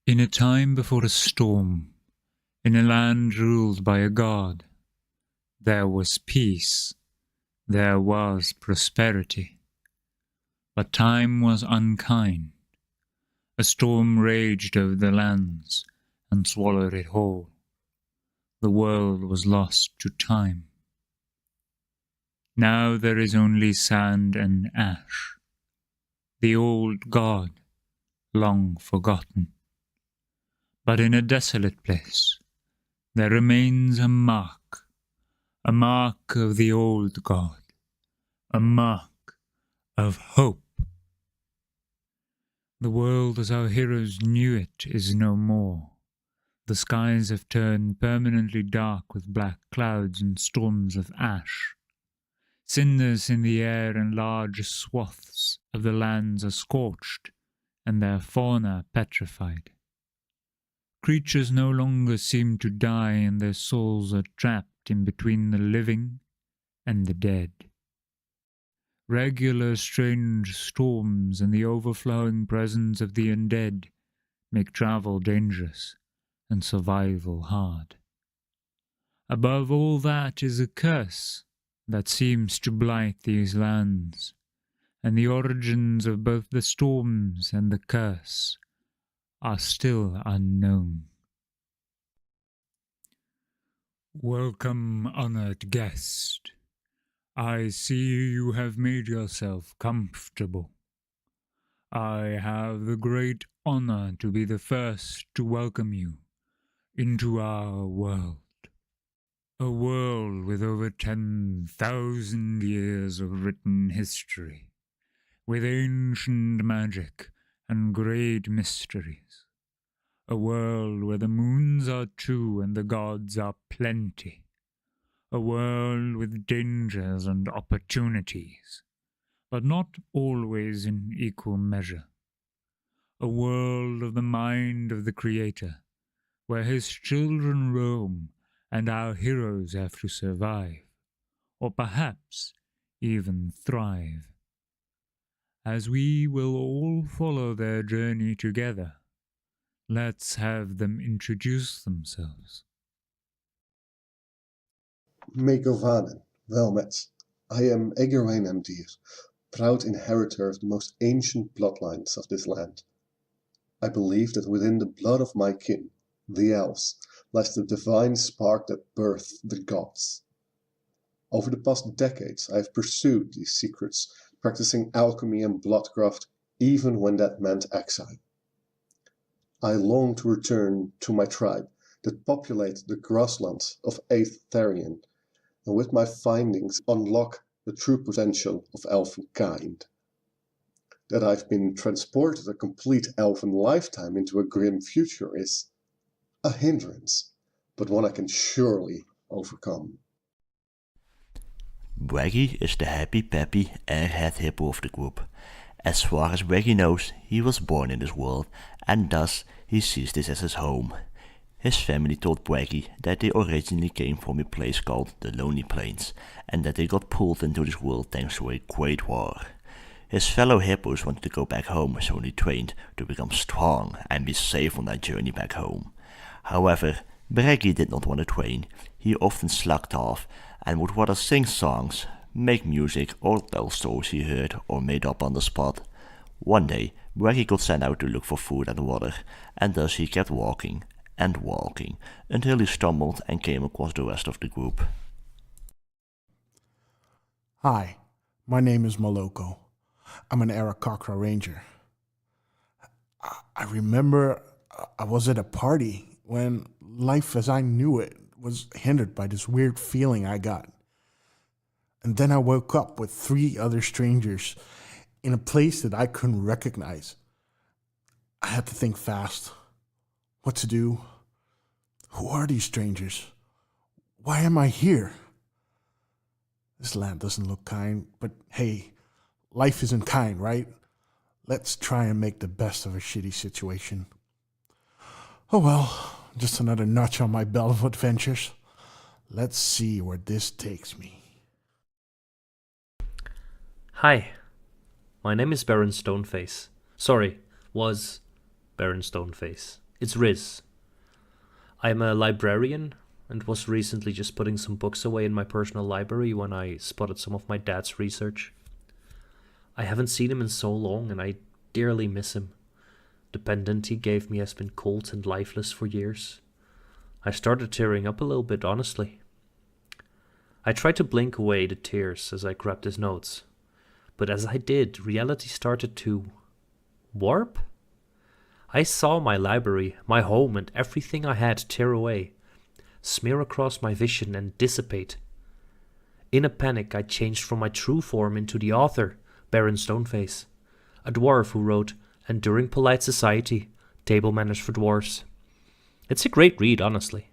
In a time before a storm, in a land ruled by a god, there was peace, there was prosperity. But time was unkind. A storm raged over the lands and swallowed it whole. The world was lost to time. Now there is only sand and ash, the old god, long forgotten. But in a desolate place, there remains a mark of the old god, a mark of hope. The world as our heroes knew it is no more. The skies have turned permanently dark with black clouds and storms of ash. Cinders in the air and large swaths of the lands are scorched, and their fauna petrified. Creatures no longer seem to die, and their souls are trapped in between the living and the dead. Regular strange storms and the overflowing presence of the undead make travel dangerous and survival hard. Above all that is a curse that seems to blight these lands, and the origins of both the storms and the curse are still unknown. Welcome, honored guest. I see you have made yourself comfortable. I have the great honor to be the first to welcome you into our world. A world with over 10,000 years of written history, with ancient magic and great mysteries. A world where the moons are two and the gods are plenty. A world with dangers and opportunities, but not always in equal measure. A world of the mind of the Creator, where his children roam and our heroes have to survive, or perhaps even thrive. As we will all follow their journey together, let's have them introduce themselves. Megovanen, wel met. I am Egerwijn Emdir, proud inheritor of the most ancient bloodlines of this land. I believe that within the blood of my kin, the elves, lies the divine spark that birthed the gods. Over the past decades I have pursued these secrets, practicing alchemy and bloodcraft even when that meant exile. I long to return to my tribe that populate the grasslands of Aetherion, and with my findings unlock the true potential of elfenkind. That I've been transported a complete elven lifetime into a grim future is a hindrance, but one I can surely overcome. Bragi is the happy-peppy airhead hippo of the group. As far as Bragi knows, he was born in this world, and thus he sees this as his home. His family told Bragi that they originally came from a place called the Lonely Plains, and that they got pulled into this world thanks to a great war. His fellow hippos wanted to go back home, so they trained to become strong and be safe on their journey back home. However, Bragi did not want to train. He often slacked off and would rather sing songs, make music, or tell stories he heard or made up on the spot. One day, Bragi got sent out to look for food and water, and thus he kept walking and walking until he stumbled and came across the rest of the group. Hi, my name is Moloko. I'm an Arakocra ranger. I remember I was at a party when life as I knew it was hindered by this weird feeling I got. And then I woke up with 3 other strangers in a place that I couldn't recognize. I had to think fast. What to do? Who are these strangers? Why am I here? This land doesn't look kind, but hey, life isn't kind, right? Let's try and make the best of a shitty situation. Oh well, just another notch on my belt of adventures. Let's see where this takes me. Hi, my name is Baron Stoneface. Sorry, was Baron Stoneface. It's Riz. I'm a librarian and was recently just putting some books away in my personal library when I spotted some of my dad's research. I haven't seen him in so long and I dearly miss him. The pendant he gave me has been cold and lifeless for years. I started tearing up a little bit, honestly. I tried to blink away the tears as I grabbed his notes, but as I did, reality started to warp? I saw my library, my home, and everything I had tear away, smear across my vision and dissipate. In a panic, I changed from my true form into the author, Baron Stoneface, a dwarf who wrote Enduring Polite Society, Table Manners for Dwarves. It's a great read, honestly.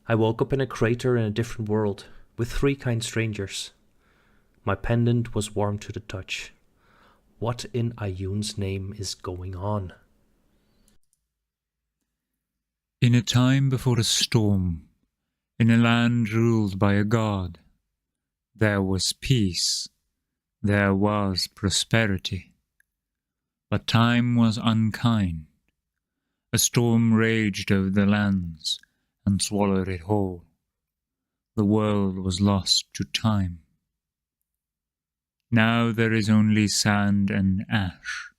I woke up in a crater in a different world, with 3 kind strangers. My pendant was warm to the touch. What in Ayun's name is going on? In a time before a storm, in a land ruled by a god, there was peace, there was prosperity. But time was unkind. A storm raged over the lands and swallowed it whole. The world was lost to time. Now there is only sand and ash,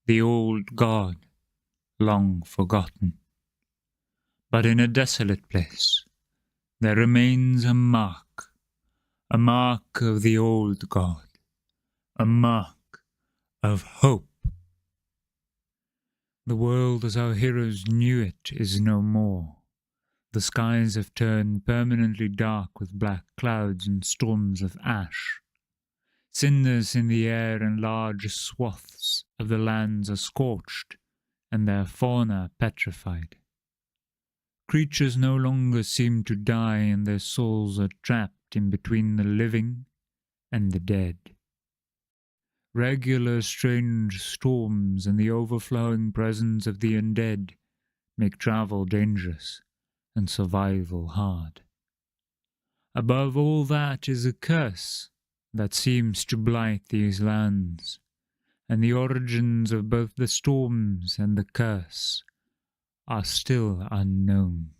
the old god, long forgotten. But in a desolate place, there remains a mark of the old god, a mark of hope. The world as our heroes knew it is no more. The skies have turned permanently dark with black clouds and storms of ash. Cinders in the air and large swaths of the lands are scorched, and their fauna petrified. Creatures no longer seem to die, and their souls are trapped in between the living and the dead. Regular strange storms and the overflowing presence of the undead make travel dangerous and survival hard. Above all that is a curse that seems to blight these lands, and the origins of both the storms and the curse are still unknown.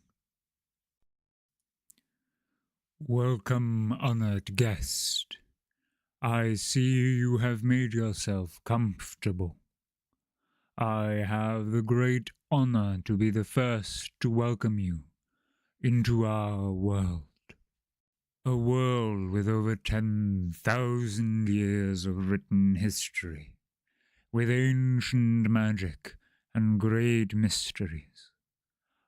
Welcome, honored guest. I see you have made yourself comfortable. I have the great honor to be the first to welcome you into our world. A world with over 10,000 years of written history, with ancient magic and great mysteries.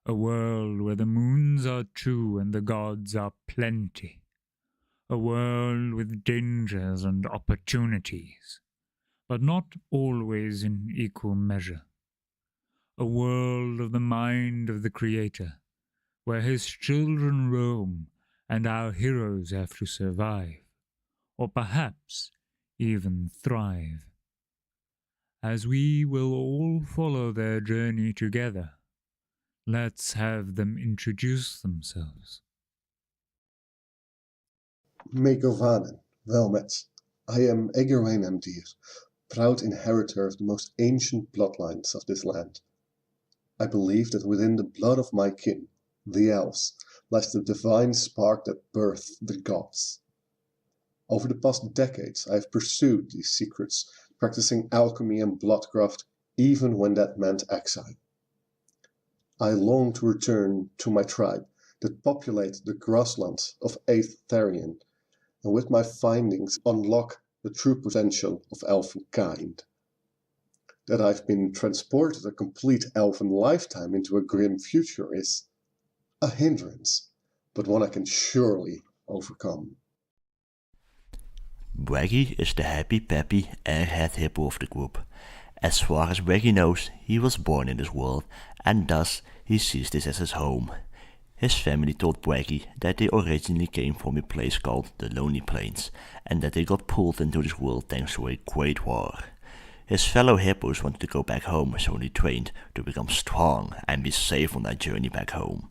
A world where the moons are 2 and the gods are plenty. A world with dangers and opportunities, but not always in equal measure. A world of the mind of the Creator, where his children roam and our heroes have to survive, or perhaps even thrive. As we will all follow their journey together, let's have them introduce themselves. Megovanen, welmet. I am Eggerwain MD, proud inheritor of the most ancient bloodlines of this land. I believe that within the blood of my kin, the elves, lies the divine spark that birthed the gods. Over the past decades, I have pursued these secrets, practicing alchemy and bloodcraft, even when that meant exile. I long to return to my tribe that populate the grasslands of 8th Therian, and with my findings unlock the true potential of elfin kind. That I've been transported a complete elfin lifetime into a grim future is a hindrance, but one I can surely overcome. Bragi is the happy-peppy airhead hippo of the group. As far as Bragi knows, he was born in this world, and thus he sees this as his home. His family told Bragi that they originally came from a place called the Lonely Plains, and that they got pulled into this world thanks to a great war. His fellow hippos wanted to go back home, so they trained to become strong and be safe on their journey back home.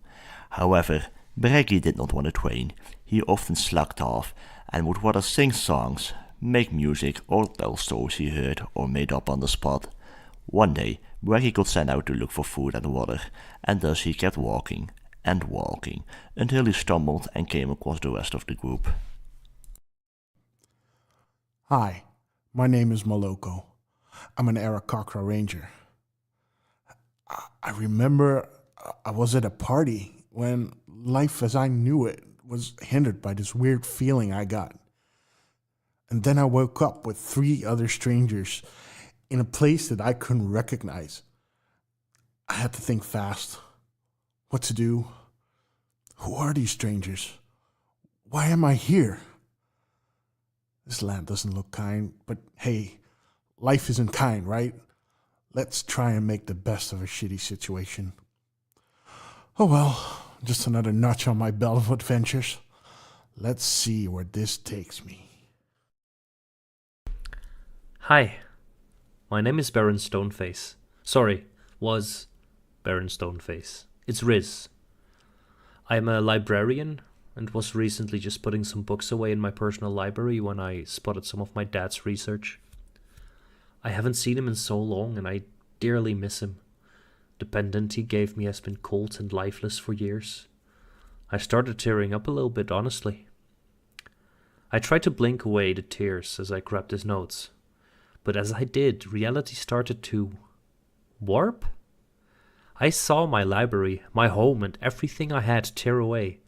However, Bragi did not want to train. He often slacked off and would rather sing songs, make music, or tell stories he heard or made up on the spot. One day, Bragi got sent out to look for food and water, and thus he kept walking and walking until he stumbled and came across the rest of the group. Hi, my name is Moloko. I'm an Arakakra ranger. I remember I was at a party when life as I knew it was hindered by this weird feeling I got. And then I woke up with 3 other strangers in a place that I couldn't recognize. I had to think fast. What to do? Who are these strangers? Why am I here? This land doesn't look kind, but hey, life isn't kind, right? Let's try and make the best of a shitty situation. Oh well, just another notch on my belt of adventures. Let's see where this takes me. Hi, my name is Baron Stoneface. Sorry, was Baron Stoneface. It's Riz. I'm a librarian and was recently just putting some books away in my personal library when I spotted some of my dad's research. I haven't seen him in so long and I dearly miss him. The pendant he gave me has been cold and lifeless for years. I started tearing up a little bit, honestly. I tried to blink away the tears as I grabbed his notes, but as I did, reality started to warp? I saw my library, my home, and everything I had tear away,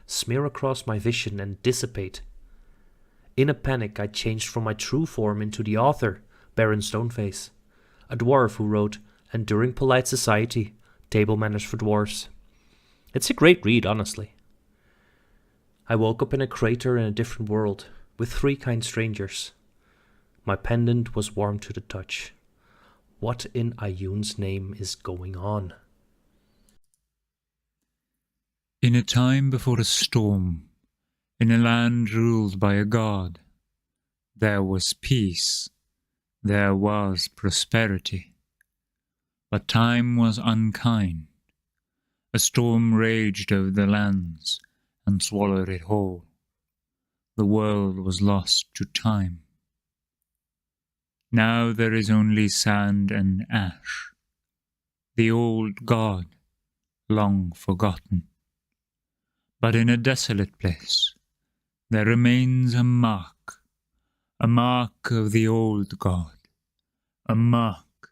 smear across my vision and dissipate. In a panic, I changed from my true form into the author, Baron Stoneface, a dwarf who wrote Enduring Polite Society, Table Manners for Dwarves. It's a great read, honestly. I woke up in a crater in a different world, with 3 kind strangers. My pendant was warm to the touch. What in Ayun's name is going on? In a time before a storm, in a land ruled by a god, there was peace, there was prosperity. But time was unkind. A storm raged over the lands and swallowed it whole. The world was lost to time. Now there is only sand and ash, the old god, long forgotten. But in a desolate place, there remains a mark of the old god, a mark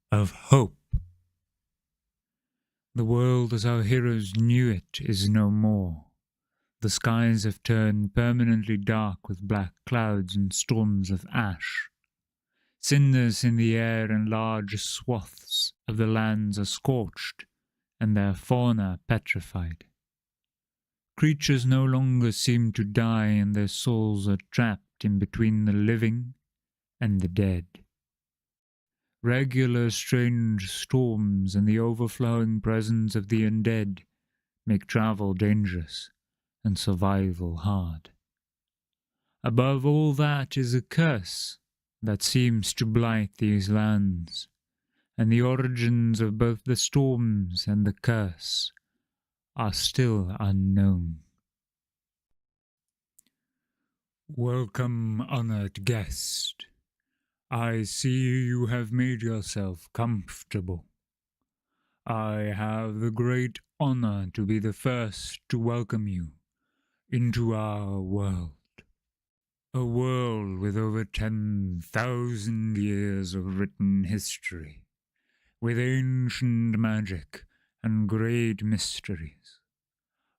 of hope. The world as our heroes knew it is no more. The skies have turned permanently dark with black clouds and storms of ash. Cinders in the air and large swaths of the lands are scorched, and their fauna petrified. Creatures no longer seem to die, and their souls are trapped in between the living and the dead. Regular strange storms and the overflowing presence of the undead make travel dangerous and survival hard. Above all that is a curse that seems to blight these lands, and the origins of both the storms and the curse are still unknown. Welcome, honored guest. I see you have made yourself comfortable. I have the great honor to be the first to welcome you into our world. A world with over 10,000 years of written history, with ancient magic and great mysteries.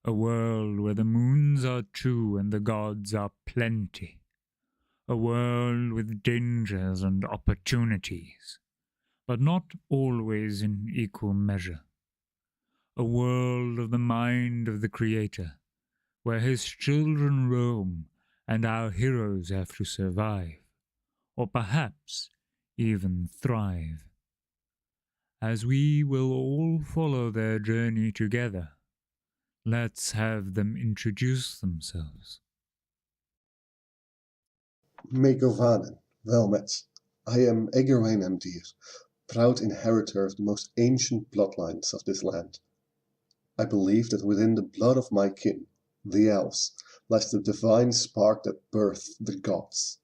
A world where the moons are 2 and the gods are plenty. A world with dangers and opportunities, but not always in equal measure. A world of the mind of the Creator, where his children roam and our heroes have to survive, or perhaps even thrive. As we will all follow their journey together, let's have them introduce themselves. Megovanen, Welmet. I am Eggerwain Emdier, proud inheritor of the most ancient bloodlines of this land. I believe that within the blood of my kin, the elves, lies the divine spark that birthed the gods.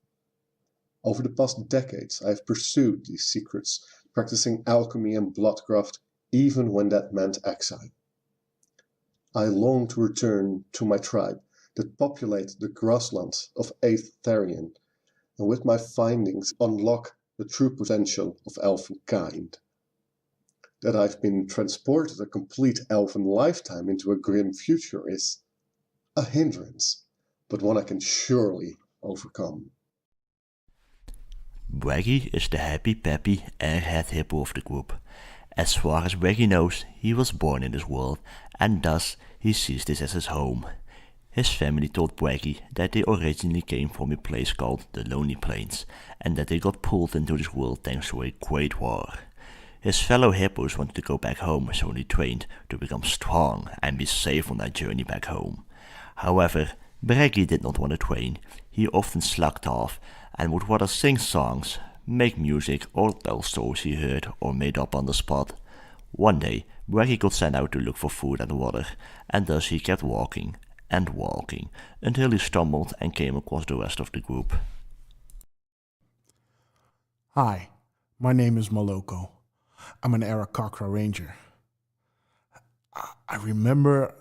Over the past decades, I have pursued these secrets, practicing alchemy and bloodcraft even when that meant exile. I long to return to my tribe that populate the grasslands of 8th Therian, and with my findings unlock the true potential of elfenkind. That I've been transported a complete elven lifetime into a grim future is a hindrance, but one I can surely overcome. Bragi is the happy-peppy, airhead hippo of the group. As far as Bragi knows, he was born in this world, and thus he sees this as his home. His family told Bragi that they originally came from a place called the Lonely Plains, and that they got pulled into this world thanks to a great war. His fellow hippos wanted to go back home, so they trained to become strong and be safe on their journey back home. However, Bragi did not want to train. He often slacked off and would rather sing songs, make music, or tell stories he heard or made up on the spot. One day, Bragi got sent out to look for food and water, and thus he kept walking and walking until he stumbled and came across the rest of the group. Hi, my name is Moloko. I'm an Arakocra ranger. I remember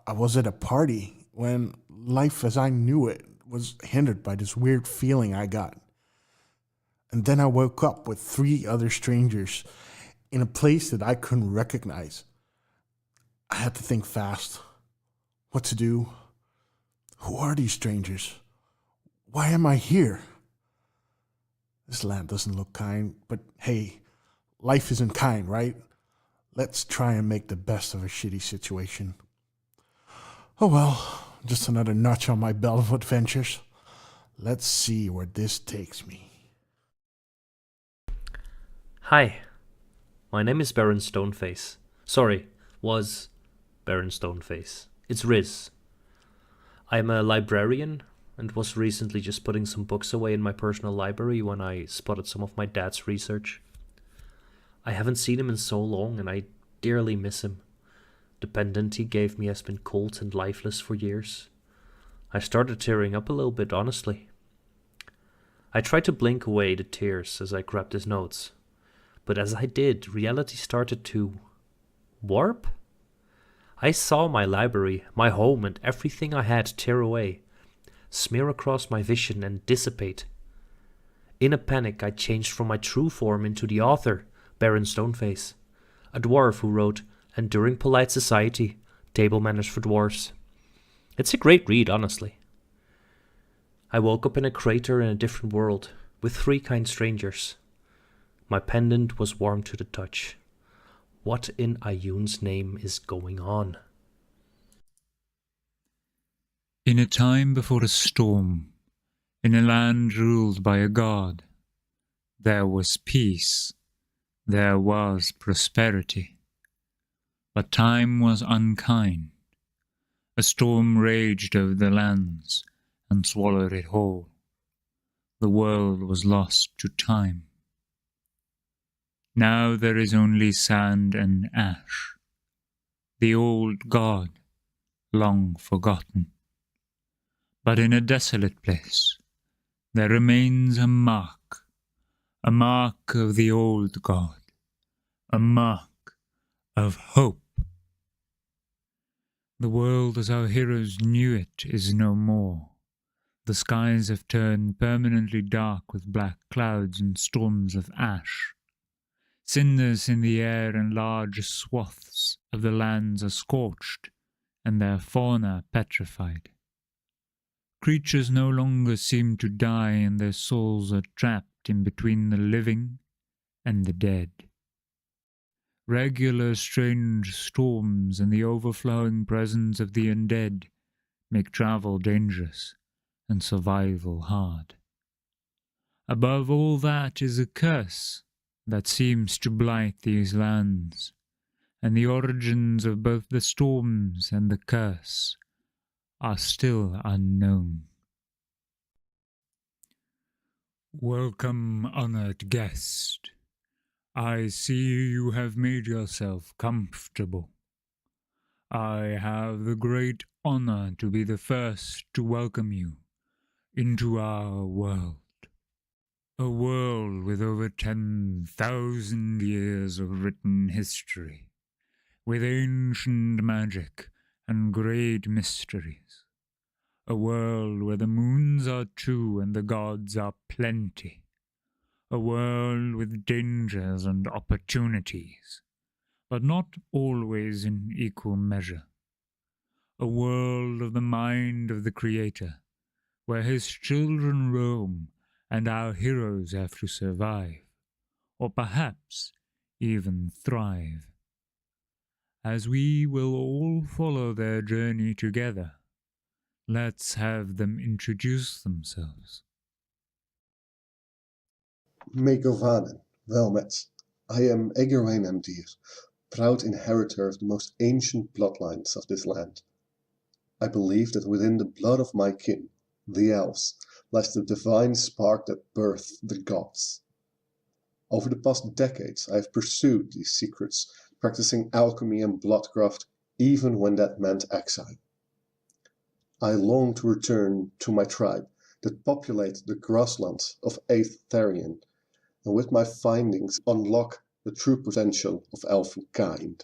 I was at a party when life as I knew it was hindered by this weird feeling I got. And then I woke up with 3 other strangers in a place that I couldn't recognize. I had to think fast. What to do? Who are these strangers? Why am I here? This land doesn't look kind, but hey, life isn't kind, right? Let's try and make the best of a shitty situation. Oh well, just another notch on my belt of adventures. Let's see where this takes me. Hi, my name is Baron Stoneface. Sorry, was Baron Stoneface. It's Riz. I'm a librarian and was recently just putting some books away in my personal library when I spotted some of my dad's research. I haven't seen him in so long and I dearly miss him. The pendant he gave me has been cold and lifeless for years. I started tearing up a little bit, honestly. I tried to blink away the tears as I grabbed his notes, but as I did, reality started to warp? I saw my library, my home, and everything I had tear away, smear across my vision and dissipate. In a panic, I changed from my true form into the author, Baron Stoneface, a dwarf who wrote Enduring Polite Society, Table Manners for Dwarves. It's a great read, honestly. I woke up in a crater in a different world, with 3 kind strangers. My pendant was warm to the touch. What in Ayun's name is going on? In a time before a storm, in a land ruled by a god, there was peace, there was prosperity. But time was unkind. A storm raged over the lands and swallowed it whole. The world was lost to time. Now there is only sand and ash, the old god, long forgotten. But in a desolate place, there remains a mark of the old god, a mark of hope. The world as our heroes knew it is no more. The skies have turned permanently dark with black clouds and storms of ash. Cinders in the air and large swaths of the lands are scorched, and their fauna petrified. Creatures no longer seem to die, and their souls are trapped in between the living and the dead. Regular strange storms and the overflowing presence of the undead make travel dangerous and survival hard. Above all that is a curse that seems to blight these lands, and the origins of both the storms and the curse are still unknown. Welcome, honored guest. I see you have made yourself comfortable. I have the great honor to be the first to welcome you into our world. A world with over 10,000 years of written history, with ancient magic and great mysteries. A world where the moons are two and the gods are plenty. A world with dangers and opportunities, but not always in equal measure. A world of the mind of the Creator, where his children roam and our heroes have to survive, or perhaps even thrive. As we will all follow their journey together, let's have them introduce themselves. Megovanen, welmet. I am S1E21 proud inheritor of the most ancient bloodlines of this land. I believe that within the blood of my kin, the elves, lies the divine spark that birthed the gods. Over the past decades I have pursued these secrets, practicing alchemy and bloodcraft even when that meant exile. I long to return to my tribe that populate the grasslands of Aetherion, and with my findings unlock the true potential of elfenkind.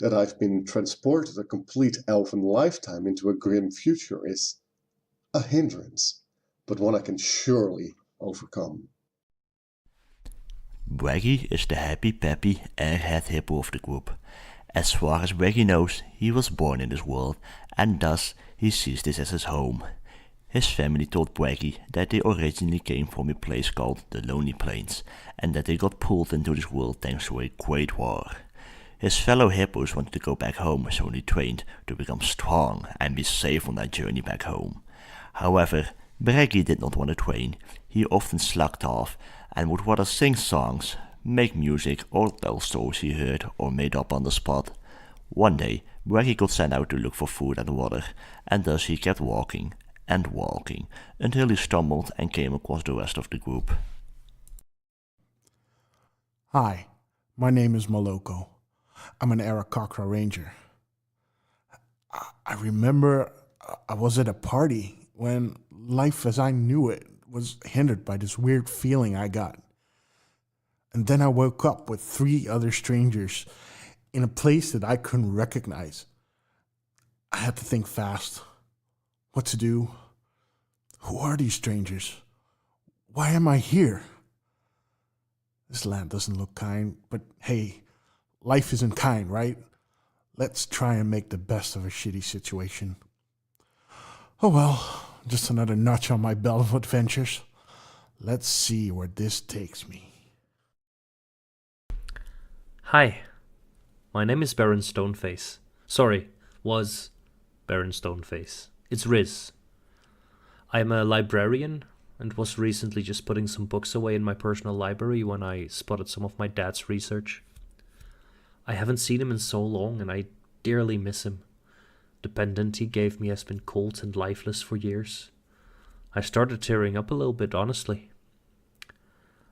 That I've been transported a complete elven lifetime into a grim future is a hindrance, but one I can surely overcome. Bragi is the happy-peppy, airhead hippo of the group. As far as Bragi knows, he was born in this world, and thus he sees this as his home. His family told Bragi that they originally came from a place called the Lonely Plains, and that they got pulled into this world thanks to a great war. His fellow hippos wanted to go back home, so they trained to become strong and be safe on their journey back home. However, Bragi did not want to train. He often slacked off and would rather sing songs, make music, or tell stories he heard or made up on the spot. One day, Bragi got sent out to look for food and water, and thus he kept walking and walking until he stumbled and came across the rest of the group. Hi, my name is Moloko. I'm an Arakocra ranger. I remember I was at a party when life as I knew it was hindered by this weird feeling I got. And then I woke up with 3 other strangers in a place that I couldn't recognize. I had to think fast. What to do? Who are these strangers? Why am I here? This land doesn't look kind, but hey, life isn't kind, right? Let's try and make the best of a shitty situation. Oh well, just another notch on my belt of adventures. Let's see where this takes me. Hi, my name is Baron Stoneface. Sorry, was Baron Stoneface. It's Riz. I'm a librarian and was recently just putting some books away in my personal library when I spotted some of my dad's research. I haven't seen him in so long and I dearly miss him. The pendant he gave me has been cold and lifeless for years. I started tearing up a little bit, honestly.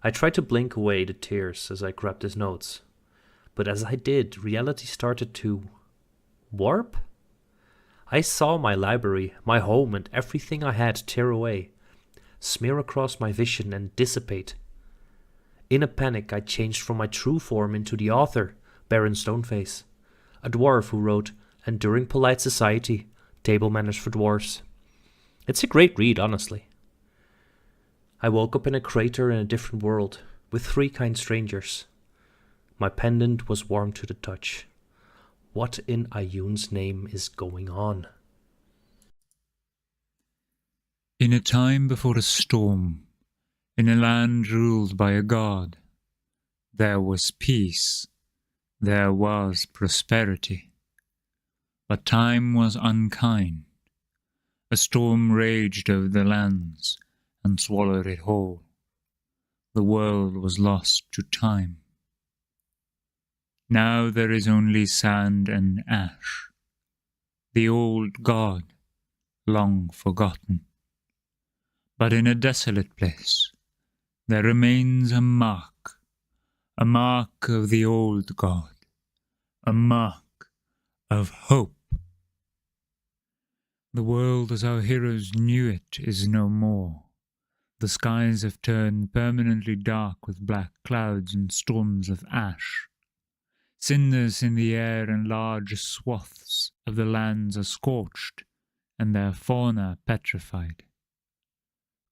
I tried to blink away the tears as I grabbed his notes, but as I did, reality started to warp? I saw my library, my home, and everything I had tear away, smear across my vision and dissipate. In a panic, I changed from my true form into the author, Baron Stoneface, a dwarf who wrote Enduring Polite Society, Table Manners for Dwarves. It's a great read, honestly. I woke up in a crater in a different world, with 3 kind strangers. My pendant was warm to the touch. What in Ayun's name is going on? In a time before a storm, in a land ruled by a god, there was peace, there was prosperity. But time was unkind. A storm raged over the lands and swallowed it whole. The world was lost to time. Now there is only sand and ash, the old god, long forgotten. But in a desolate place, there remains a mark of the old god, a mark of hope. The world as our heroes knew it is no more. The skies have turned permanently dark with black clouds and storms of ash. Cinders in the air and large swaths of the lands are scorched, and their fauna petrified.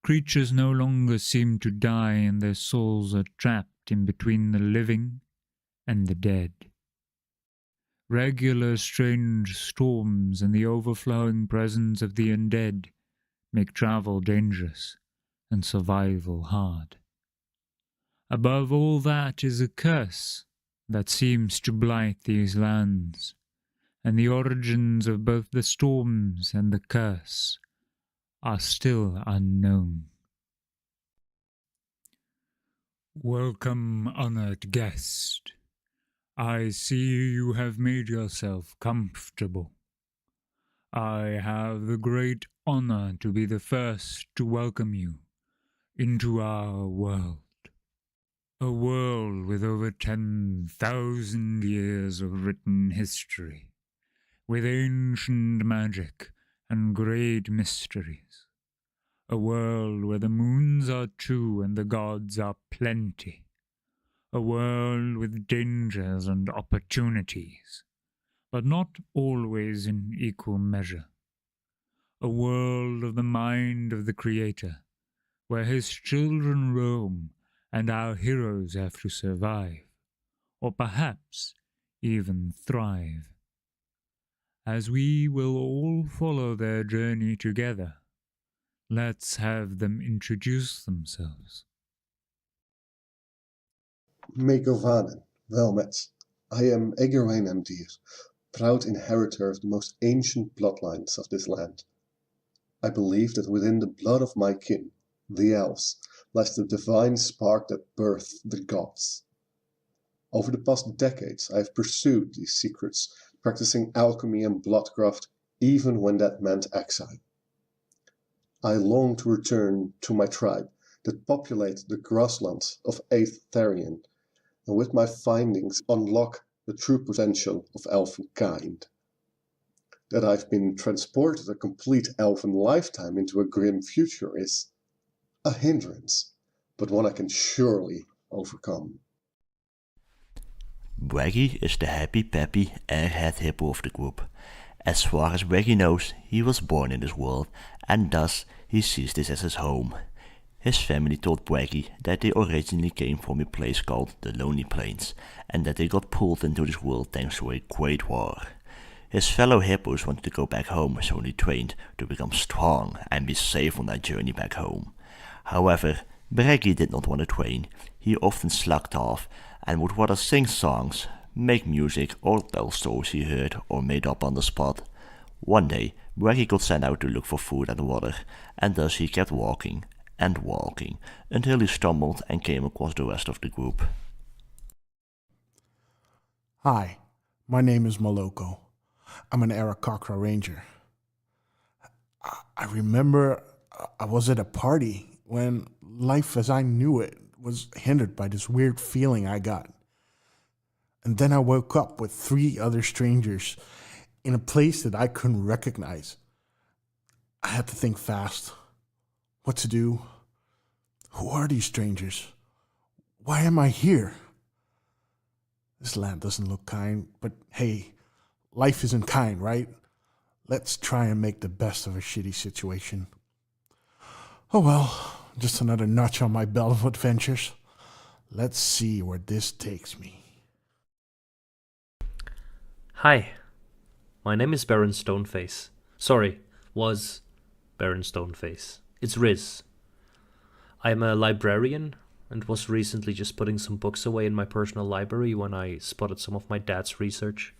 Creatures no longer seem to die, and their souls are trapped in between the living and the dead. Regular strange storms and the overflowing presence of the undead make travel dangerous and survival hard. Above all that is a curse that seems to blight these lands, and the origins of both the storms and the curse are still unknown. Welcome, honored guest. I see you have made yourself comfortable. I have the great honor to be the first to welcome you into our world. A world with over 10,000 years of written history, with ancient magic and great mysteries. A world where the moons are two and the gods are plenty. A world with dangers and opportunities, but not always in equal measure. A world of the mind of the Creator, where his children roam and our heroes have to survive, or perhaps even thrive. As we will all follow their journey together, let's have them introduce themselves. Megovanen, welmet. I am Egerwain MD, proud inheritor of the most ancient bloodlines of this land. I believe that within the blood of my kin, the elves, lies the divine spark that birthed the gods. Over the past decades I have pursued these secrets, practicing alchemy and bloodcraft even when that meant exile. I long to return to my tribe that populate the grasslands of Aetherion, and with my findings unlock the true potential of elfenkind. That I've been transported a complete elven lifetime into a grim future is a hindrance, but one I can surely overcome. Bragi is the happy-peppy, airhead hippo of the group. As far as Bragi knows, he was born in this world, and thus he sees this as his home. His family told Bragi that they originally came from a place called the Lonely Plains, and that they got pulled into this world thanks to a great war. His fellow hippos wanted to go back home, so they trained to become strong and be safe on their journey back home. However, Bragi did not want to train. He often slugged off and would rather sing songs, make music, or tell stories he heard or made up on the spot. One day, Bragi got sent out to look for food and water, and thus he kept walking and walking until he stumbled and came across the rest of the group. Hi, my name is Moloko. I'm an Aarakocra ranger. I remember I was at a party when life as I knew it was hindered by this weird feeling I got. And then I woke up with 3 other strangers in a place that I couldn't recognize. I had to think fast. What to do? Who are these strangers? Why am I here? This land doesn't look kind, but hey, life isn't kind, right? Let's try and make the best of a shitty situation. Oh well, just another notch on my belt of adventures. Let's see where this takes me. Hi, my name is Baron Stoneface. Was Baron Stoneface. It's Riz. I am a librarian and was recently just putting some books away in my personal library when I spotted some of my dad's research.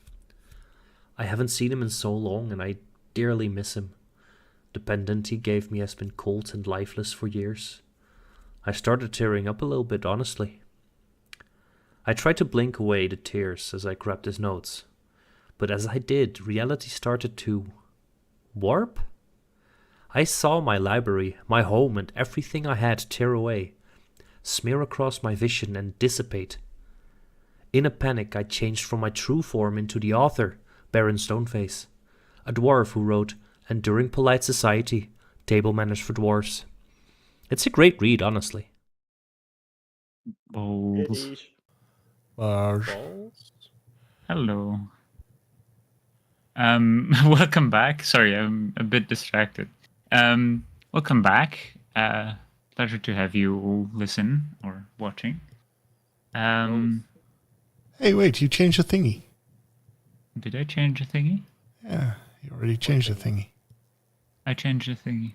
I haven't seen him in so long and I dearly miss him. The pendant he gave me has been cold and lifeless for years. I started tearing up a little bit, honestly. I tried to blink away the tears as I grabbed his notes, but as I did, reality started to warp? I saw my library, my home, and everything I had tear away, smear across my vision and dissipate. In a panic, I changed from my true form into the author, Baron Stoneface, a dwarf who wrote Enduring Polite Society, Table Manners for Dwarves. It's a great read, honestly. Balls. Barge. Balls? Hello. Welcome back. Sorry, I'm a bit distracted. Welcome back. Pleasure to have you all listen or watching. Hey, wait, you changed the thingy. Did I change the thingy? Yeah, you already changed the thingy. I changed the thingy.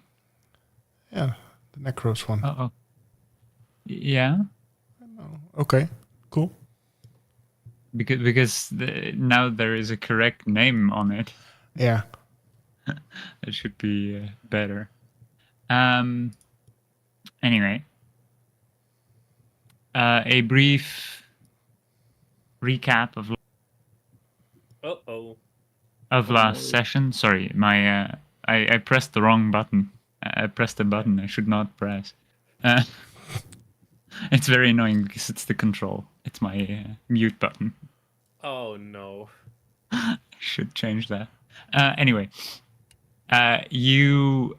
Yeah, the Necrose one. Oh. Yeah, Okay, cool. because now there is a correct name on it. Yeah. It should be better. Anyway, a brief recap of last session. Sorry, my I pressed the wrong button. I pressed a button I should not press. It's very annoying because it's the control. It's my mute button. Oh no. Should change that. Anyway, you,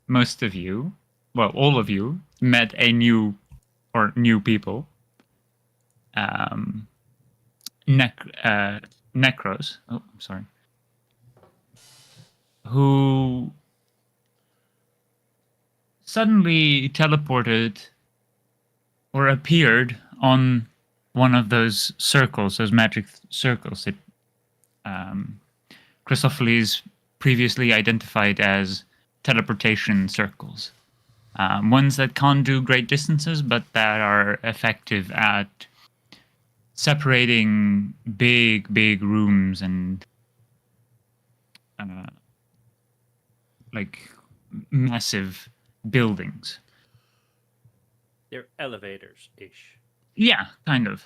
most of you, well, all of you, met a new people. Necrose. Oh, I'm sorry. Who suddenly teleported or appeared on one of those circles, those magic circles that Chrysophiles previously identified as teleportation circles. Ones that can't do great distances, but that are effective at separating big rooms and like massive buildings. They're elevators-ish. Yeah, kind of.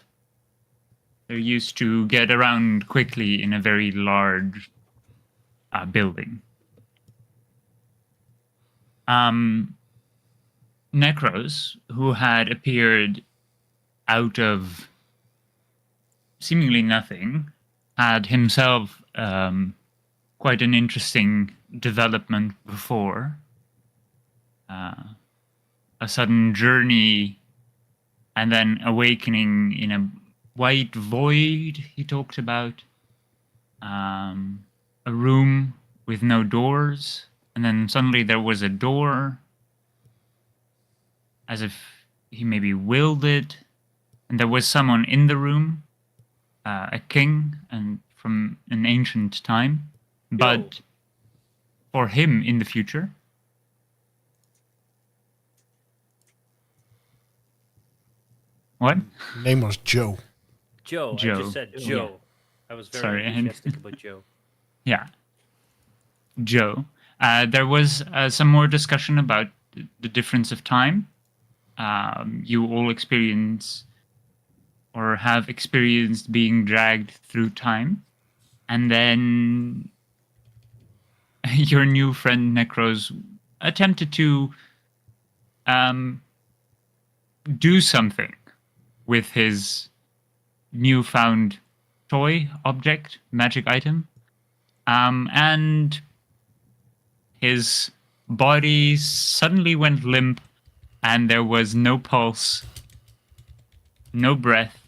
They're used to get around quickly in a very large building. Necrose, who had appeared out of seemingly nothing, had himself quite an interesting development before. A sudden journey and then awakening in a white void, he talked about. A room with no doors, and then suddenly there was a door, as if he maybe willed it, and there was someone in the room, a king, and from an ancient time, but for him in the future. What? Name was Joe. Joe. I Joe. just said Joe. I was very Sorry, enthusiastic about Joe. Yeah. Joe. There was some more discussion about the difference of time. You all experience or have experienced being dragged through time. And then your new friend Necrose attempted to do something with his newfound toy, object, magic item. And his body suddenly went limp, and there was no pulse, no breath,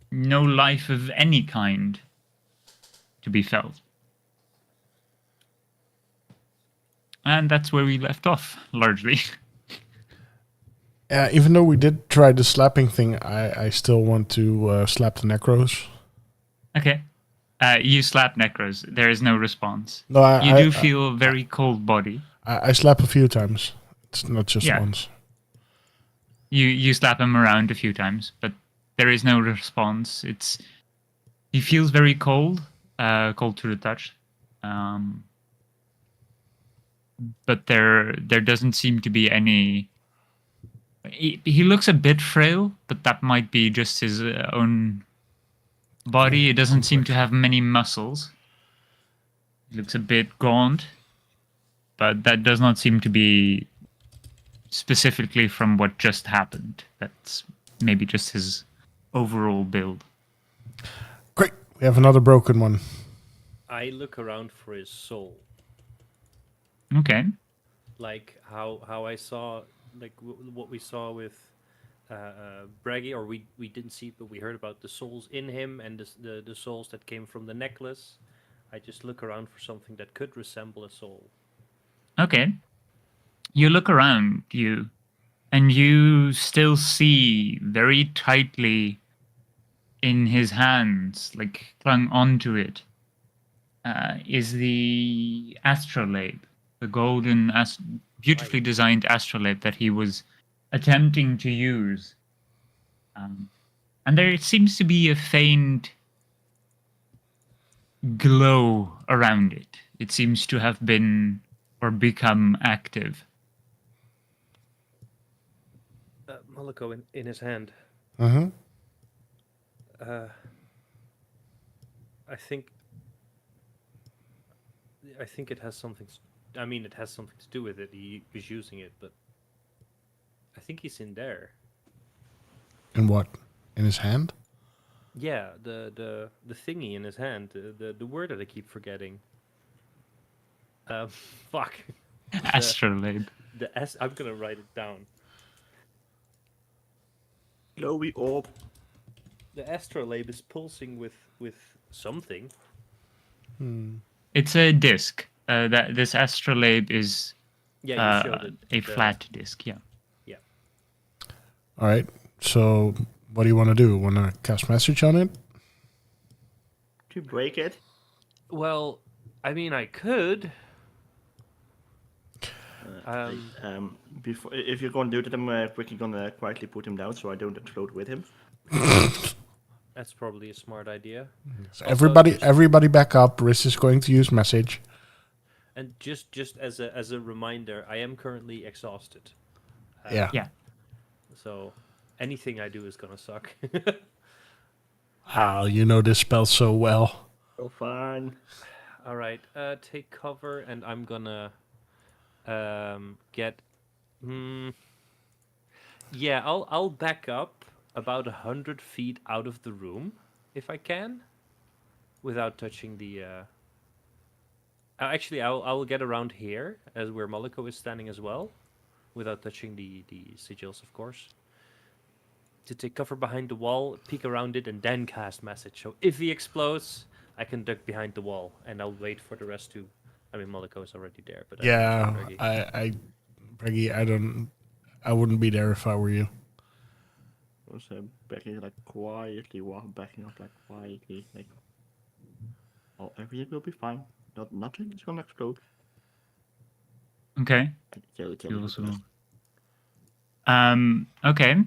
no life of any kind to be felt. And that's where we left off, largely. Even though we did try the slapping thing, I still want to slap the Necrose. Okay. You slap Necrose. There is no response. No, You do feel a very cold body. I slap a few times. It's not just Yeah. once. You slap him around a few times, but there is no response. He feels very cold, cold to the touch. But there doesn't seem to be any. He looks a bit frail, but that might be just his own body. It doesn't seem to have many muscles. He looks a bit gaunt, but that does not seem to be specifically from what just happened. That's maybe just his overall build. Great. We have another broken one. I look around for his soul. Okay. like how I saw, like what we saw with Bragi, or we didn't see, but we heard about the souls in him and the souls that came from the necklace. I just look around for something that could resemble a soul. Okay. You look around you, and you still see very tightly in his hands, like clung onto it, is the astrolabe, the golden, beautifully Right. designed astrolabe that he was attempting to use. And there seems to be a faint glow around it. It seems to have been or become active. Moloko in his hand. Mm-hmm. I think it has something. I mean, it has something to do with it. He was using it, but I think he's in there. In what? In his hand? Yeah, the thingy in his hand. The word that I keep forgetting. Fuck. Astrolabe. The S. I'm gonna write it down. Glowy orb. The astrolabe is pulsing with something. It's a disc. That this astrolabe is Yeah, you showed it. a flat disc. Yeah. Yeah. All right. So, what do you want to do? Want to cast message on it? To break it. Well, I mean, I could. Before, if you're going to do that, I'm quickly going to quietly put him down so I don't explode with him. That's probably a smart idea. So Also, everybody back up. Riz is going to use message. And just as a reminder, I am currently exhausted. Yeah. Yeah. So anything I do is gonna suck. Wow, you know this spell so well. Oh, fine. All right, take cover, and I'm gonna get. Yeah, I'll back up about 100 feet out of the room if I can, without touching the. Actually, I'll get around here as where Moloko is standing as well, without touching the sigils, of course. To take cover behind the wall, peek around it, and then cast message. So if he explodes, I can duck behind the wall, and I'll wait for the rest to. I mean, Moloko is already there, but Yeah, Bragi. Bragi, I wouldn't be there if I were you. I was backing like quietly, backing up like quietly, like. Oh, everything will be fine. Nothing is gonna explode. Okay. Tell You you also- first. Okay.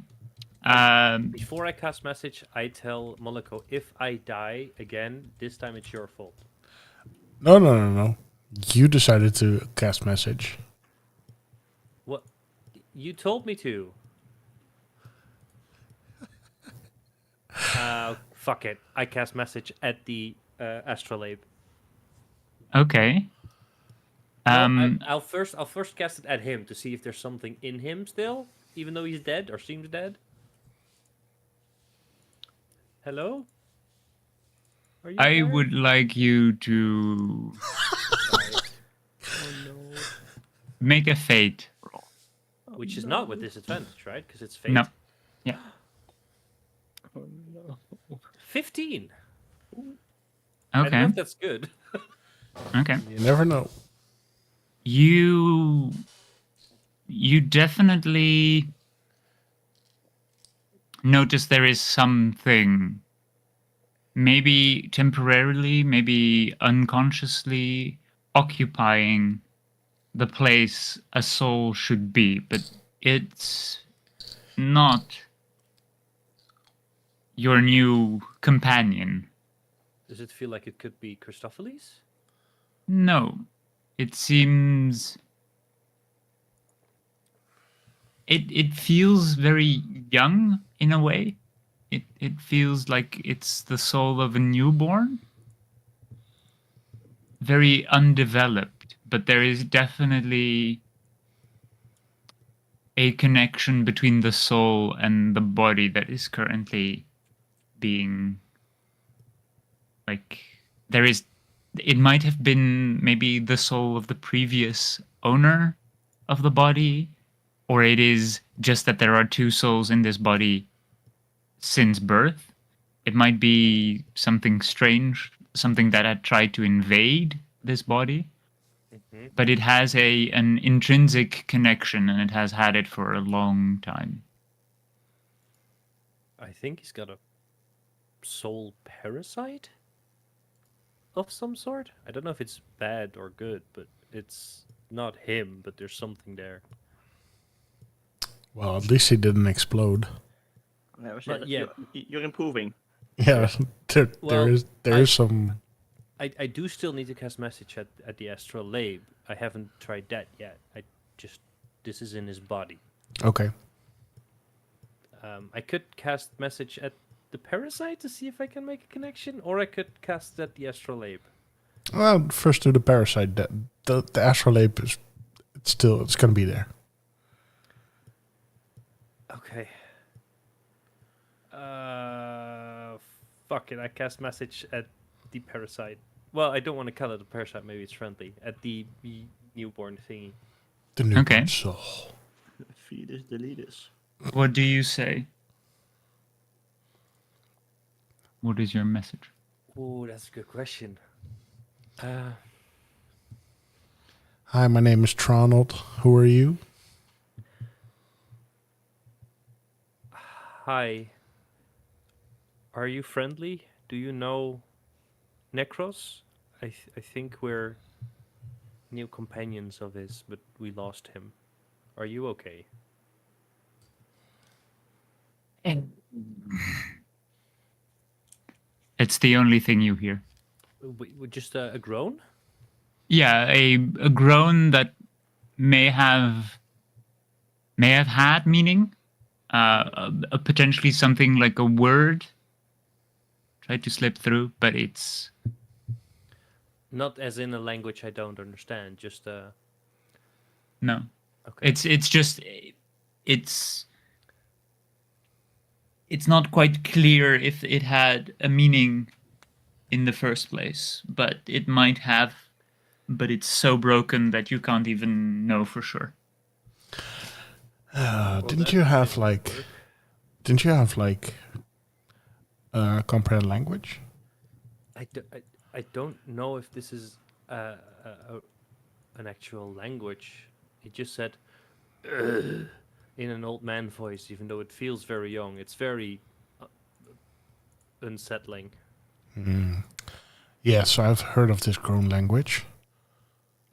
Before I cast message, I tell Moloko, if I die again, this time it's your fault. No. You decided to cast message. What? You told me to. Fuck it. I cast message at the astrolabe. Okay. Well, I'll first cast it at him to see if there's something in him still, even though he's dead or seems dead. Hello? Are you I there? would like you to Oh no. make a fate. Which is not with disadvantage, right? Because it's fate. No. Yeah. Oh no. 15. I don't know Okay. if that's good. Okay. You never know. You definitely notice there is something, maybe temporarily, maybe unconsciously occupying the place a soul should be, but it's not your new companion. Does it feel like it could be Christopheles? No. It seems it feels very young in a way. It feels like it's the soul of a newborn. Very undeveloped, but there is definitely a connection between the soul and the body that is currently being like there is it might have been maybe the soul of the previous owner of the body, or it is just that there are two souls in this body since birth. It might be something strange, something that had tried to invade this body, but it has an intrinsic connection, and it has had it for a long time. I think he's got a soul parasite of some sort. I don't know if it's bad or good, but it's not him, but there's something there. Well, at least he didn't explode. But yeah. You're improving. Yeah, there Well, is some. I do still need to cast message at the astral lab. I haven't tried that yet. This is in his body. Okay. I could cast message at the parasite to see if I can make a connection, or I could cast at the astral lab. Well, first do the parasite. The astrolabe is it's gonna be there. Okay. Fuck it. I cast message at the parasite. Well, I don't want to call it a parasite. Maybe it's friendly. At the newborn thingy. The newborn Okay. soul. Fetus deletus. What do you say? What is your message? Oh, that's a good question. Hi, my name is Tronald. Who are you? Hi. Are you friendly? Do you know Necrose? I think we're new companions of his, but we lost him. Are you okay? It's the only thing you hear. Just a groan? Yeah, a groan that may have had meaning. Potentially something like a word tried to slip through, but it's Not as in a language I don't understand, just no. okay. It's not quite clear if it had a meaning in the first place, but it might have. But it's so broken that you can't even know for sure. Didn't you have like comprehend language? I don't know if this is an actual language. It just said "Ugh," in an old man voice, even though it feels very young. It's very unsettling. Yes, I've heard of this grown language.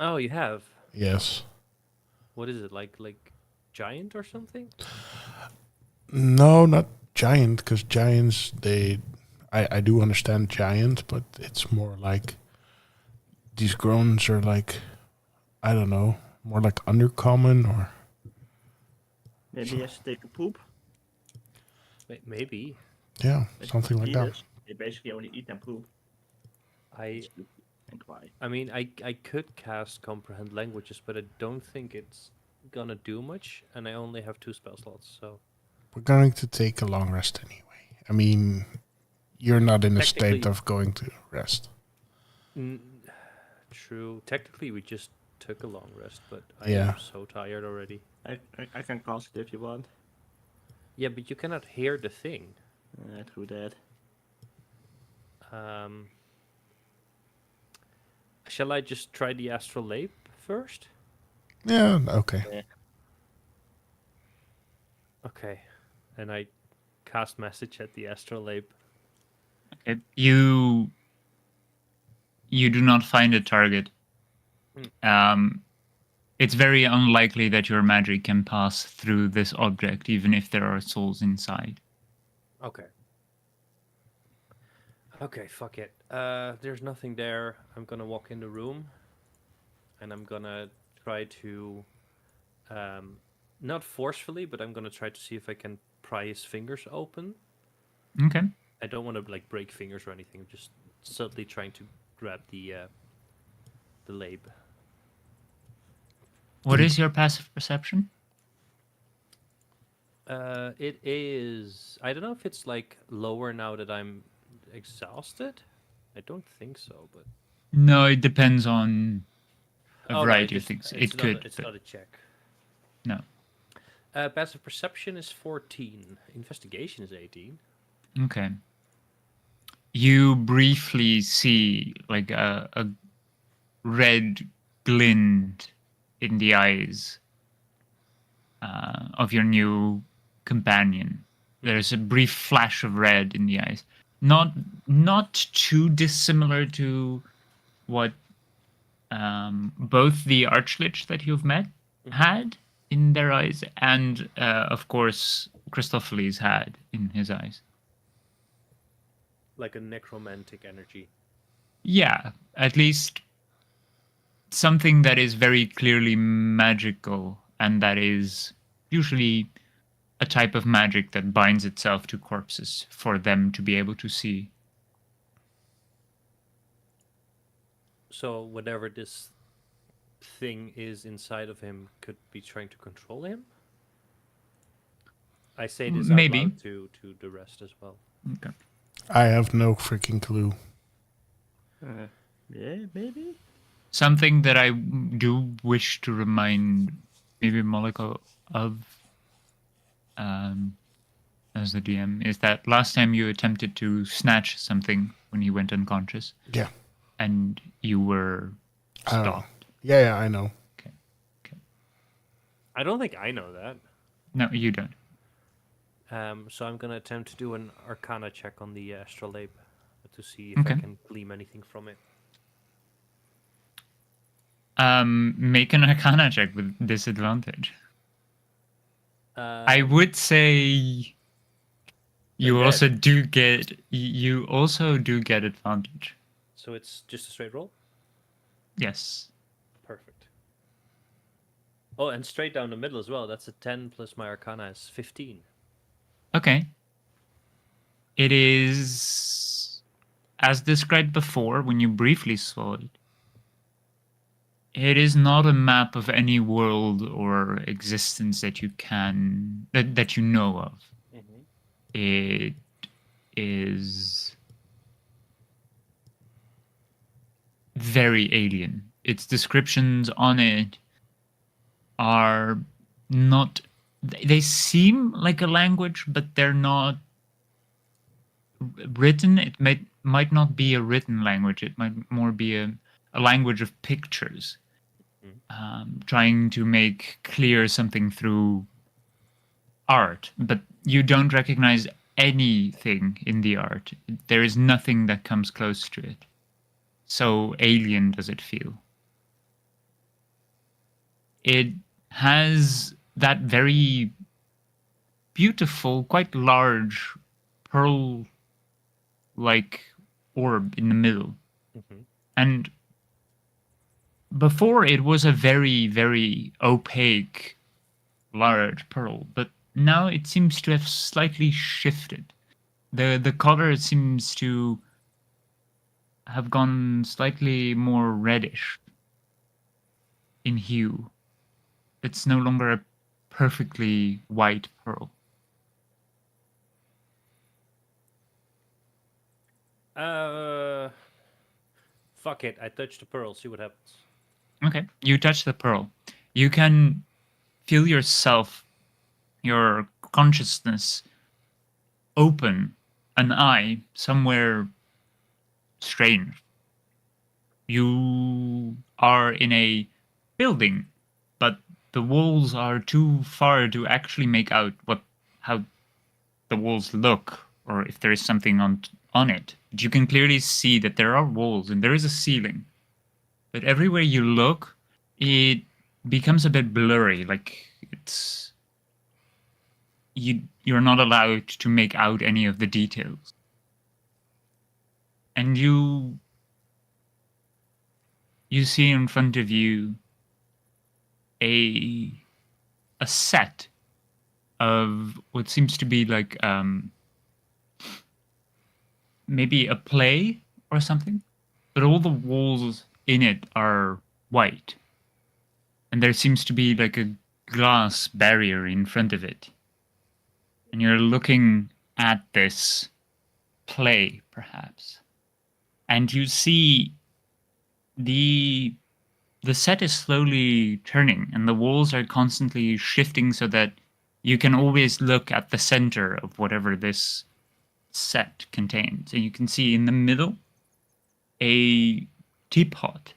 Oh, you have? Yes. What is it, like giant or something? No, not giant, because giants, I do understand giant, but it's more like these groans are like, I don't know, more like undercommon or... Maybe he has to take a poop. Maybe. Yeah, something like that. Fetus. They basically only eat and poop. And cry. I mean, I could cast comprehend languages, but I don't think it's gonna do much, and I only have 2 spell slots, so... We're going to take a long rest anyway. I mean, you're not in a state Technically- of going to rest. True. Technically, we just took a long rest, but I Yeah. am so tired already. I can cast it if you want. Yeah, but you cannot hear the thing. True that. Shall I just try the astral lab first? Yeah, okay. Okay. And I cast message at the astral lab. Okay. You do not find a target. It's very unlikely that your magic can pass through this object, even if there are souls inside. Okay. Okay, fuck it. There's nothing there. I'm gonna walk in the room, and I'm gonna try to, not forcefully, but I'm gonna try to see if I can pry his fingers open. Okay. I don't want to like break fingers or anything. I'm just subtly trying to grab the lab. What is your passive perception? It is. I don't know if it's like lower now that I'm exhausted. I don't think so, but No, it depends on a Oh, no, variety it of just- things. It's It not could. It's but- not a check. No. Passive perception is 14. Investigation is 18. Okay. You briefly see like a red glint in the eyes of your new companion. There's a brief flash of red in the eyes. Not too dissimilar to what both the Archlich that you've met had in their eyes, and of course Christopheles had in his eyes. Like a necromantic energy. Yeah, at least something that is very clearly magical, and that is usually a type of magic that binds itself to corpses for them to be able to see. So whatever this thing is inside of him could be trying to control him? I say this Maybe. out loud to the rest as well. Okay. I have no freaking clue. Yeah, maybe? Something that I do wish to remind maybe Moloko of as the DM is that last time you attempted to snatch something when he went unconscious. Yeah. And you were stopped. Yeah, I know. Okay. I don't think I know that. No, you don't. So I'm going to attempt to do an Arcana check on the astrolabe to see if I can glean anything from it. Make an Arcana check with disadvantage. I would say you also do get advantage. So it's just a straight roll? Yes. Perfect. Oh, and straight down the middle as well. That's a 10 plus my Arcana is 15. Okay. It is as described before when you briefly saw it. It is not a map of any world or existence that you that you know of. Mm-hmm. It is very alien. Its descriptions on it are not. They seem like a language, but they're not written. It might not be a written language. It might more be a language of pictures, trying to make clear something through art. But you don't recognize anything in the art. There is nothing that comes close to it. So alien does it feel. It has that very beautiful, quite large pearl-like orb in the middle. Mm-hmm. And before it was a very, very opaque, large pearl, but now it seems to have slightly shifted. The color seems to have gone slightly more reddish in hue. It's no longer a perfectly white pearl. Fuck it. I touch the pearl. See what happens. Okay, you touch the pearl. You can feel yourself, your consciousness, open an eye somewhere strange. You are in a building, but the walls are too far to actually make out how the walls look, or if there is something on it. But you can clearly see that there are walls and there is a ceiling. But everywhere you look, it becomes a bit blurry, like you're not allowed to make out any of the details. And you see in front of you a set of what seems to be like maybe a play or something, but all the walls in it are white, and there seems to be like a glass barrier in front of it, and you're looking at this play perhaps, and you see the the set is slowly turning and the walls are constantly shifting so that you can always look at the center of whatever this set contains. And you can see in the middle a teapot,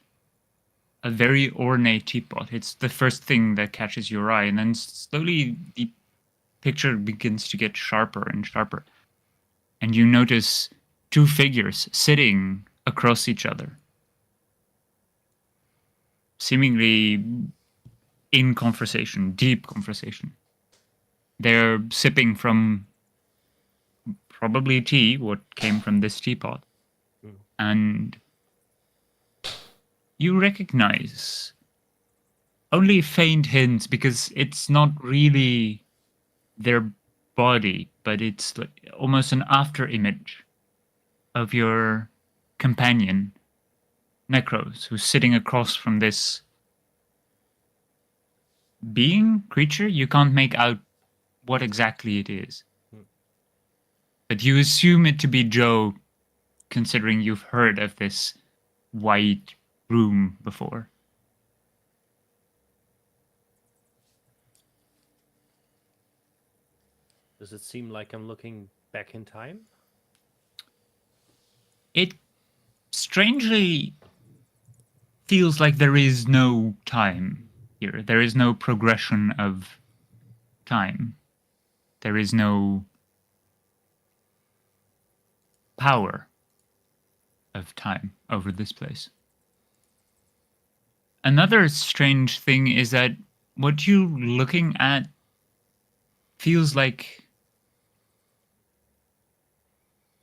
a very ornate teapot. It's the first thing that catches your eye, and then slowly the picture begins to get sharper and sharper. And you notice two figures sitting across each other, seemingly in conversation, deep conversation. They're sipping from probably tea, what came from this teapot. And you recognize only faint hints because it's not really their body, but it's like almost an after image of your companion, Necrose, who's sitting across from this creature. You can't make out what exactly it is. But you assume it to be Joe, considering you've heard of this white room before. Does it seem like I'm looking back in time? It strangely feels like there is no time here. There is no progression of time. There is no power of time over this place. Another strange thing is that what you're looking at feels like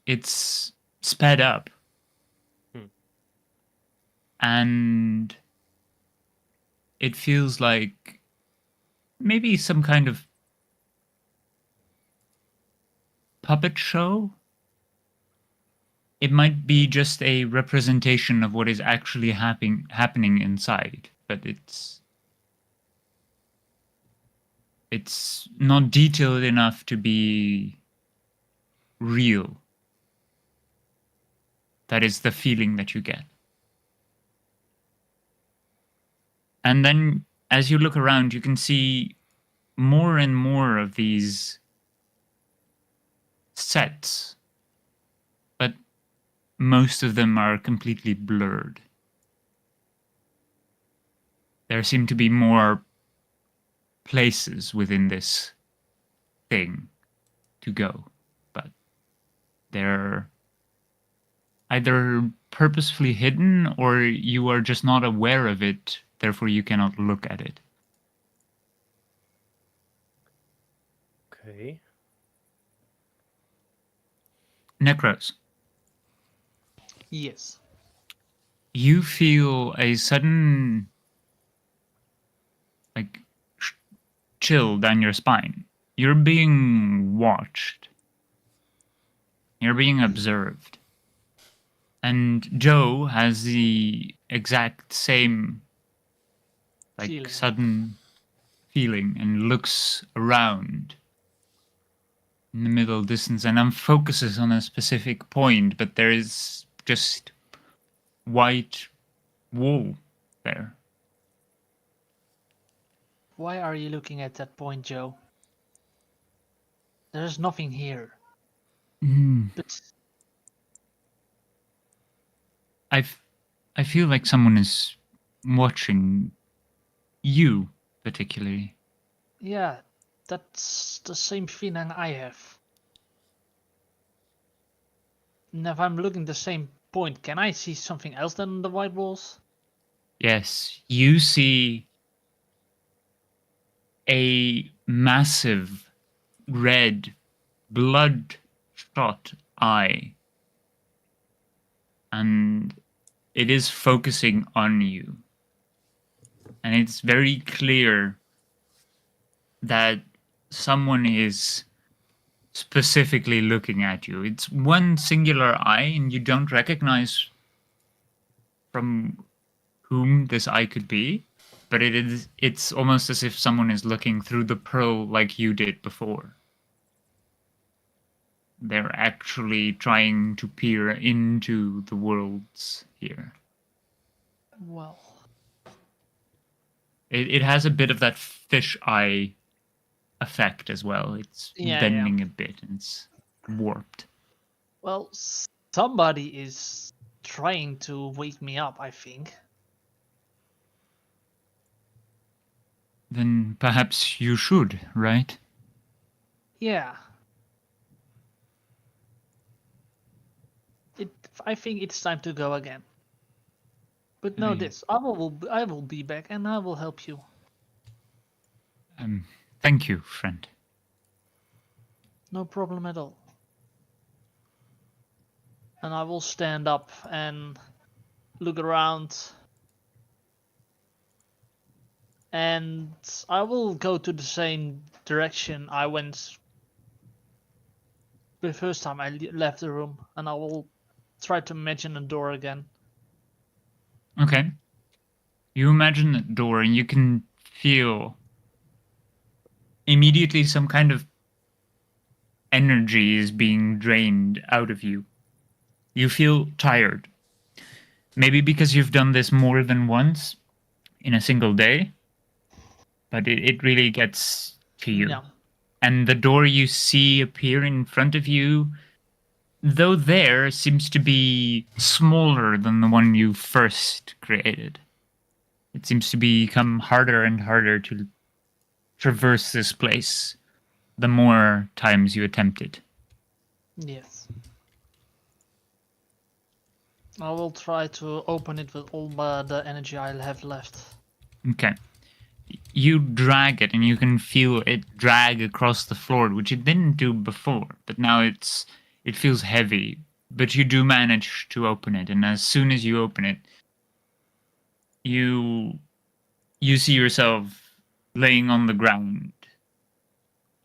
it's sped up. And it feels like maybe some kind of puppet show. It might be just a representation of what is actually happening inside, but it's not detailed enough to be real. That is the feeling that you get. And then as you look around, you can see more and more of these sets, but most of them are completely blurred. There seem to be more places within this thing to go, but they're either purposefully hidden or you are just not aware of it, therefore you cannot look at it. Okay. Necrose, Yes. you feel a sudden chill down your spine. You're being watched. You're being observed. And Joe has the exact same Feeling. sudden feeling and looks around in the middle distance and focuses on a specific point, but there is just white wall there. Why are you looking at that point, Joe? There is nothing here. But I feel like someone is watching you particularly. yeah, that's the same feeling I have. And if I'm looking the same point, can I see something else than the white walls? Yes, you see a massive red bloodshot eye, and it is focusing on you. And it's very clear that someone is specifically looking at you. It's one singular eye, and you don't recognize from whom this eye could be, but it's almost as if someone is looking through the pearl like you did before. They're actually trying to peer into the worlds here. Well, It has a bit of that fish eye effect as well. It's Yeah, bending a bit and it's warped. Well, somebody is trying to wake me up, I think. Then perhaps you should, right? Yeah. I think it's time to go again. But know this, I will be back and I will help you. Thank you, friend. No problem at all. And I will stand up and look around. And I will go to the same direction I went the first time I left the room. And I will try to imagine a door again. Okay. You imagine that door and you can feel immediately some kind of energy is being drained out of you. You feel tired. Maybe because you've done this more than once in a single day, but it really gets to you. Yeah. And the door you see appear in front of you, though there, seems to be smaller than the one you first created. It seems to become harder and harder to traverse this place the more times you attempt it. Yes. I will try to open it with all the energy I'll have left. Okay. You drag it and you can feel it drag across the floor, which it didn't do before, but now it feels heavy. But you do manage to open it, and as soon as you open it, you see yourself laying on the ground,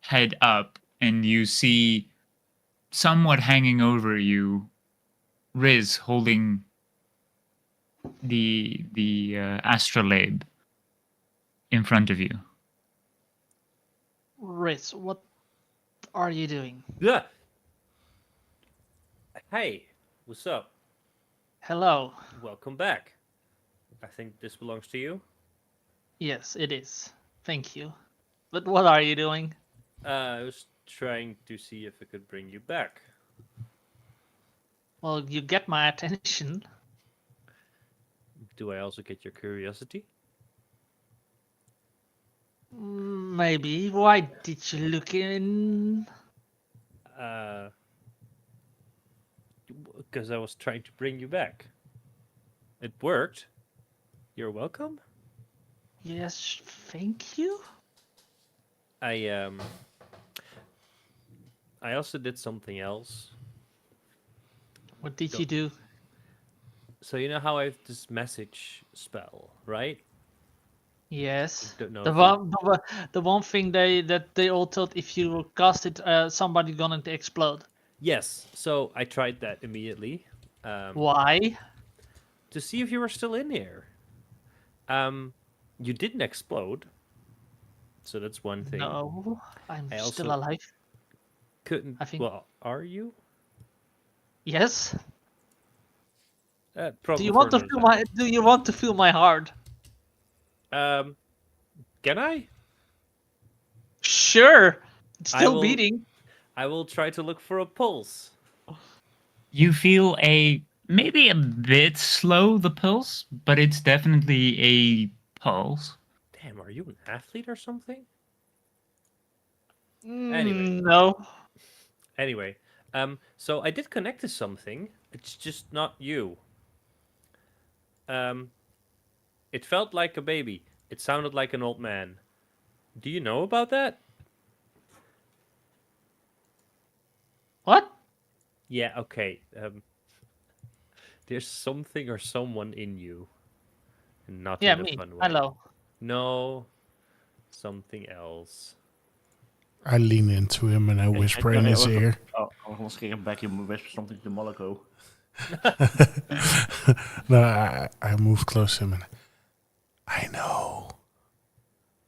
head up, and you see somewhat hanging over you Riz holding the astrolabe in front of you. Riz, what are you doing? Yeah. Hey, what's up? Hello. Welcome back. I think this belongs to you. Yes, it is. Thank you. But what are you doing? I was trying to see if I could bring you back. Well, you get my attention. Do I also get your curiosity? Maybe. Why did you look in? Because I was trying to bring you back. It worked. You're welcome. Yes, thank you. I also did something else. What did you do? So you know how I have this message spell, right? Yes. Don't know The if the one thing that they all thought if you cast it, somebody gonna explode. Yes. So I tried that immediately. Why? To see if you were still in here. You didn't explode. So that's one thing. No, I'm I still also alive. couldn't. I think- Well, are you? Yes. Probably Do you want for to another feel time. my? Do you want to feel my heart? Can I? Sure. It's I still will- beating. I will try to look for a pulse. You feel maybe a bit slow, the pulse, but it's definitely a pulse. Damn, are you an athlete or something? Anyway. No. Anyway, so I did connect to something. It's just not you. It felt like a baby. It sounded like an old man. Do you know about that? What? Yeah, okay. There's something or someone in you. And not Yeah, in a me. fun way. Hello. No, something else. I lean into him and I whisper in his ear. Oh, I was getting back. You whisper something to Moloko. No, I move close to him and I know.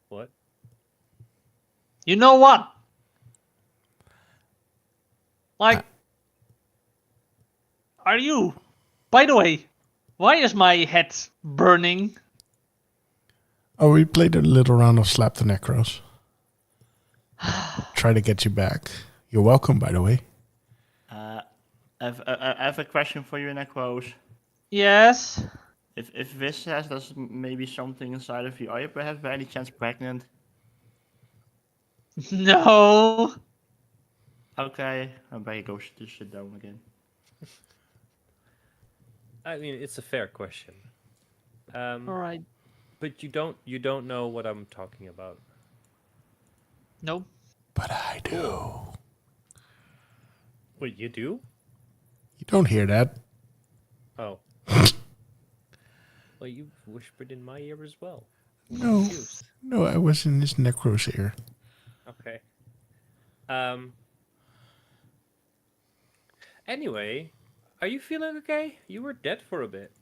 What? You know what? Like, are you? By the way, why is my head burning? Oh, we played a little round of Slap the Necrose. Try to get you back. You're welcome, by the way. I have a question for you, Necrose. Yes. If this has there's maybe something inside of you, are you perhaps by any chance pregnant? No. Okay, I better go to sit down again. I mean, it's a fair question. All right. But you don't know what I'm talking about. Nope. But I do. Wait, you do? You don't hear that. Oh. Well, you whispered in my ear as well. I'm No. confused. No, I was in this Necrose ear. Okay. Anyway, are you feeling okay? You were dead for a bit.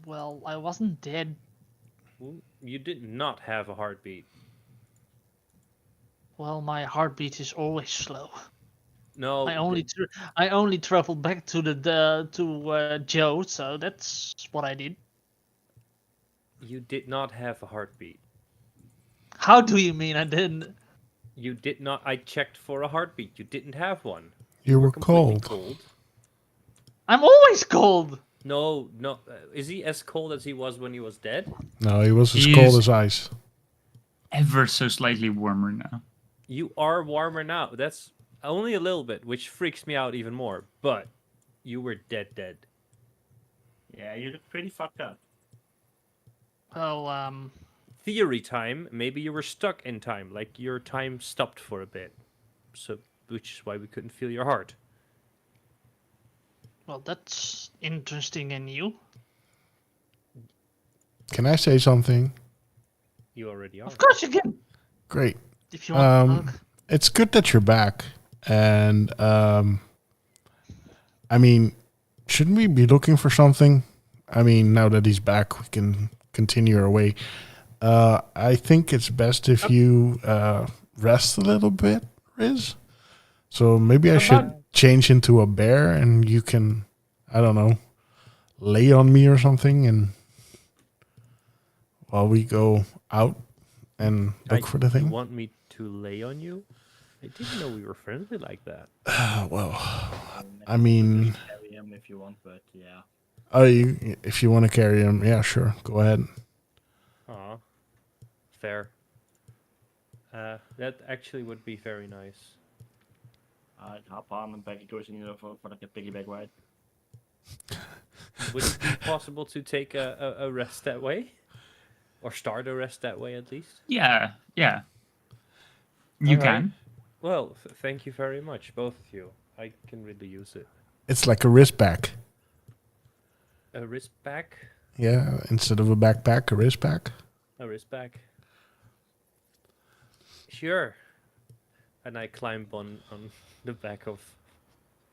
Well, I wasn't dead. Well, you did not have a heartbeat. Well, my heartbeat is always slow. No. I only traveled back to Joe, so that's what I did. You did not have a heartbeat. How do you mean I didn't? You did not. I checked for a heartbeat. You didn't have one. You were completely cold. I'm always cold. No. Is he as cold as he was when he was dead? No, he was as He cold is- as ice. Ever so slightly warmer now. You are warmer now. That's only a little bit, which freaks me out even more. But you were dead. Yeah, you look pretty fucked up. Well, Theory time. Maybe you were stuck in time, like your time stopped for a bit. So, which is why we couldn't feel your heart. well, that's interesting and new. Can I say something? You already are. Of course you can. Great. If you want to talk. It's good that you're back. And, I mean, shouldn't we be looking for something? I mean, now that he's back, we can continue our way. I think it's best if you rest a little bit, Riz. So maybe I should change into a bear and you can, I don't know, lay on me or something, and while we go out and look for the You thing. want me to lay on you? I didn't know we were friendly like that. Well, I mean, Carry him if you want, but yeah. if you want to carry him, yeah, sure, go ahead. Aw. Fair. That actually would be very nice. Hop on and Becky goes in for like a piggyback ride. Would it be possible to take a rest that way? Or start a rest that way at least? Yeah. You All right. can. Well, thank you very much, both of you. I can really use it. It's like a wrist back. A wrist back? Yeah, instead of a backpack, a wrist back. A wrist back. Sure. And I climb on the back of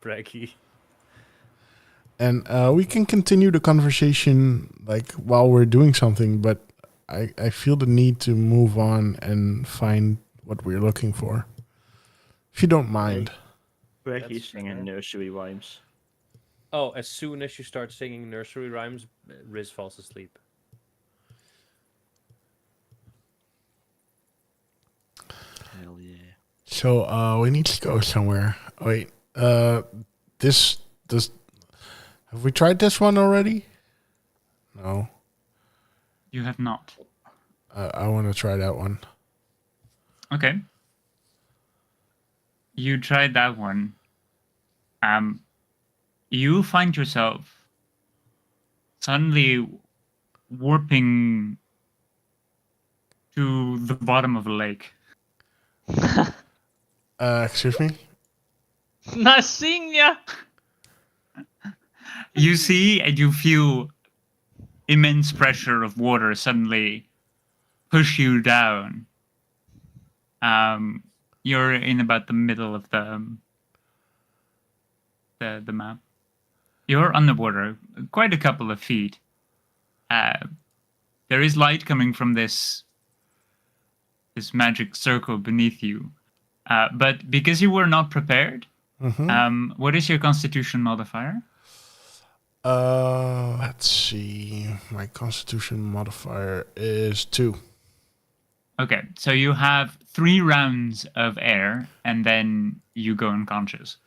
Bragi. And we can continue the conversation like while we're doing something, but I feel the need to move on and find what we're looking for. If you don't mind. Becky's singing nursery rhymes. Oh, as soon as you start singing nursery rhymes, Riz falls asleep. Hell yeah. So we need to go somewhere. Wait, this have we tried this one already? No. You have not. I want to try that one. Okay. You tried that one. You find yourself suddenly warping to the bottom of a lake. Excuse me? Nasinha! You see and you feel immense pressure of water suddenly push you down. You're in about the middle of the map. You're underwater, quite a couple of feet. There is light coming from this magic circle beneath you. But because you were not prepared, what is your Constitution modifier? Let's see. My Constitution modifier is 2. Okay, so you have 3 rounds of air, and then you go unconscious.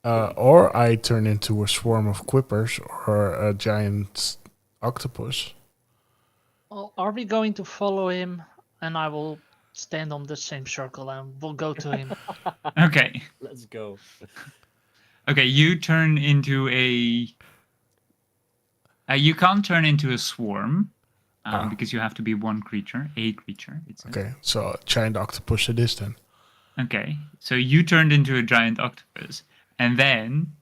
Or I turn into a swarm of quippers or a giant octopus. Well, are we going to follow him? And I will stand on the same circle and we'll go to him. Okay. Let's go. Okay, you turn into a... you can't turn into a swarm, because you have to be one creature, a creature. It says. Okay, so a giant octopus it is then. Okay, so you turned into a giant octopus, and then,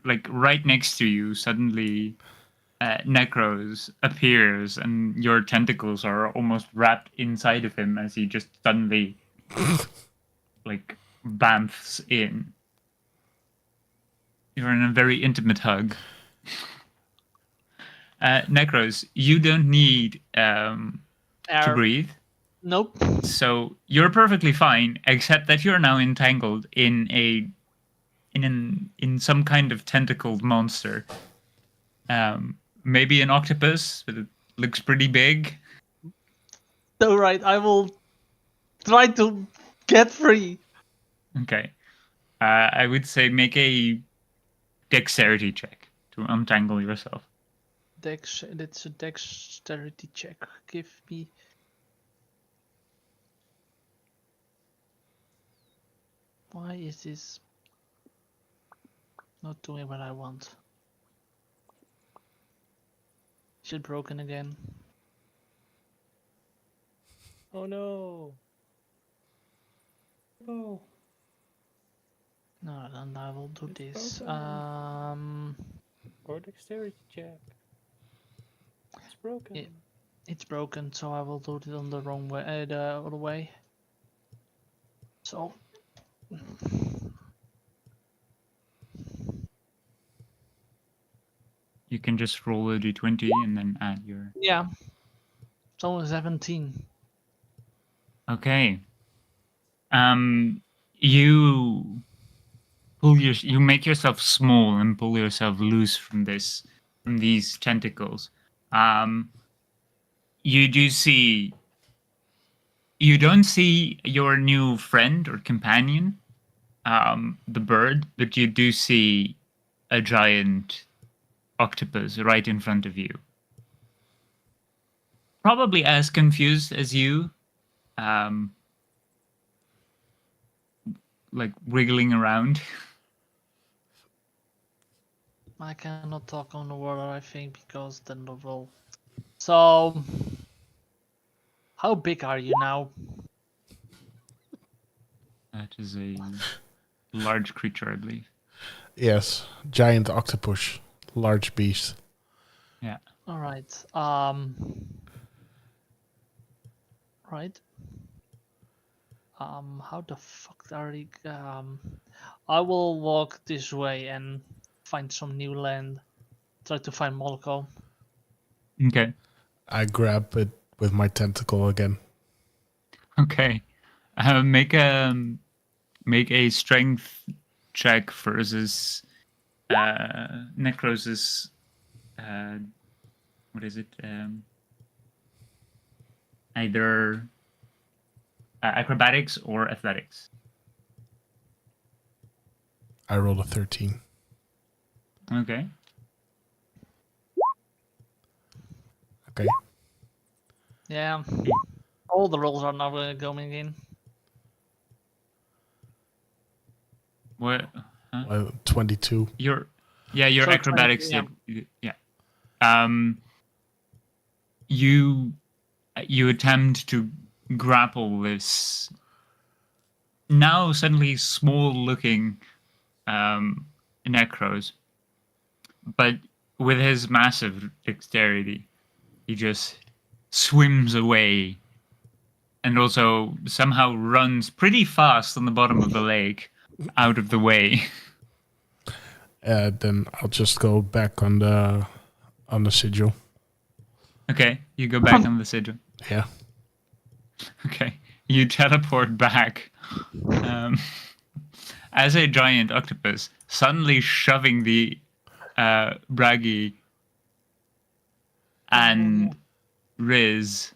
like right next to you, suddenly, Necrose appears, and your tentacles are almost wrapped inside of him as he just suddenly, like, bamfs in. You're in a very intimate hug. Necrose, you don't need to Air. breathe. Nope. So you're perfectly fine, except that you're now entangled in some kind of tentacled monster. Maybe an octopus, but it looks pretty big. Alright, I will try to get free. Okay. I would say make a dexterity check to untangle yourself. That's a dexterity check. Give me. Why is this not doing what I want? Is it broken again? Oh no. Oh. No, then I will do It's this. Or dexterity check. It's broken. Yeah. It's broken, so I will do it on the wrong way, the other way. So. You can just roll a d20 and then add your... Yeah. So 17. Okay. You you make yourself small and pull yourself loose from these tentacles. You don't see your new friend or companion, the bird, but you do see a giant octopus right in front of you. Probably as confused as you, like wriggling around. I cannot talk on the water, I think, because then it will. So, how big are you now? That is a large creature, I believe. Yes, giant octopus, large beast. Yeah. All right. Right. How the fuck are you? I will walk this way and find some new land. Try to find Moloko. Okay. I grab it with my tentacle again. Okay. Make a strength check versus Necrose's. What is it? Either acrobatics or athletics. I rolled a 13. Okay. Okay. Yeah. All the rolls are now going in. What? Huh? 22. Your So acrobatics. 20, Yeah. You attempt to grapple this now suddenly small-looking Necrose, but with his massive dexterity, he just swims away, and also somehow runs pretty fast on the bottom of the lake, out of the way. Then I'll just go back on the sigil. Okay, you go back on the sigil. Yeah. Okay, you teleport back as a giant octopus, suddenly shoving the Bragi, and Riz.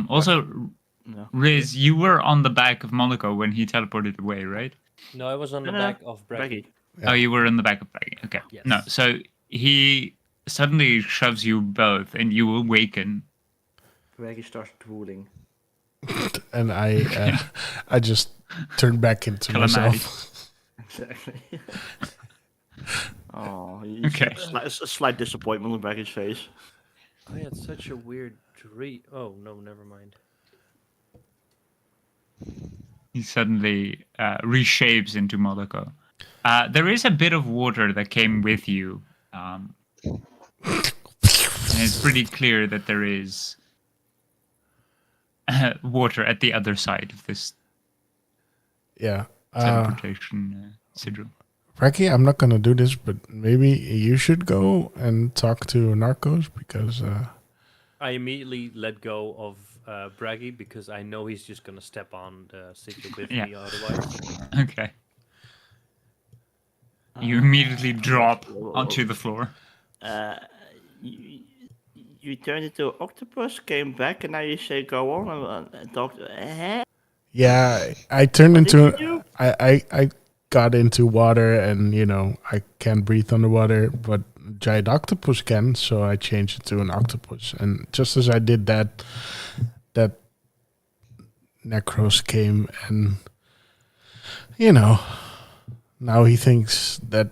Also, No. Riz, you were on the back of Moloko when he teleported away, right? No, I was on the No, back of Bragi. Yeah. Oh, you were on the back of Bragi. Okay. Yes. No, so he suddenly shoves you both, and you awaken. Bragi starts drooling. And I just turned back into Calamari. myself. Exactly. Oh, you Okay. see a slight disappointment on Bragi's face. I had such a weird dream. Oh no, never mind. He suddenly reshapes into Moloko. There is a bit of water that came with you. And it's pretty clear that there is water at the other side of this Yeah. teleportation syndrome. Bragi, I'm not gonna do this, but maybe you should go and talk to Narcos because I immediately let go of Bragi because I know he's just gonna step on the secret with Yeah. me otherwise. Okay. You immediately drop onto the floor. You turned into an octopus, came back, and now you say go on and talk. yeah, I turned What did into you do? I got into water and I can't breathe underwater, but giant octopus can, so I changed it to an octopus. And just as I did that, that Necrose came and now he thinks that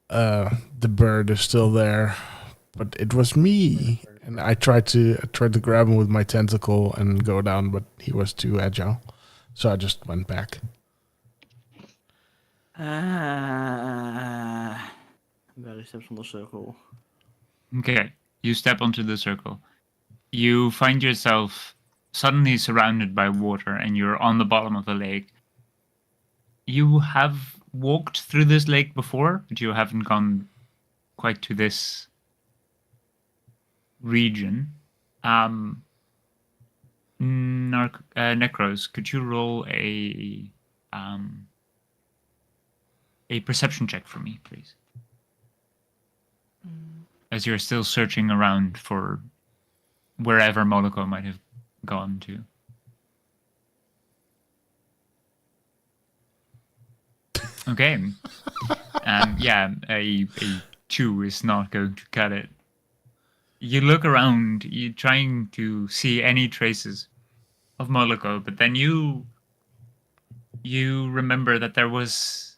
the bird is still there, but it was me. And I tried to grab him with my tentacle and go down, but he was too agile, so I just went back. Barry steps on the circle. Okay. You step onto the circle. You find yourself suddenly surrounded by water and you're on the bottom of the lake. You have walked through this lake before, but you haven't gone quite to this region. Necrose, could you roll a perception check for me, please? As you're still searching around for wherever Moloko might have gone to. Okay. Yeah, a 2 is not going to cut it. You look around, you're trying to see any traces of Moloko, but then you remember that there was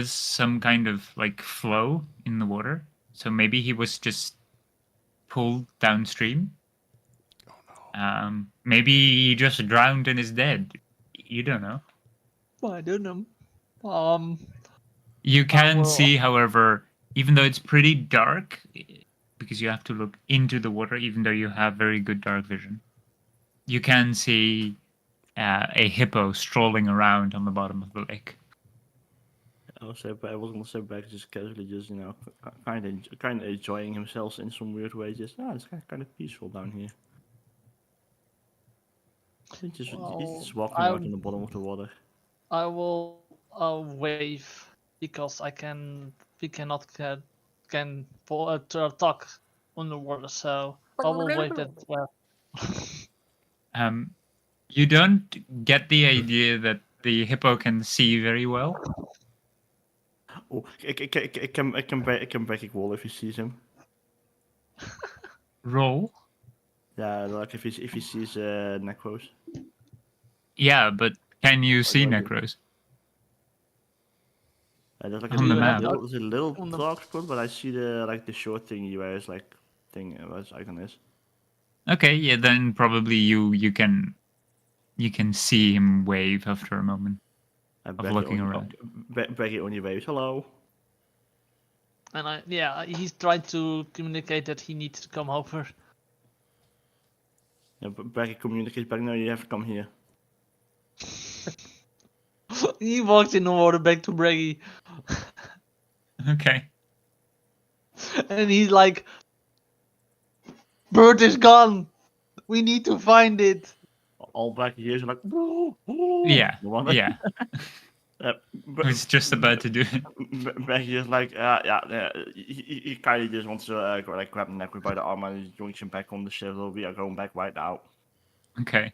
some kind of like flow in the water. So maybe he was just pulled downstream. Oh no. Maybe he just drowned and is dead. You don't know. I don't know. You can will- see, however, even though it's pretty dark, because you have to look into the water, even though you have very good dark vision, you can see a hippo strolling around on the bottom of the lake. I was gonna say back just casually, just kind of enjoying himself in some weird way. Just it's kind of peaceful down here. He's just walking out on the bottom of the water. I will wave because we cannot talk underwater, so I will wave that well. You don't get the idea that the hippo can see very well. Oh, it can break a wall if he sees him. Roll. Yeah, like if he sees Necrose. Yeah, but can you see do I do? Necrose? There's like On the map. there's a little dark spot, but I see the short thingy where it's like where his icon is. Okay, yeah, then probably you can see him wave after a moment of looking around. Bragi only waves hello. And he's trying to communicate that he needs to come over. Yeah, but Bragi communicates back. No, you have to come here. He walks in the water back to Bragi, Okay. and he's like, "Bird is gone. We need to find it." All Bragi hears are like. Yeah. The one- Yeah. I was just about to do it. Bragi is like, he kind of just wants to like grab Necrose by the arm and joins him back on the ship. So we are going back right now. Okay.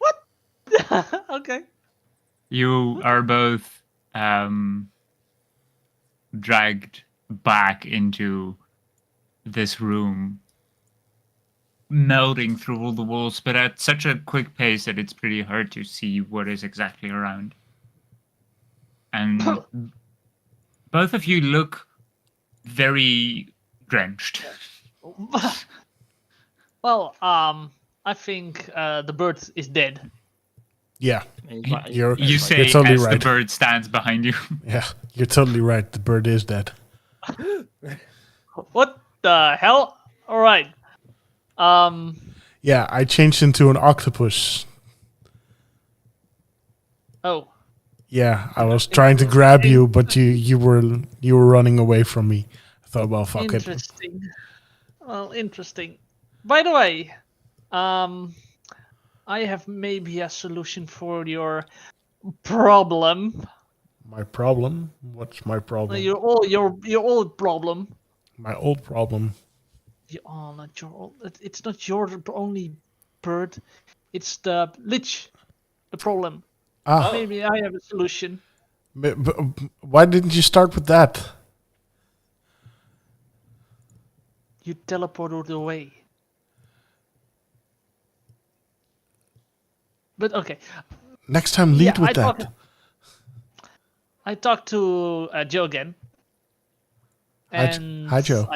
Okay. You are both dragged back into this room, melting through all the walls, but at such a quick pace that it's pretty hard to see what is exactly around. And both of you look very drenched. Well, I think the bird is dead. Yeah, You you're say totally as right. the bird stands behind you. Yeah, you're totally right. The bird is dead. What the hell? All right. Yeah, I changed into an octopus. Oh. Yeah, I was trying to grab you, but you were running away from me. I thought, well, fuck it. Interesting. Well, interesting. By the way, I have maybe a solution for your problem. My problem? What's my problem? Your old problem. My old problem. Not your old. It's not your only bird. It's the lich. The problem. Ah, Maybe I have a solution. but why didn't you start with that? You teleported away. But okay. Next time, lead with I that. I talked to Joe again. And Hi, Joe.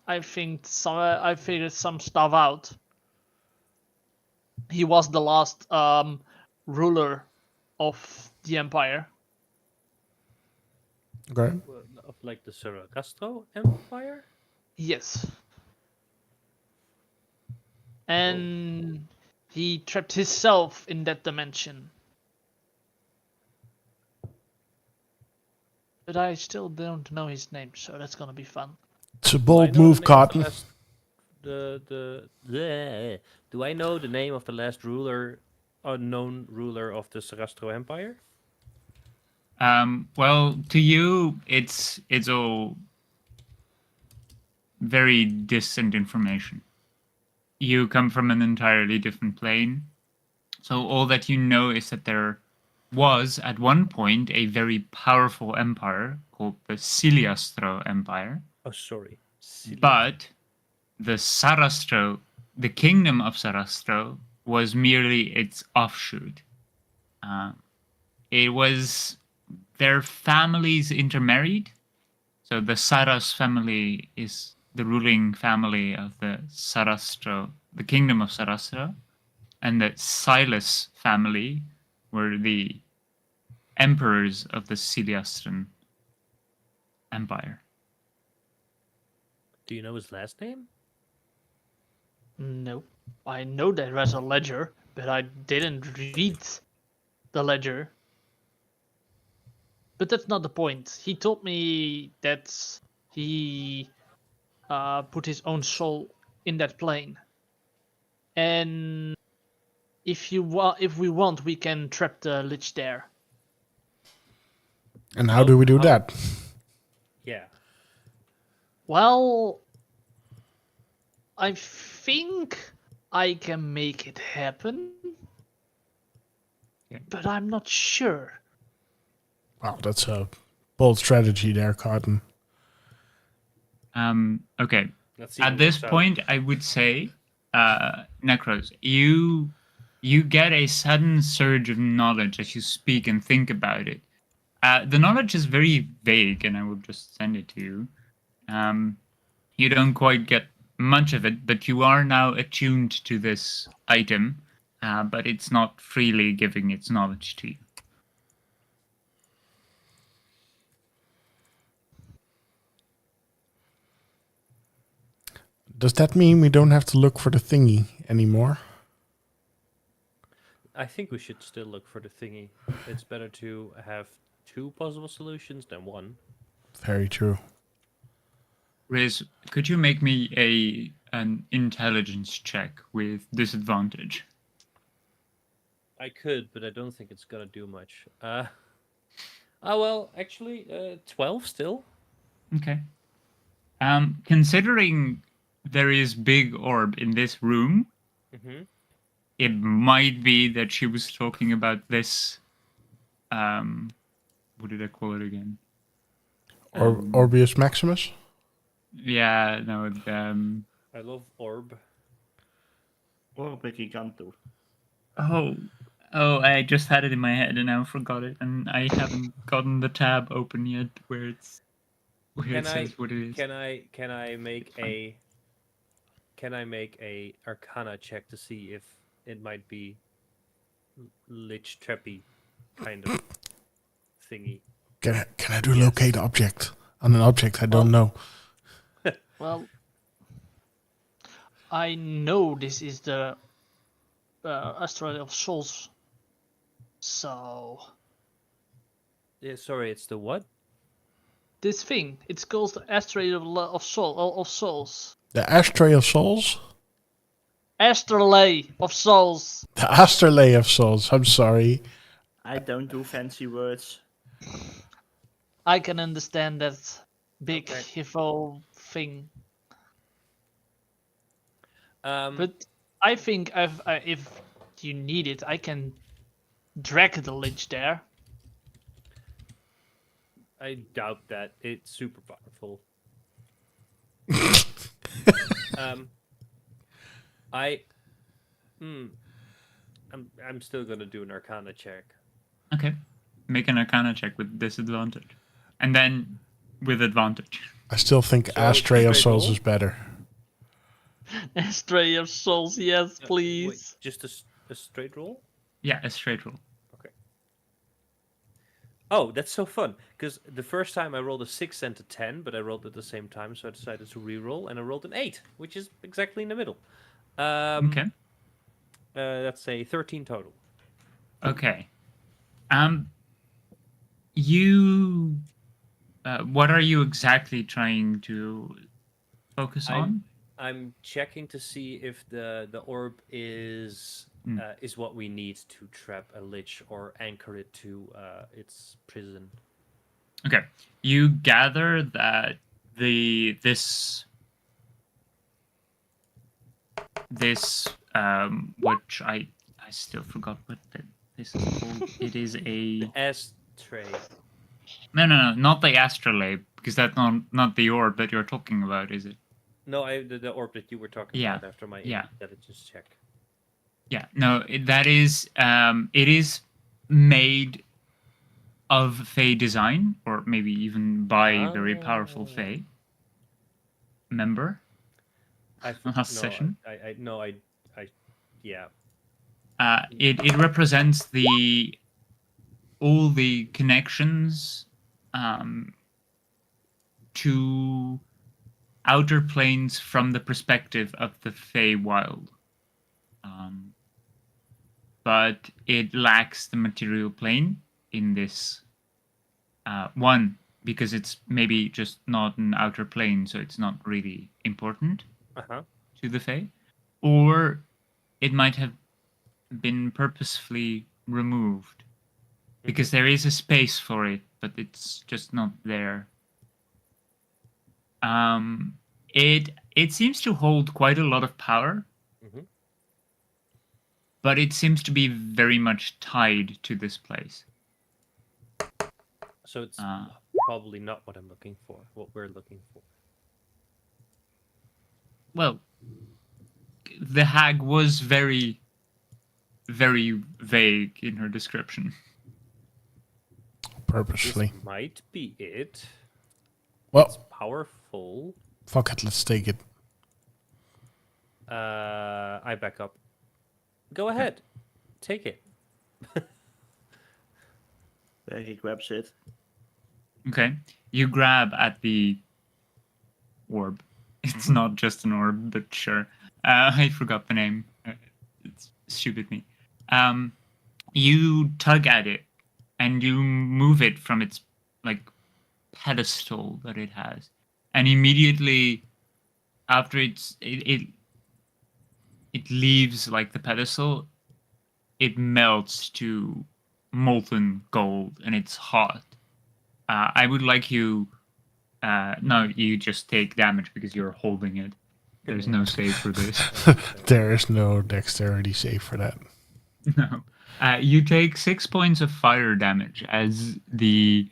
I figured some stuff out. He was the last ruler of the empire. Okay. Of like the Sarastro Empire? Yes. And he trapped himself in that dimension. But I still don't know his name, so that's gonna be fun. It's a bold move, Cotton. Do I know the name of the last unknown ruler of the Sarastro Empire? Well, to you, it's all very distant information. You come from an entirely different plane, so all that you know is that there was, at one point, a very powerful empire called the Ciliastro Empire. Oh, sorry. But the Sarastro, the kingdom of Sarastro, was merely its offshoot. It was their families intermarried. So the Saras family is the ruling family of the Sarastro, the kingdom of Sarastro, and the Silas family were the emperors of the Ciliastran Empire. Do you know his last name? No. I know there was a ledger, but I didn't read the ledger. But that's not the point. He told me that he put his own soul in that plane. And if we want, we can trap the lich there. And how do we do that? Yeah. Well, I think I can make it happen, but I'm not sure. Wow, that's a bold strategy there, Cotton. Okay. Let's see At this point, I would say, Necrose, you get a sudden surge of knowledge as you speak and think about it. The knowledge is very vague, and I will just send it to you. You don't quite get much of it, but you are now attuned to this item, but it's not freely giving its knowledge to you. Does that mean we don't have to look for the thingy anymore? I think we should still look for the thingy. It's better to have 2 possible solutions than 1. Very true. Riz, could you make me an intelligence check with disadvantage? I could, but I don't think it's gonna do much. Oh, well, actually, 12 still. Okay. Considering there is big orb in this room, Mm-hmm. it might be that she was talking about this. What did I call it again? Or Orbius Maximus? Yeah, no. I love orb. Orbe Giganto. Oh, I just had it in my head and now forgot it, and I haven't gotten the tab open yet where it says what it is. Can I make Fine. a Arcana check to see if it might be Lich Trappy kind of thingy? Can I do locate object on an object I don't know? Well, I know this is the asteroid of souls. So Yeah, sorry, it's the what? this thing, it's called the asteroid of souls. The Ashtray of Souls? Astrolabe of souls. The Astrolabe of Souls. I'm sorry. I don't do fancy words. I can understand that big Okay. hippo thing, Um, but I think if you need it, I can drag the lich there. I doubt that. It's super powerful. I'm still gonna do an Arcana check. Okay. Make an Arcana check with disadvantage. And then with advantage. I still think So, Ashtray of straight Souls roll? is better. Asteroid of souls, yes, please. Wait, just a straight roll? Yeah, a straight roll. Okay. Oh, that's so fun! Because the first time I rolled a 6 and a 10, but I rolled at the same time, so I decided to re-roll, and I rolled an 8, which is exactly in the middle. Okay. That's a 13 total. Okay. You. What are you exactly trying to focus on? I'm checking to see if the orb is what we need to trap a lich or anchor it to its prison. Okay. You gather that this which I still forgot what this is called. It is a Ashtray. no, not the astrolabe, because that's not the orb that you're talking about, is it? No, the orb that you were talking about after my intelligence check. Yeah, no, that is it is made of Fey design, or maybe even by very powerful Fey member. Last session. Yeah. It represents all the connections to outer planes from the perspective of the Fey Wild. But it lacks the material plane in this one, because it's maybe just not an outer plane, so it's not really important to the Fae. Or it might have been purposefully removed, because there is a space for it, but it's just not there. It seems to hold quite a lot of power, but it seems to be very much tied to this place. So it's probably not what I'm looking for, what we're looking for. Well, the hag was very, very vague in her description. Purposefully. This might be it. Well, it's powerful. Fuck it, let's take it. I back up. Go ahead. Take it. There he grabs it. Okay. You grab at the orb. It's not just an orb, but sure. I forgot the name. It's stupid me. You tug at it, and you move it from its pedestal that it has, and immediately after it leaves the pedestal, it melts to molten gold, and it's hot, I would like you. No, you just take damage because you're holding it. There's no save for this. There is no dexterity save for that. No. You take 6 points of fire damage as the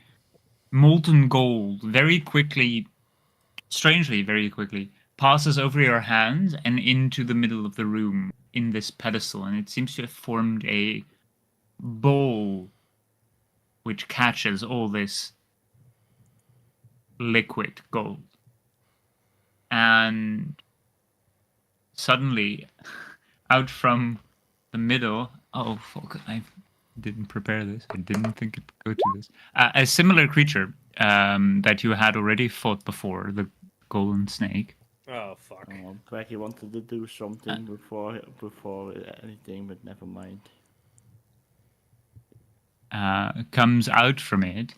molten gold very quickly, strangely very quickly, passes over your hand and into the middle of the room in this pedestal, and it seems to have formed a bowl which catches all this liquid gold. And suddenly, out from the middle, oh fuck, I didn't prepare this. I didn't think it would go to this. A similar creature that you had already fought before, the golden snake. Oh fuck. Bragi wanted to do something before anything, but never mind. Comes out from it.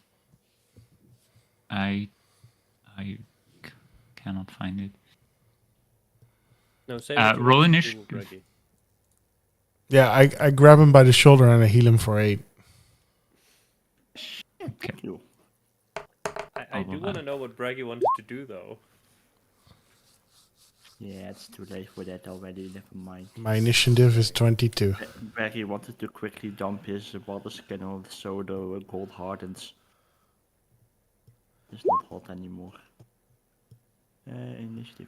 I cannot find it. No, say roll initiative. Bragi. Yeah, I grab him by the shoulder and I heal him for 8. Okay. Thank you. I do want to know what Bragi wanted to do though. Yeah, it's too late for that already. Never mind. My initiative is 22. Bragi wanted to quickly dump his water scanner so the gold hardens. It's not hot anymore. Initiative.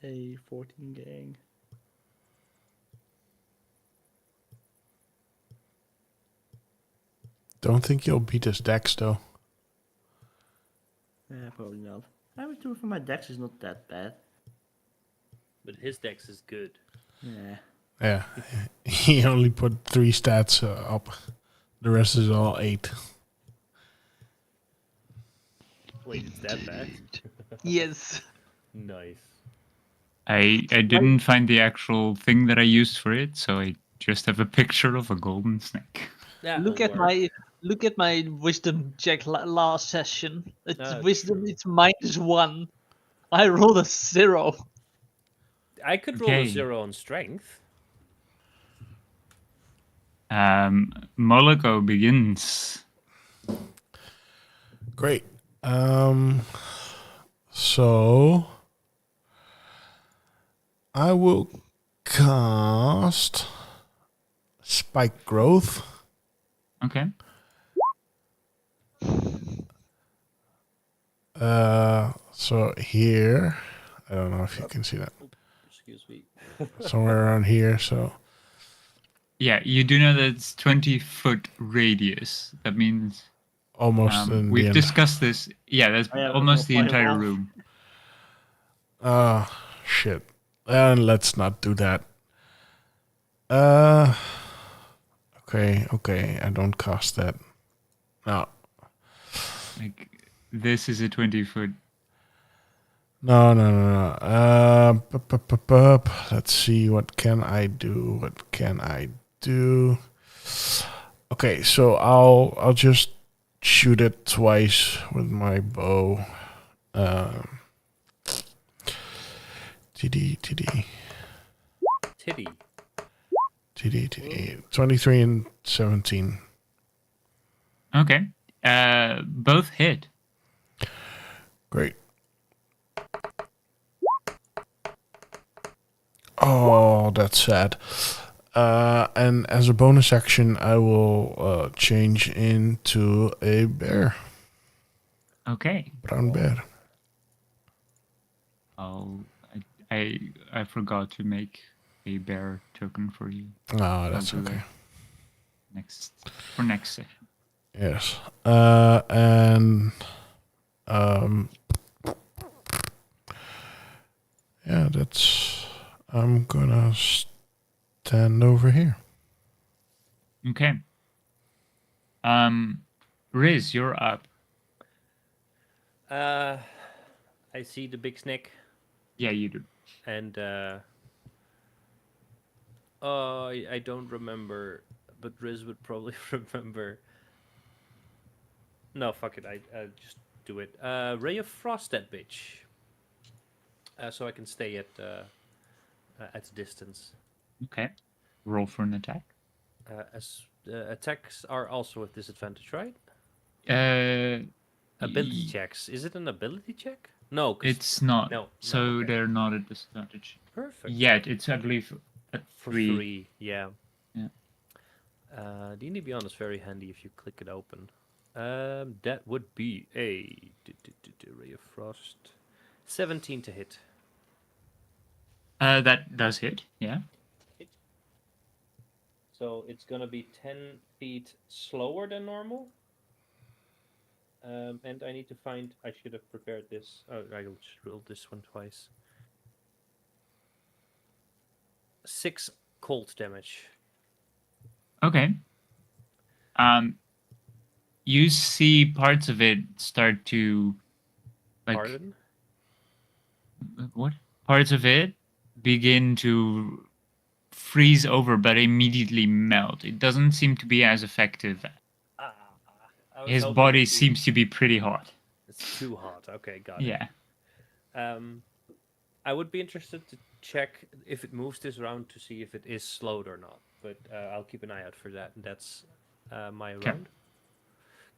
Hey, 14 gang. Don't think you'll beat his dex though. Yeah, probably not. I was doing for my dex is not that bad. But his dex is good. Yeah. Yeah, he only put 3 stats up. The rest is all 8. Wait, it's that bad? Yes. Nice. I didn't find the actual thing that I used for it, so I just have a picture of a golden snake. Look at my wisdom check last session. It's Oh, wisdom. It's -1. I rolled a 0. I could roll Okay. a 0 on strength. Moloko begins. Great. So I will cast Spike Growth. Okay. So here, I don't know if you can see that. Excuse me. Somewhere around here. So Yeah, you do know that it's 20-foot radius. That means almost in the we've end. discussed this. Yeah, that's I have almost the no entire fireball. room. Shit. And let's not do that. Okay. I don't cast that. No. Like, this is a 20-foot. No. Let's see. What can I do? Okay, so I'll just shoot it twice with my bow. TD. Titty. 23 and 17. Okay. Both hit. Great. Oh, that's sad. And as a bonus action, I will change into a bear. Okay. Brown bear. I forgot to make a bear token for you. Oh, that's do okay. Next session. Yes. And yeah, that's. I'm gonna stand over here. Okay. Riz, you're up. I see the big snake, Yeah, you do. and I don't remember, but Riz would probably remember. No, fuck it. I just do it. Ray of Frost, that bitch. So I can stay at distance. Okay. Roll for an attack. As attacks are also with disadvantage, right? Ability Y- checks. Is it an ability check? No, 'cause- It's not. No, So okay. they're not at disadvantage. Perfect. Yet, it's, I believe, at For 3. 3, yeah. Yeah. D&D Beyond is very handy if you click it open. That would be a Ray of Frost. 17 to hit. That does hit, yeah. So it's gonna be 10 feet slower than normal. And I need to find. I should have prepared this. Oh, I just rolled this one twice. 6 cold damage. Okay. You see parts of it start to, like, Pardon? what? Parts of it begin to freeze over, but immediately melt. It doesn't seem to be as effective. I was His hoping body to- seems to be pretty hot. It's too hot. Okay, got it. Yeah. I would be interested to check if it moves this round to see if it is slowed or not. But I'll keep an eye out for that. And that's my round.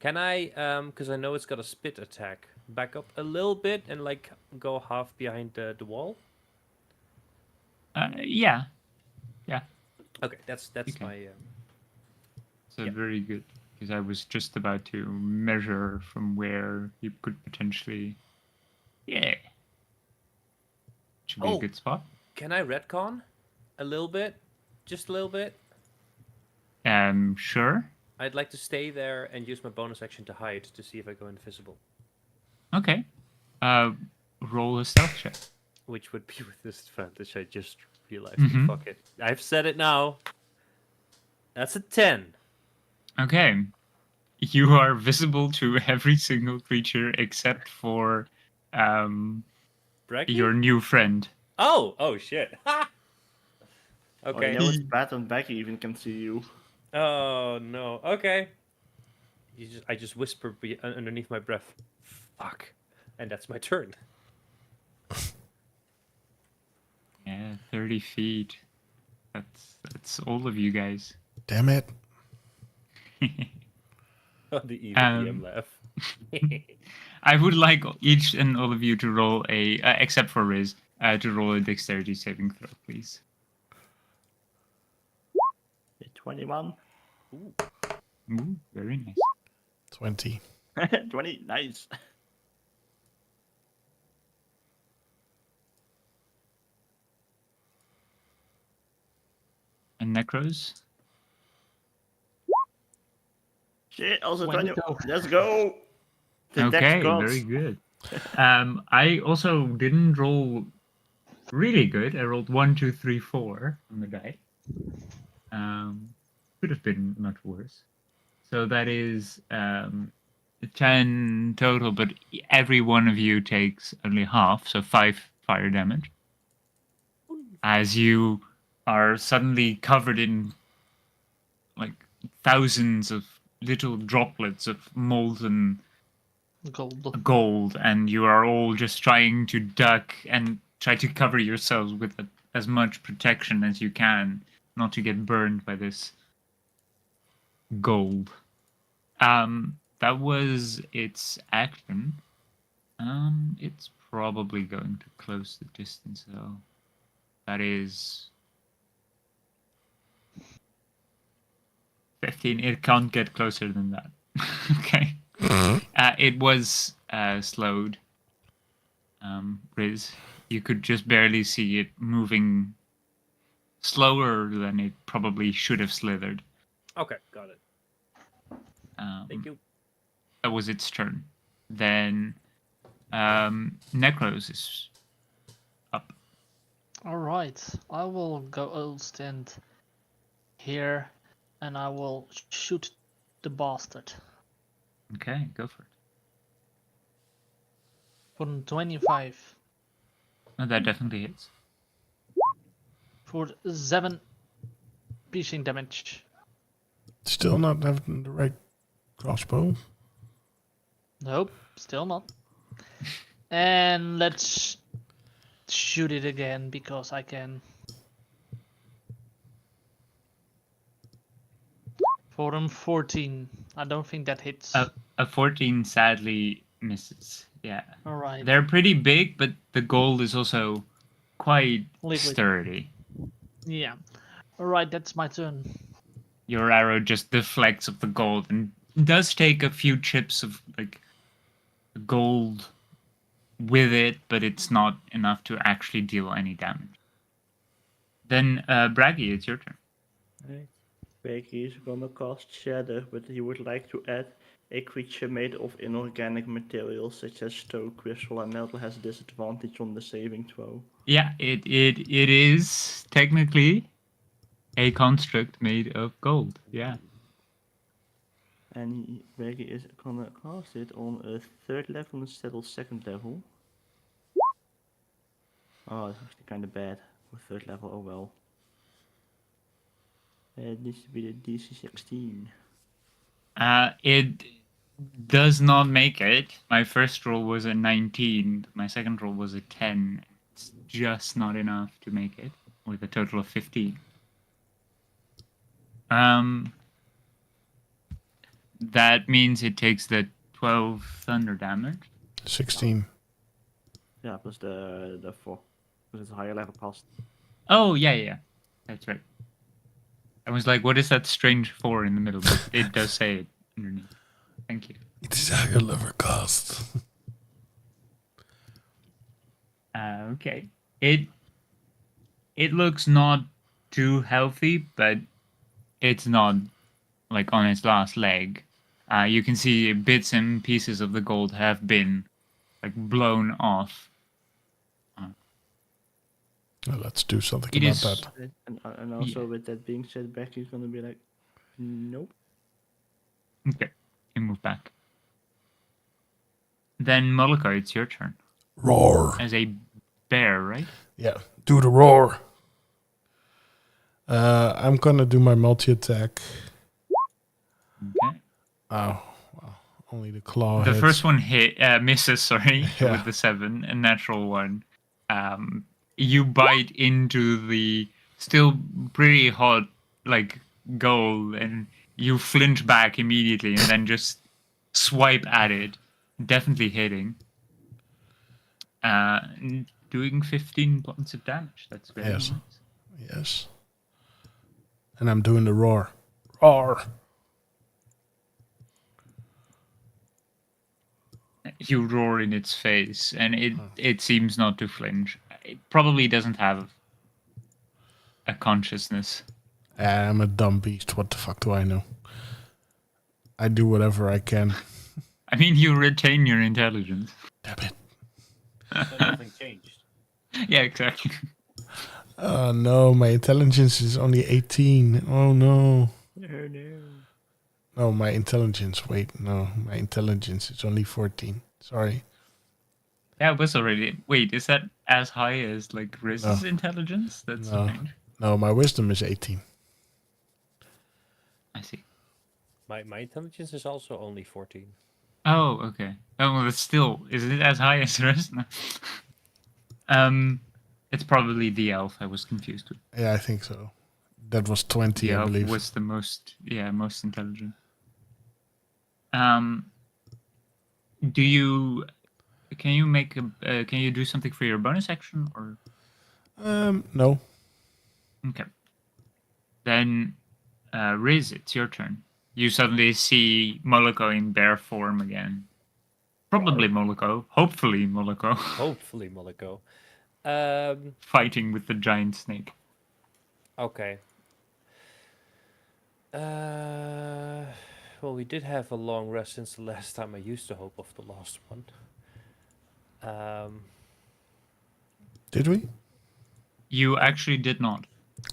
Can I, because I know it's got a spit attack, back up a little bit and like go half behind the wall? Yeah. Okay, that's Okay. my. So Yeah. very good. Because I was just about to measure from where you could potentially. Yeah. Should be Oh. a good spot. Can I retcon a little bit? Just a little bit? Sure. I'd like to stay there and use my bonus action to hide to see if I go invisible. Okay. Roll a stealth check. Which would be with disadvantage, I just realized. Mhm. Fuck it. I've said it now. That's a 10. Okay. You are visible to every single creature except for Bragi? your new friend. Oh shit. Oh, Okay. you know it's bad when Becky even can see you. Oh no. Okay. I just whisper underneath my breath. Fuck. And that's my turn. Yeah, 30 feet. That's all of you guys. Damn it. The evil DM laugh. I would like each and all of you to roll a, except for Riz, to roll a dexterity saving throw, please. 21. Ooh, very nice. 20. 20, nice. And Necrose? Shit, also 20. 20. Let's go. The dex Okay, gods. very good. I also didn't roll really good. I rolled 1, 2, 3, 4 on the die. Could have been much worse. So that is 10 total, but every one of you takes only half, so 5 fire damage. As you are suddenly covered in like thousands of little droplets of molten Gold. and you are all just trying to duck and try to cover yourselves with as much protection as you can, not to get burned by this gold. That was its action. It's probably going to close the distance though. That is 15. It can't get closer than that. Okay. It was slowed. Riz, you could just barely see it moving slower than it probably should have slithered. Okay, got it. Thank you. That was its turn. Then Necrose is up. Alright, I will go stand here and I will shoot the bastard. Okay, go for it. For 25. Oh, that definitely hits. For 7 piercing damage. Still not having the right crossbow. Nope, still not. And let's shoot it again because I can. For him, 14. I don't think that hits. A 14 sadly misses. Yeah. All right. They're pretty big, but the gold is also quite Liquid. sturdy. Yeah. All right, that's my turn. Your arrow just deflects off the gold and does take a few chips of like gold with it, but it's not enough to actually deal any damage. Then Bragi, it's your turn. Right. Bragi is gonna cast Shatter, but he would like to add a creature made of inorganic materials such as stone, crystal, and metal has disadvantage on the saving throw. Yeah, it is technically a construct made of gold. Yeah. And Bragi is gonna cast it on a 3rd level instead of 2nd level. Oh, it's actually kind of bad for 3rd level. Oh well. It needs to be the DC 16. It does not make it. My first roll was a 19. My second roll was a 10. It's just not enough to make it with a total of 15. That means it takes the 12 thunder damage. 16. Yeah, plus the 4. Because it's a higher level cost. Oh, yeah. That's right. I was like, what is that strange 4 in the middle? But it does say it underneath. Thank you. It is a higher level cost. Okay. It looks not too healthy, but it's not like on its last leg. You can see bits and pieces of the gold have been like blown off. Well, let's do something It about is- that. And also with that being said, Becky's gonna be like, nope. Okay, you move back. Then Moloko, it's your turn. Roar. As a bear, right? Yeah, do the roar. I'm gonna do my multi-attack. Okay. Oh, well, only the claw The hits. first one misses, sorry, Yeah. with the 7, a natural one. You bite into the still pretty hot, like, gold, and you flinch back immediately and then just swipe at it, definitely hitting. Doing 15 points of damage. That's very Yes. nice. Yes. And I'm doing the roar. Roar. You roar in its face, and it seems not to flinch. It probably doesn't have a consciousness. I'm a dumb beast. What the fuck do I know? I do whatever I can. I mean, you retain your intelligence. Damn it. Nothing changed. Yeah, exactly. Oh no, my intelligence is only 18. Oh no. No, no. No, my intelligence. Wait, no. My intelligence is only 14. Sorry. Yeah, it was already. Wait, is that as high as like Riz's intelligence? That's No. strange. No, my wisdom is 18. I see. My intelligence is also only 14. Oh, okay. Oh, well, it's still. Is it as high as Riz? No. It's probably the elf. I was confused with. Yeah, I think so. That was 20, The I elf believe. was the most intelligent. Do you? Can you make a? Can you do something for your bonus action or? No. Okay. Then, Riz, it's your turn. You suddenly see Moloko in bear form again. Probably Moloko. Hopefully Moloko. Hopefully, Moloko. Fighting with the giant snake. Okay. Well, we did have a long rest since the last time I used the hope of the last one. Did we? You actually did not.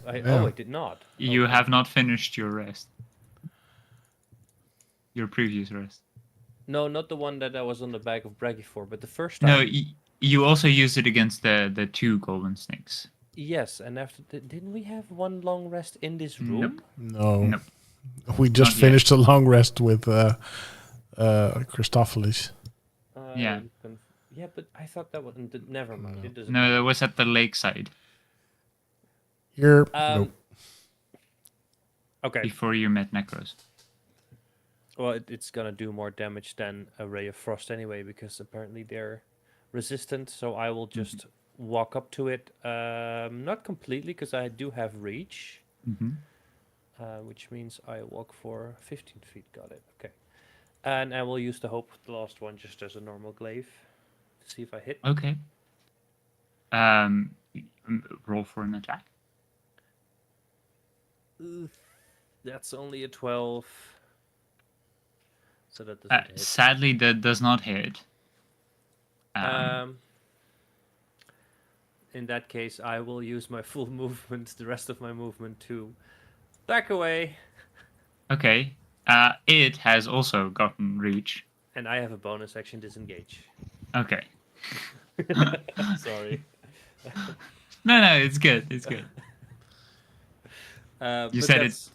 Oh, I did not. You Okay. have not finished your rest. Your previous rest. No, not the one that I was on the back of Bragi for, but the first time. No, you also used it against the 2 golden snakes. Yes, and after didn't we have one long rest in this room? No. Nope. We just Not yet. finished a long rest with Christopheles. Yeah. Yeah, but I thought that was... Never mind, it doesn't No, matter. that was at the lakeside You're Um, Okay, before you met Necrose. well, it's gonna do more damage than a Ray of Frost anyway, because apparently they're resistant, so I will just walk up to it. Not completely, because I do have reach, which means I walk for 15 feet, got it, okay. And I will use the Hope of the Lost One just as a normal glaive, to see if I hit. Okay. Roll for an attack. That's only a 12. So that doesn't hit. Sadly, that does not hit. In that case, I will use my full movement, the rest of my movement, to back away. Okay. It has also gotten reach. And I have a bonus action, disengage. Okay. Sorry. No, it's good. It's good. You said it.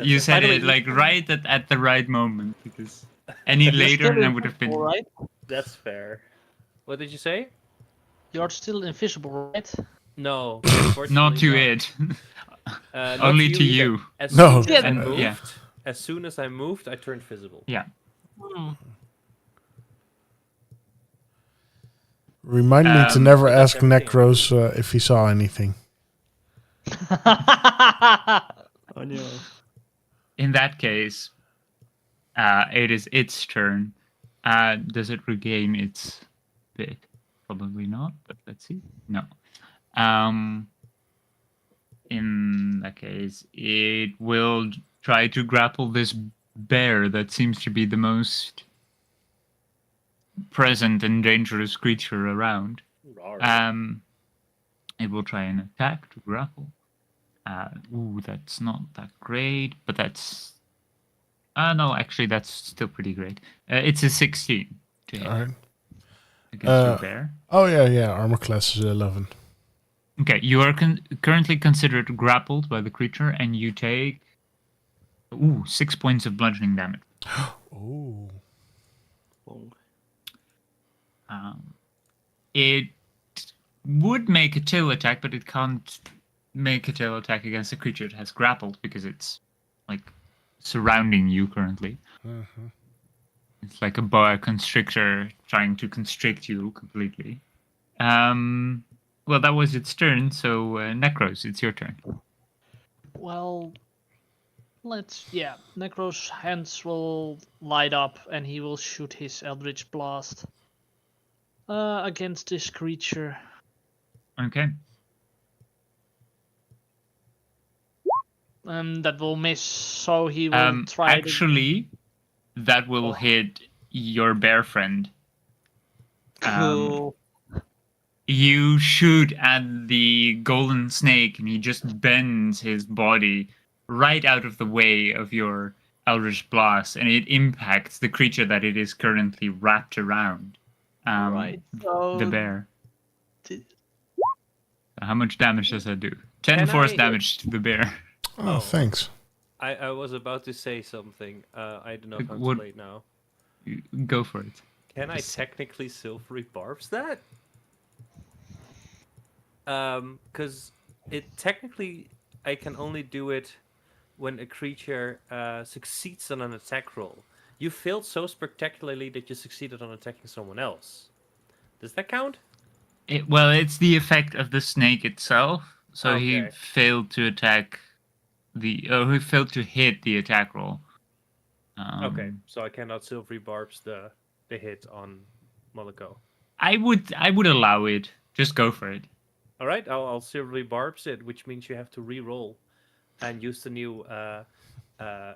You said it like right at the right moment, because any later and I would have been. All right. That's fair. What did you say? You're still invisible, right? No. Not to it. Only to either. you. As No. soon as I And- moved, yeah. as soon as I moved, I turned visible. Yeah. Remind me to never but that's ask everything. Necrose if he saw anything. Oh no. In that case, it is its turn. Does it regain its bit? Probably not, but let's see. No. In that case, it will try to grapple this bear that seems to be the most present and dangerous creature around. It will try and attack to grapple. That's not that great, but that's... no, actually, that's still pretty great. It's a 16 to hit All right. against your bear. Oh, yeah. Armor class is 11. Okay, you are currently considered grappled by the creature, and you take 6 points of bludgeoning damage. Oh. It would make a tail attack, but it can't make a tail attack against a creature it has grappled, because it's like surrounding you currently. It's like a boa constrictor trying to constrict you completely. Well, that was its turn, so Necrose, it's your turn. Well, Necro's hands will light up and he will shoot his Eldritch Blast against this creature. Okay. That will miss, so he will try Actually, that will hit your bear friend. Cool. You shoot at the golden snake, and he just bends his body right out of the way of your Eldritch Blast, and it impacts the creature that it is currently wrapped around. Right. So The bear. How much damage does that do? 10 force damage to the bear. Oh, thanks. I was about to say something. I don't know if I'm What- too late now. Go for it. Can I technically silvery barbs that? Because it technically, I can only do it when a creature succeeds on an attack roll. You failed so spectacularly that you succeeded on attacking someone else. Does that count? Well, it's the effect of the snake itself. So he Okay. failed to attack he failed to hit the attack roll. Okay, so I cannot silvery barbs the hit on Moloko. I would allow it. Just go for it. All right, I'll silvery barbs it, which means you have to re-roll and use the new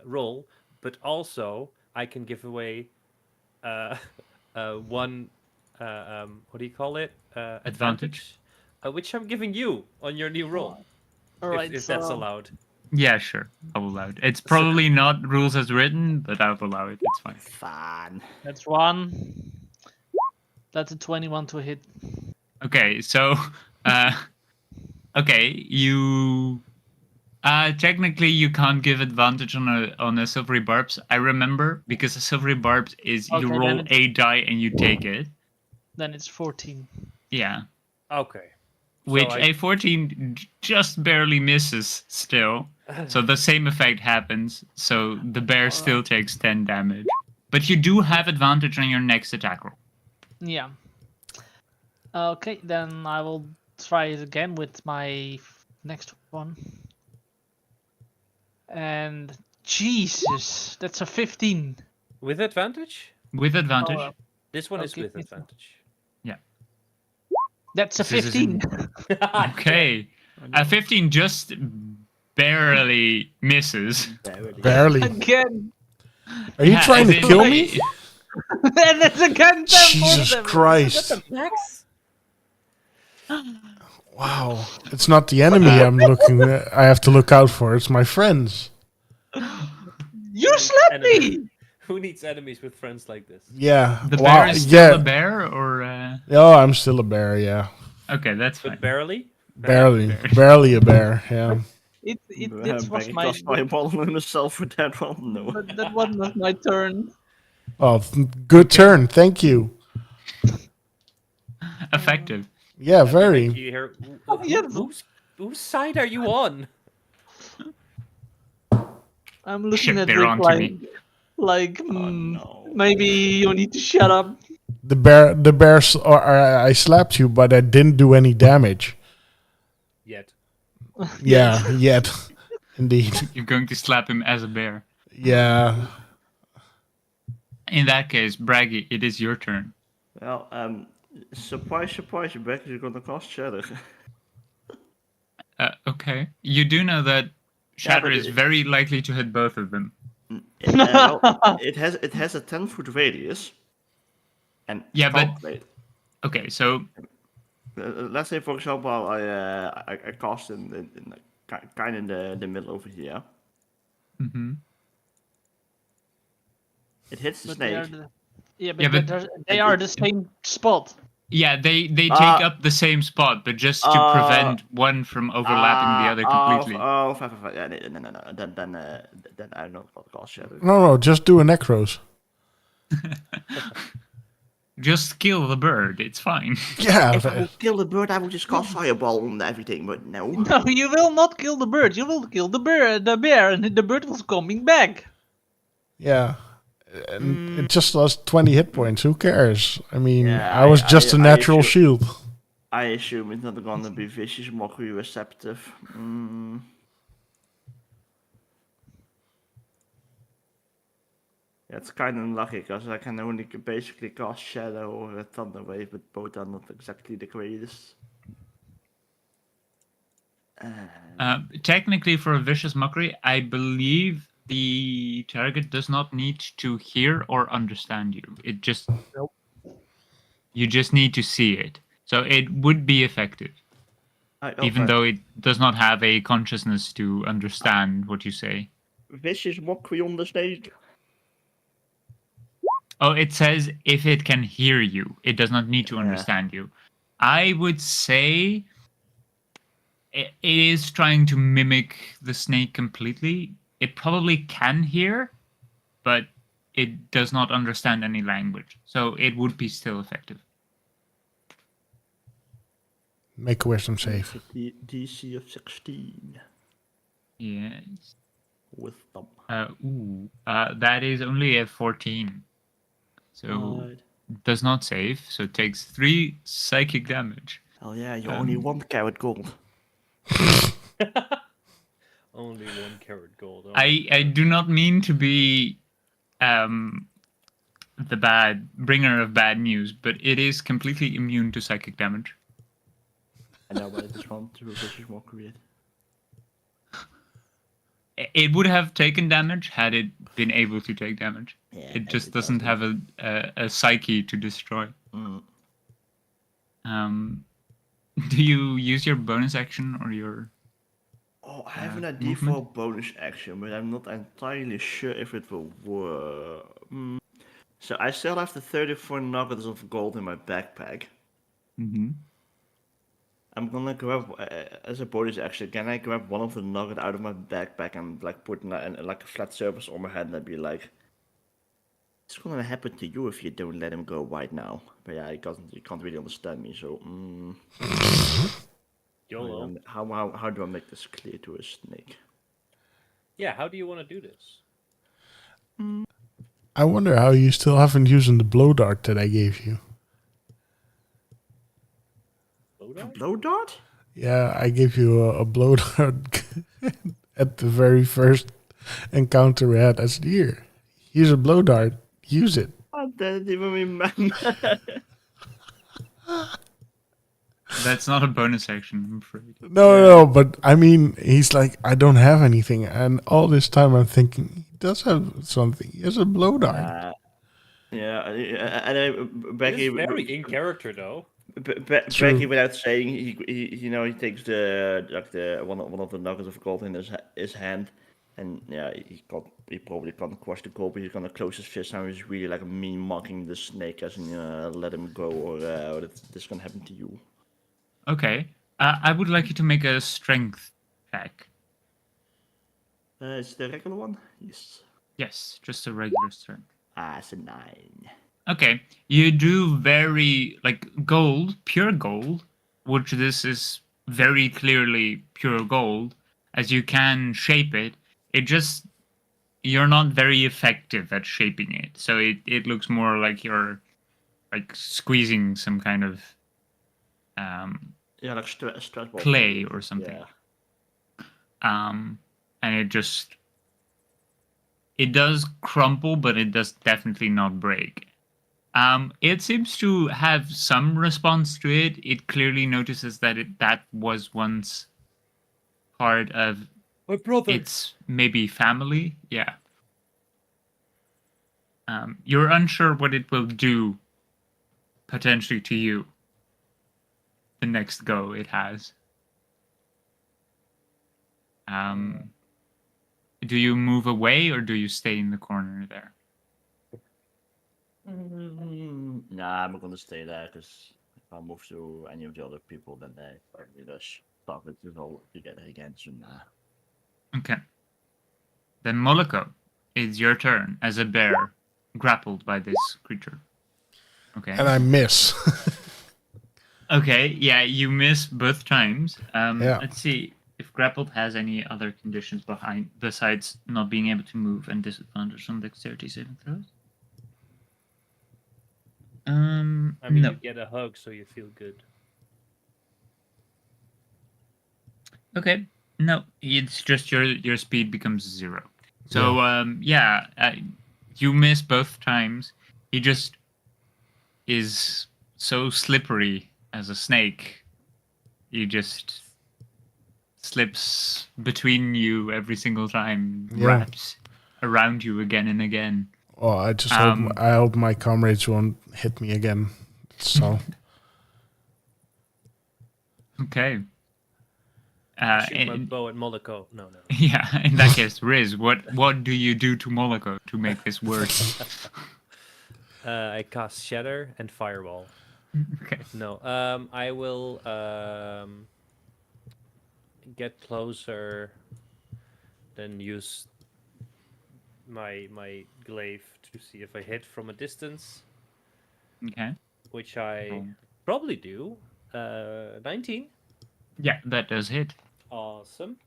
roll. But also, I can give away one what do you call it? Advantage. Which I'm giving you on your new roll. all right, if that's so- allowed. Yeah, sure. I'll allow it. It's probably not rules as written, but I'll allow it. It's fine. Fine. That's one. That's a 21 to hit. Okay, so you technically you can't give advantage on a silvery barbs. I remember, because a silvery barbs is you Okay, roll then a die and you take it. then it's 14. Yeah. Okay. Which I- a 14 just barely misses still. So the same effect happens. So the bear still takes 10 damage. But you do have advantage on your next attack roll. Yeah. Okay, then I will try it again with my next one. And Jesus, that's a 15. With advantage? With advantage. Oh, This one is Okay, with it's- advantage. That's a This is 15. Okay. A 15 just barely misses. Barely. Again. Are you Yeah, trying as to in, kill like- me? And it's again 10 Jesus damage. Christ. Max? Wow. It's not the enemy I have to look out for. It's my friends. You slapped me! Who needs enemies with friends like this? Yeah. The wow. bear is still yeah. a bear, or Oh, I'm still a bear, yeah. okay, that's But fine. barely? Barely. Barely a bear, yeah. This was my... Cast fireball on himself for that one. No. But that one was my turn. Oh, good turn. Thank you. Effective. Yeah, very. You hear, Yeah. whose side are you on? I'm looking Shit, at they're it onto me. like No. maybe you need to shut up. The bears, I slapped you, but I didn't do any damage. Yet. Yeah, yet. Indeed. You're going to slap him as a bear. Yeah. In that case, Bragi, it is your turn. Well, surprise, surprise, Bragi is gonna cast Shatter. Okay. You do know that Shatter but is it- very likely to hit both of them. It has a 10-foot radius. And Yeah, but- stop rate. Okay, so Let's say, for example, I cast in kind of in the middle over here. mhm. It hits the But they are snake. they are the same spot. Yeah, they take Ah. up the same spot, but just to prevent one from overlapping the other completely. Fine. Yeah, no. Then I'm not gonna cast Shatter. No, just do a Necrose. Just kill the bird, it's fine. Yeah. If I would kill the bird, I would just cast fireball on everything, but no. No, you will not kill the bird. You will kill the bear, and the bird was coming back. Yeah. And it just lost 20 hit points. Who cares? I mean, Yeah, I was just a I natural assume- shield. I assume it's not gonna be vicious mockery receptive. Yeah, it's kind of unlucky because I can only basically cast Shadow or a Thunder Wave, but both are not exactly the greatest. Technically, for a vicious mockery, I believe the target does not need to hear or understand you. It just you just need to see it. So it would be effective, even though it does not have a consciousness to understand what you say. Vicious mockery on the snake. Oh, it says if it can hear you, it does not need to understand you. I would say it is trying to mimic the snake completely. It probably can hear, but it does not understand any language. So it would be still effective. Make a wisdom save. DC of 16 Yes. with them. That is only a 14. So does not save. So it takes 3 psychic damage. Hell yeah, you only 1 carat gold. Only 1 carat gold. Oh, I do not mean to be the bad bringer of bad news, but it is completely immune to psychic damage. I know, but I just want to vicious mockery it. It would have taken damage had it been able to take damage. Yeah, It just doesn't have a psyche to destroy. Do you use your bonus action or your... Oh, I have an idea for a bonus action, but I'm not entirely sure if it will work. So I still have the 34 nuggets of gold in my backpack. Mm-hmm. I'm gonna grab, as a bonus action, can I grab one of the nuggets out of my backpack and like put like a flat surface on my head and be like, It's gonna happen to you if you don't let him go right now. But yeah, he can't really understand me, so YOLO. how do I make this clear to a snake? Yeah, how do you want to do this? I wonder how you still haven't used the blow dart that I gave you. Blow A dart? blow dart? Yeah, I gave you a blow dart at the very first encounter we had. I said, here, here's a blow dart. Use it. I didn't even remember. That's not a bonus action, I'm afraid. No, but I mean, he's like, I don't have anything. And all this time I'm thinking, he does have something. He has a blow dart. Yeah, and It is very in character, though. Bragi, without saying, he takes the one of the nuggets of gold in his hand, and yeah, he probably can't crush the gold, but he's gonna close his fist and he's really like mean mocking the snake as in let him go or this can happen to you. Okay. I would like you to make a strength check. Is the regular one? Yes. Yes, just a regular strength. It's a 9. Okay, you do very, like, gold, pure gold, which this is very clearly pure gold, as you can shape it. It just, you're not very effective at shaping it. So it looks more like you're, like, squeezing some kind of Yeah, like stress ball clay or something. Yeah. And it does crumple, but it does definitely not break. It seems to have some response to it. It clearly notices that that was once part of My brother. its maybe family. Yeah. You're unsure what it will do potentially to you the next go it has. Do you move away or do you stay in the corner there? Nah, I'm gonna stay there because if I move to any of the other people, then they probably just stop it to all together again. So nah. Okay. Then Moloko, it's your turn as a bear grappled by this creature. Okay. And I miss. Okay, yeah, you miss both times. Yeah. Let's see if grappled has any other conditions behind besides not being able to move and disadvantage on dexterity saving throws. I mean, no. you get a hug, so you feel good. Okay, no, it's just your speed becomes 0. So you miss both times. He just is so slippery as a snake. He just slips between you every single time, wraps around you again and again. Oh, I just hope my comrades won't hit me again. So okay. Shoot my bow at Moloko. No. Yeah, in that case, Riz, what do you do to Moloko to make this worse? I cast Shatter and Fireball. Okay. No, I will get closer, then use my glaive to see if I hit from a distance. Okay. Which I probably do. 19. Yeah, that does hit. Awesome.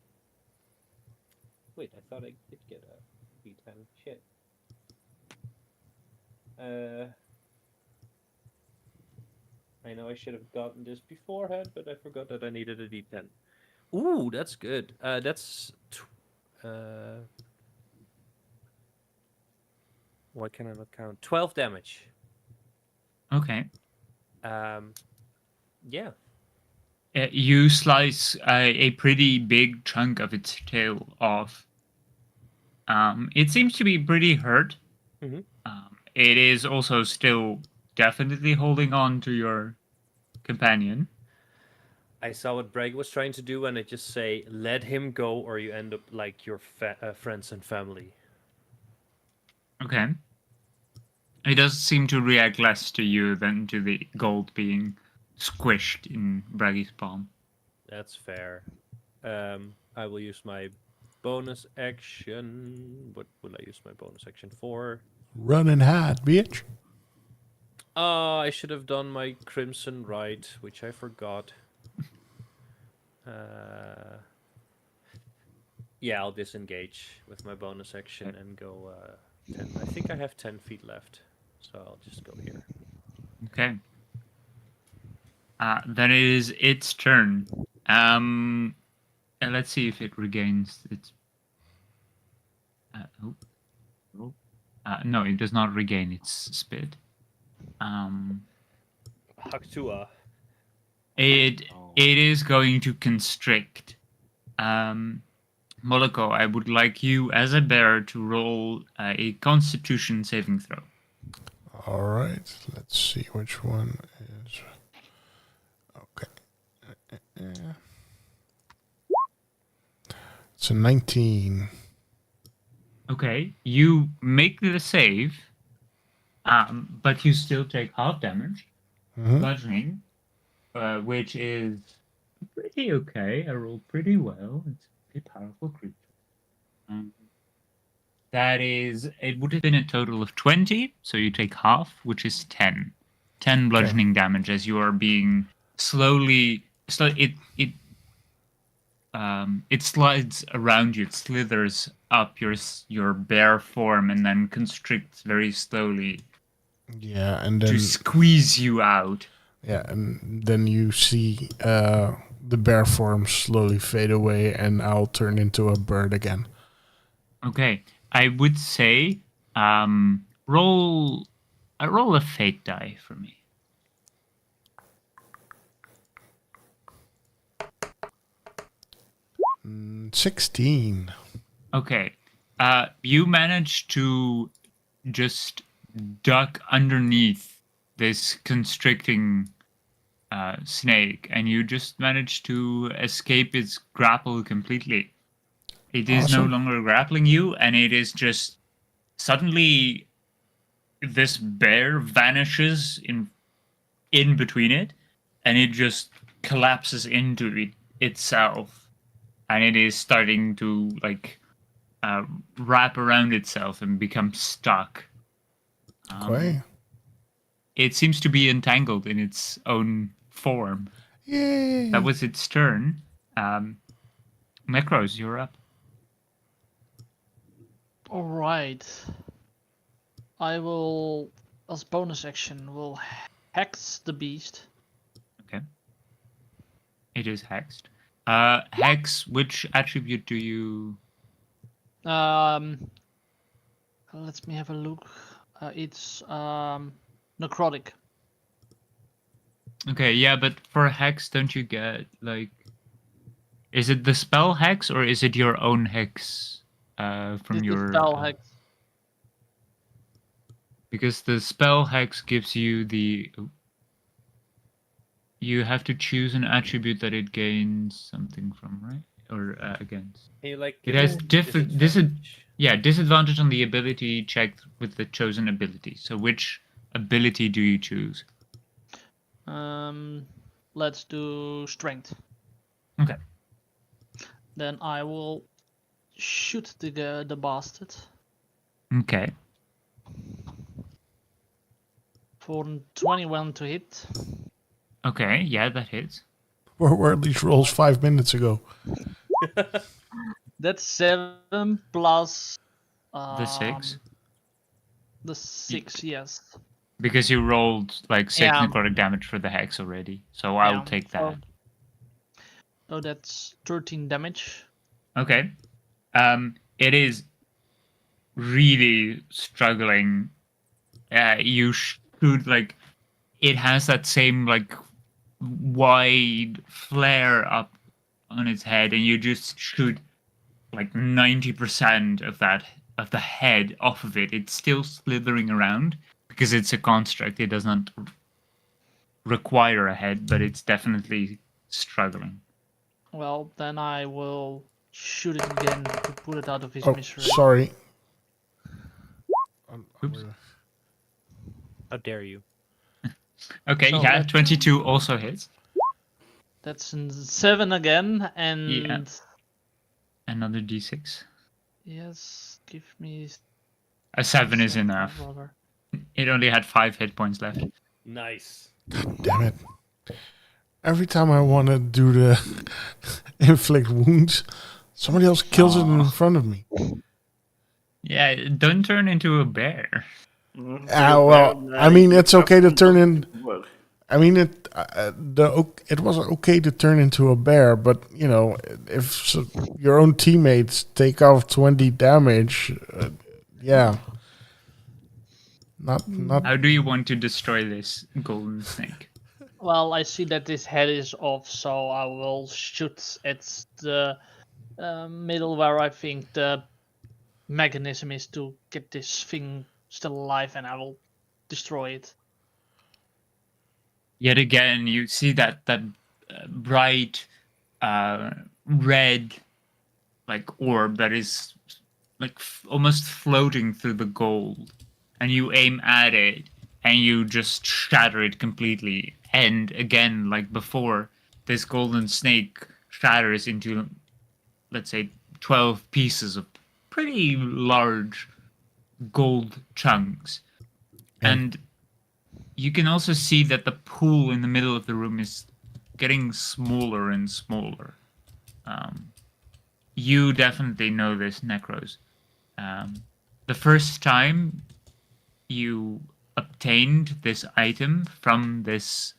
Wait, I thought I did get a D10. Shit. I know I should have gotten this beforehand, but I forgot that I needed a D10. Ooh, that's good. That's... Why can I not count? 12 damage. Okay. Yeah. You slice a pretty big chunk of its tail off. It seems to be pretty hurt. Mm-hmm. It is also still definitely holding on to your companion. I saw what Bragi was trying to do, and I just say, let him go, or you end up like your friends and family. Okay. It does seem to react less to you than to the gold being squished in Bragi's palm. That's fair. I will use my bonus action. What will I use my bonus action for? Running hot, bitch. I should have done my Crimson Rite, which I forgot. Yeah, I'll disengage with my bonus action and go 10. I think I have 10 feet left, so I'll just go here. Okay. Then it is its turn. And let's see if it regains its. No, it does not regain its speed. Haktua. It is going to constrict. Moloko, I would like you as a bear to roll a Constitution saving throw. All right. Let's see which one is. Okay. It's a 19. Okay, you make the save, but you still take half damage, bludgeoning, which is pretty okay. I rolled pretty well. It's a pretty powerful creature. That is, it would have been a total of 20, so you take half, which is 10. 10 bludgeoning damage as you are being slowly. It slides around you. It slithers up your bare form and then constricts very slowly. Yeah, and then to squeeze you out. Yeah, and then you see the bear form slowly fade away, and I'll turn into a bird again. Okay, I would say roll a fate die for me. 16. Okay. You manage to just duck underneath this constricting snake, and you just manage to escape its grapple completely. It is no longer grappling you, and it is just suddenly this bear vanishes in between it, and it just collapses into itself, and it is starting to wrap around itself and become stuck. Okay. It seems to be entangled in its own form. Yay! That was its turn. Necrose, you're up. Alright. I will, as bonus action, will hex the beast. Okay. It is hexed. Hex, which attribute do you... Let me have a look. It's necrotic. Okay, yeah, but for hex, don't you get, is it the spell hex, or is it your own hex from It's your... the spell hex. Because the spell hex gives you the... You have to choose an attribute that it gains something from, right? Or against. It has disadvantage on the ability check with the chosen ability. So which ability do you choose? Let's do strength. Okay. Then I will shoot the bastard. Okay. For 21 to hit. Okay, yeah, that hits. Where were these rolls 5 minutes ago? That's 7 plus... The 6? The 6, yes. Because you rolled 6 necrotic damage for the hex already. So I'll take that. So that's 13 damage. Okay. It is really struggling. You shoot, it has that same, wide flare up on its head, and you just shoot, 90% of the head off of it. It's still slithering around, because it's a construct. It does not require a head, but it's definitely struggling. Well, then I will shoot it again to put it out of his misery. Sorry. Oops. How dare you? Okay, So yeah, 22 also hits. That's 7 again, and... Yeah. Another d6. Yes, give me... A 7 is enough. Brother. It only had 5 hit points left. Nice. Damn it. Every time I want to do the inflict wounds, somebody else kills it in Aw. front of me. Yeah, don't turn into a bear. Well, I mean, it's okay to turn in. I mean, it was okay to turn into a bear, but you know, if your own teammates take off 20 damage, yeah, not. How do you want to destroy this golden snake? Well, I see that this head is off, so I will shoot at the middle where I think the mechanism is to get this thing still alive, and I will destroy it. Yet again, you see that bright red like orb that is like almost floating through the gold, and you aim at it and you just shatter it completely. And again, like before, this golden snake shatters into, let's say, 12 pieces of pretty large gold chunks. And you can also see that the pool in the middle of the room is getting smaller and smaller. You definitely know this, Necrose. The first time you obtained this item from this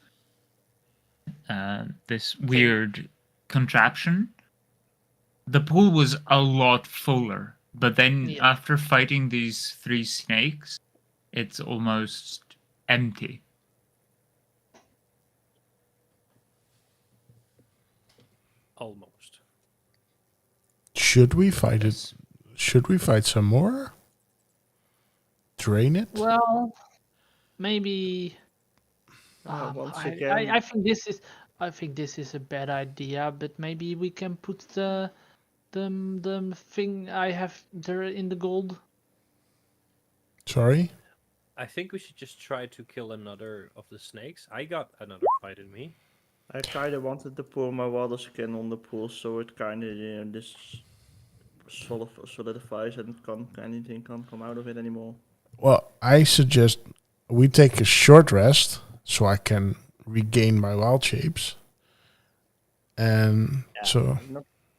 weird contraption, the pool was a lot fuller. But then after fighting these 3 snakes, it's almost empty. Almost. Should we fight it? Should we fight some more? Drain it? Well, maybe. Once I again, think this is a bad idea, but maybe we can put the thing I have there in the gold. Sorry? I think we should just try to kill another of the snakes. I got another fight in me. I kind of wanted to pour my water skin on the pool, so it kind of, you know, this solidifies and anything can't come out of it anymore. Well, I suggest we take a short rest so I can regain my wild shapes. And so...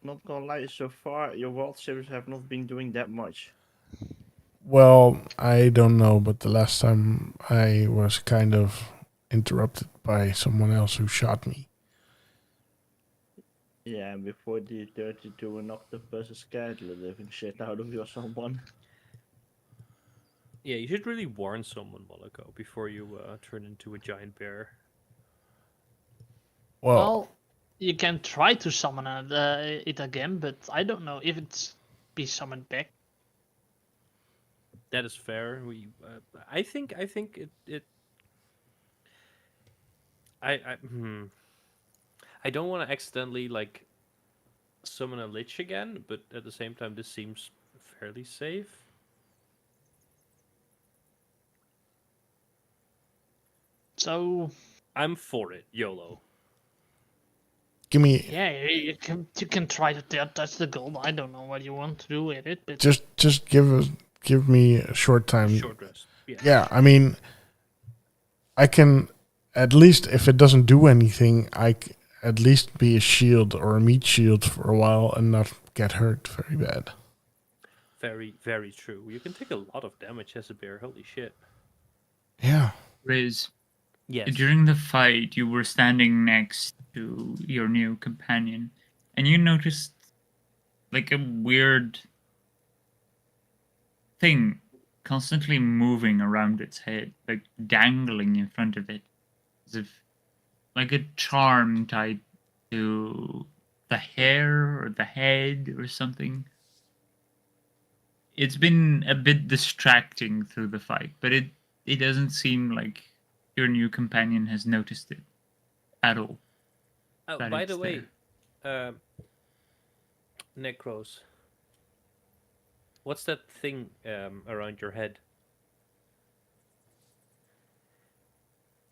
Not gonna lie, so far your wild shapes have not been doing that much. Well, I don't know, but the last time I was kind of interrupted by someone else who shot me. Yeah, and before the 32 and octopus scared the living shit out of you or someone. Yeah, you should really warn someone, Moloko, before you turn into a giant bear. Well, you can try to summon it again, but I don't know if it's be summoned back. That is fair. I think it. I don't want to accidentally like summon a lich again, but at the same time, this seems fairly safe. So I'm for it, YOLO. Give me... Yeah, you can try to touch the gold. I don't know what you want to do with it, but Just give me a short time. Short rest. Yeah, I mean, I can at least, if it doesn't do anything, at least be a shield or a meat shield for a while and not get hurt very bad. Very, very true. You can take a lot of damage as a bear. Holy shit. Yeah. Riz, Yes. during the fight, you were standing next to your new companion, and you noticed like a weird thing constantly moving around its head, like dangling in front of it, as if like a charm tied to the hair or the head or something. It's been a bit distracting through the fight, but it doesn't seem like your new companion has noticed it at all. Oh, that by it's the way, Necrose, what's that thing around your head?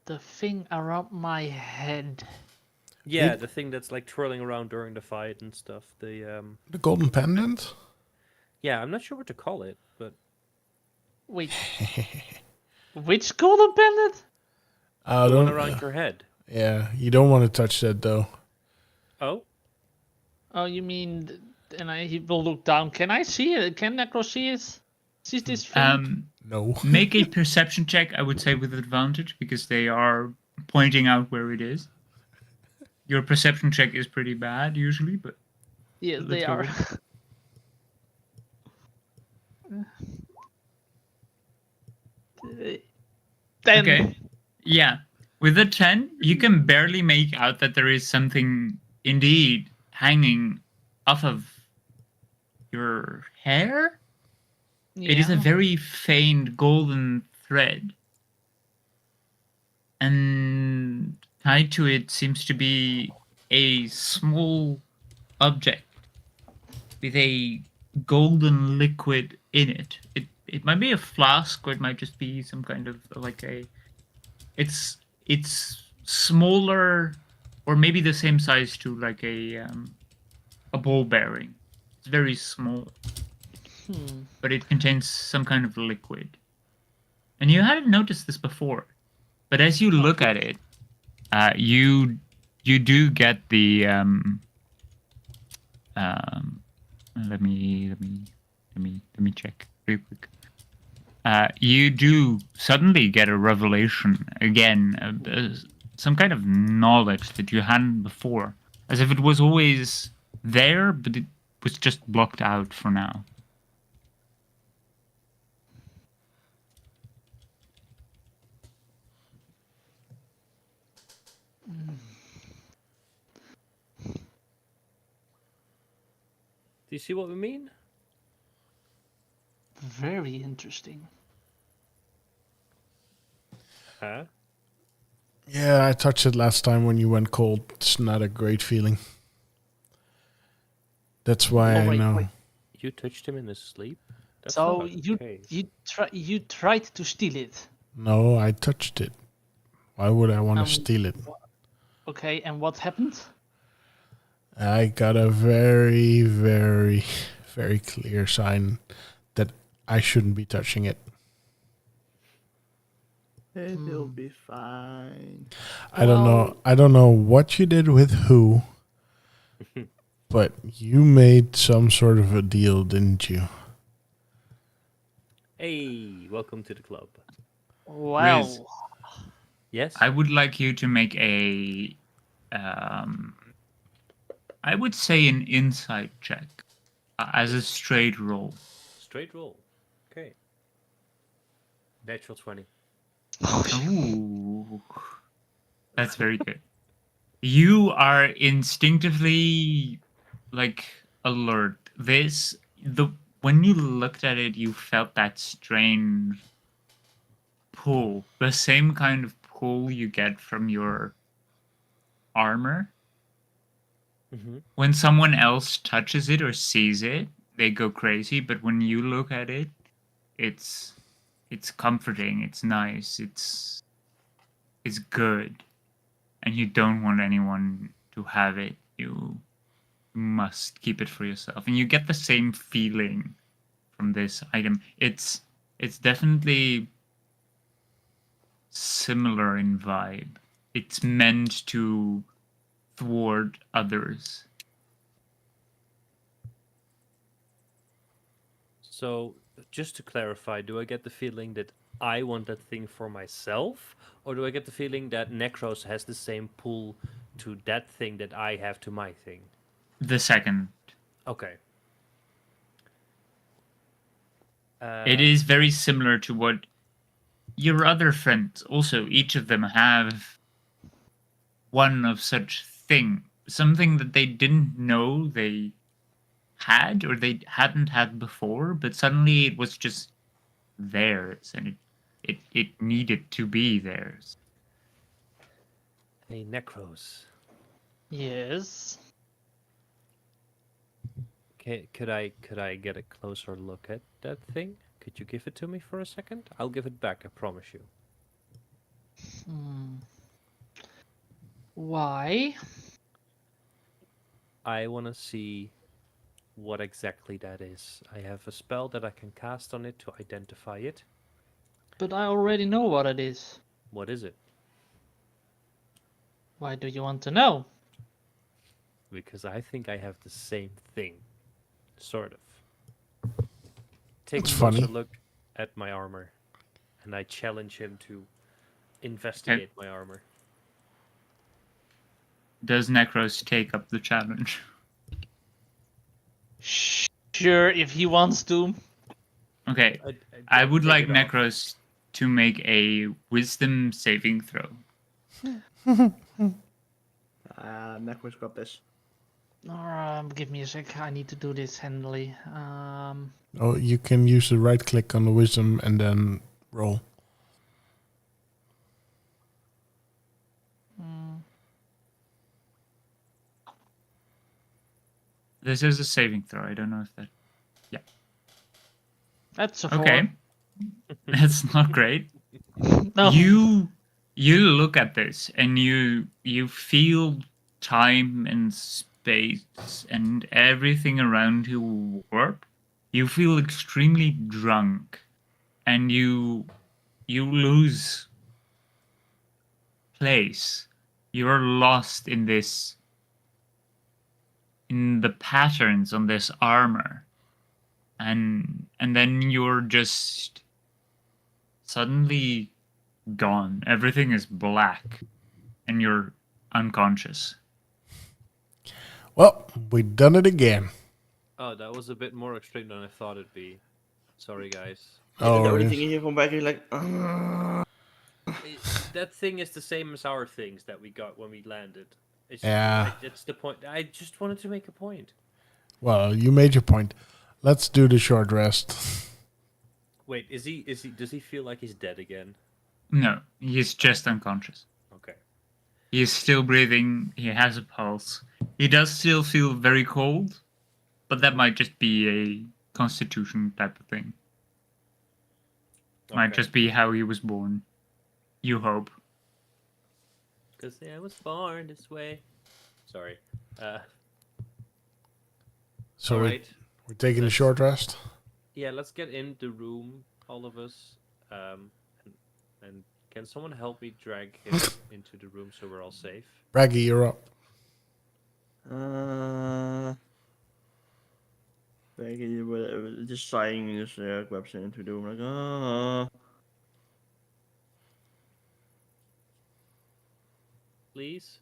the thing around my head. Yeah, the thing that's like twirling around during the fight and stuff. The golden pendant? Yeah, I'm not sure what to call it, but Wait. Which golden pendant? I The one don't. around your head. Yeah, you don't want to touch that though. Oh, Oh, you mean? He will look down. Can I see it? Can Necrose see it? See this thing? No. Make a perception check, I would say, with advantage, because they are pointing out where it is. Your perception check is pretty bad usually, but Yes, let's they go are. with it. 10. Okay. Yeah. With a 10, you can barely make out that there is something indeed hanging off of your hair. It is a Yeah. very faint golden thread. And tied to it seems to be a small object with a golden liquid in it. It might be a flask, or it might just be some kind of like a. It's smaller, or maybe the same size to like a ball bearing. It's very small, but it contains some kind of liquid. And you hadn't noticed this before, but as you look at it, you do get the let me check real quick. You do suddenly get a revelation again, some kind of knowledge that you hadn't before, as if it was always there, but it was just blocked out for now. do you see what we mean? Very interesting. Huh? Yeah, I touched it last time when you went cold. It's not a great feeling. That's why Oh, I wait, know. wait. You touched him in his sleep? That's So not okay. you tried to steal it. No, I touched it. Why would I want to Um, steal it? Okay, and what happened? I got a very, very, very clear sign that I shouldn't be touching it. It'll be fine. I don't know what you did with who, but you made some sort of a deal, didn't you? Hey, welcome to the club. Well, Riz, Yes? I would like you to make a, I would say an insight check as a straight roll. Straight roll. Okay. Natural 20. Ooh, that's very good. You are instinctively like alert. When you looked at it, you felt that strange pull, the same kind of pull you get from your armor. Mm-hmm. When someone else touches it or sees it, they go crazy. But when you look at it, it's comforting. It's nice. It's good, and you don't want anyone to have it. You must keep it for yourself, and you get the same feeling from this item. It's definitely similar in vibe. It's meant to thwart others. So, just to clarify, do I get the feeling that I want that thing for myself? Or do I get the feeling that Necrose has the same pull to that thing that I have to my thing? The second. Okay. It is very similar to what your other friends also, each of them have one of such thing, something that they didn't know they had or they hadn't had before, but suddenly it was just theirs, and it needed to be theirs. Hey, Necrose. yes. Could I get a closer look at that thing? Could you give it to me for a second? I'll give it back, I promise you. Why? I want to see what exactly that is. I have a spell that I can cast on it to identify it. But I already know what it is. What is it? Why do you want to know? Because I think I have the same thing. Sort of. Take That's a closer funny. look at my armor. And I challenge him to investigate my armor. Does Necrose take up the challenge? Sure, if he wants to. Okay, I would like Necrose to make a wisdom saving throw. Necrose got this. Give me a sec. I need to do this handily. Oh, you can use the right click on the wisdom and then roll. This is a saving throw. I don't know if that. Yeah. That's a 4. Okay. That's not great. No. You look at this and you feel time and space and everything around you warp. You feel extremely drunk, and you lose place. You're lost in the patterns on this armor, and then you're just suddenly gone. Everything is black, and you're unconscious. Well, we done it again. Oh, that was a bit more extreme than I thought it'd be. Sorry, guys. Oh, The only yes. thing you hear from back is like, That thing is the same as our things that we got when we landed. It's Yeah. That's the point. I just wanted to make a point. Well, you made your point. Let's do the short rest. Wait, does he feel like he's dead again? No, he's just unconscious. Okay. He is still breathing. He has a pulse. He does still feel very cold, but that might just be a constitution type of thing. Might Okay. just be how he was born. You hope. Because I was born this way. Sorry. So all we're, right. we're taking a short rest. Yeah, let's get in the room, all of us. And can someone help me drag him into the room so we're all safe? Bragi, you're up. just sighing, just grabs into the room like, Please?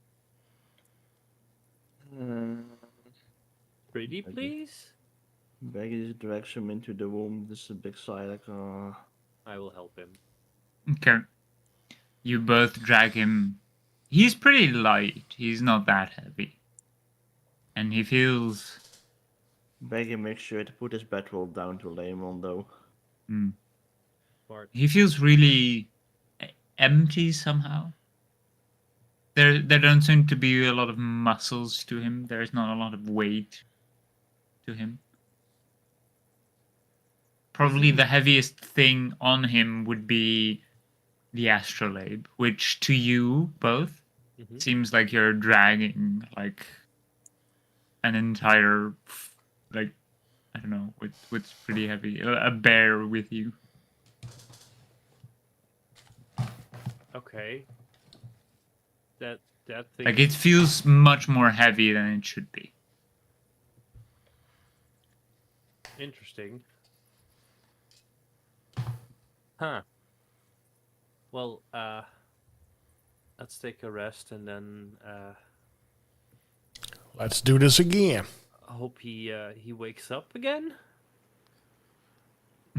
Pretty, please? Bragi just drags him into the room. This is a big sigh, like, I will help him. Okay. You both drag him. He's pretty light. He's not that heavy. And he feels... Bragi makes sure to put his bedroll down to lay him on, though. Smart. He feels really empty somehow. There don't seem to be a lot of muscles to him. There's not a lot of weight to him. Probably the heaviest thing on him would be the astrolabe, which to you both seems like you're dragging like an entire, like, I don't know, what's pretty heavy, a bear with you. Okay. That thing. Like, it feels much more heavy than it should be. Interesting. Huh. Well, let's take a rest and then Let's do this again. I hope he wakes up again.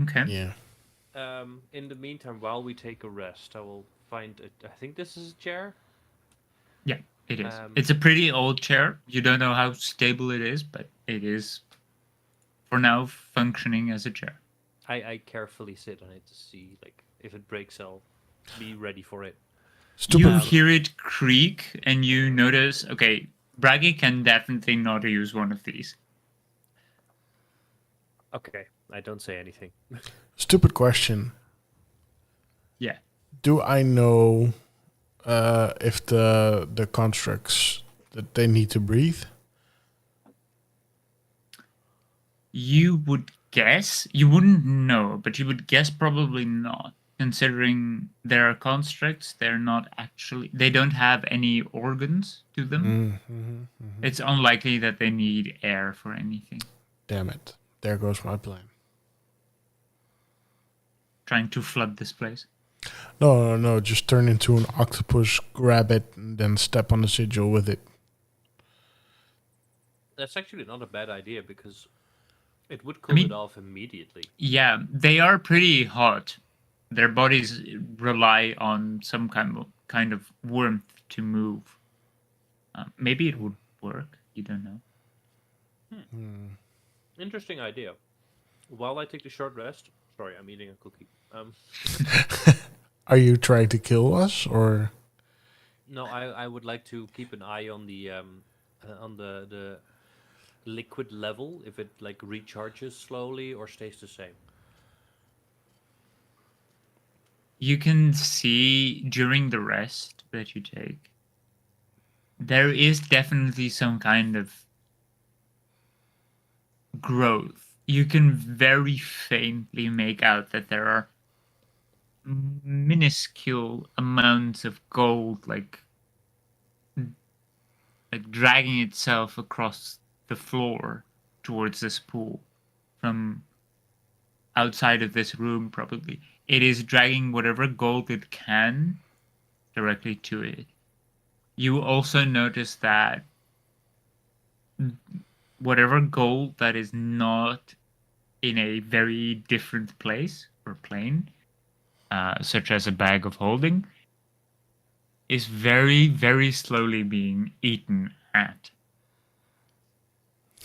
Okay. Yeah. In the meantime, while we take a rest, I will find I think this is a chair. Yeah, it is. It's a pretty old chair. You don't know how stable it is, but it is, for now, functioning as a chair. I carefully sit on it to see, like, if it breaks, I'll be ready for it. Stupid. You hear it creak, and you notice, okay, Bragi can definitely not use one of these. Okay, I don't say anything. Stupid question. Yeah. Do I know if the constructs that they need to breathe? You would guess. You wouldn't know, but you would guess probably not. considering there are constructs, they don't have any organs to them. It's unlikely that they need air for anything. Damn it. There goes my plan. Trying to flood this place. No. Just turn into an octopus, grab it, and then step on the sigil with it. That's actually not a bad idea because it would cool it off immediately. Yeah, they are pretty hot. Their bodies rely on some kind of warmth to move. Maybe it would work. You don't know. Interesting idea. While I take the short rest, sorry, I'm eating a cookie. Are you trying to kill us, or? No, I would like to keep an eye on the liquid level, if it like recharges slowly or stays the same. You can see during the rest that you take, there is definitely some kind of growth. You can very faintly make out that there are minuscule amounts of gold, like dragging itself across the floor towards this pool from outside of this room. Probably it is dragging whatever gold it can directly to it. You also notice that whatever gold that is not in a very different place or plane, such as a bag of holding, is very, very slowly being eaten at.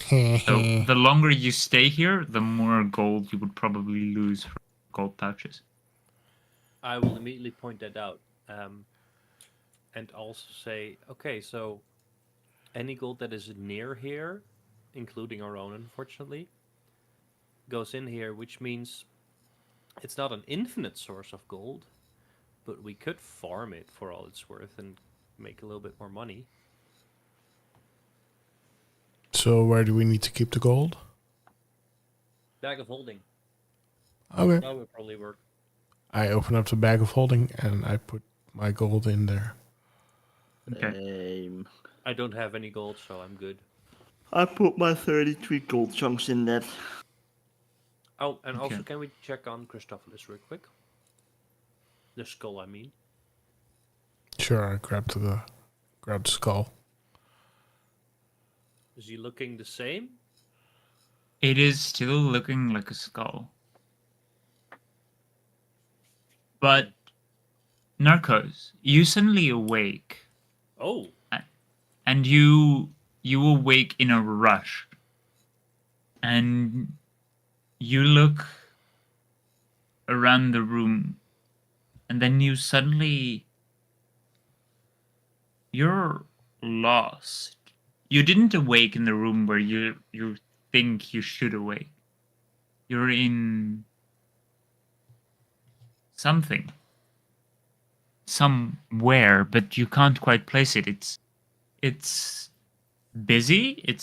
So the longer you stay here, the more gold you would probably lose from gold pouches. I will immediately point that out, and also say, okay, so any gold that is near here, including our own, unfortunately, goes in here, which means it's not an infinite source of gold, but we could farm it for all it's worth and make a little bit more money. So where do we need to keep the gold? Bag of holding. Okay. That would probably work. I open up the bag of holding and I put my gold in there. Okay. I don't have any gold, so I'm good. I put my 33 gold chunks in that. Oh, and also can we check on Christophilus real quick? The skull, I mean. Sure, I grabbed the skull. Is he looking the same? It is still looking like a skull. But, Narcos, you suddenly awake. Oh. And you awake in a rush. And you look around the room. And then you suddenly... You're lost. You didn't awake in the room where you think you should awake. You're in something. Somewhere, but you can't quite place it. It's busy,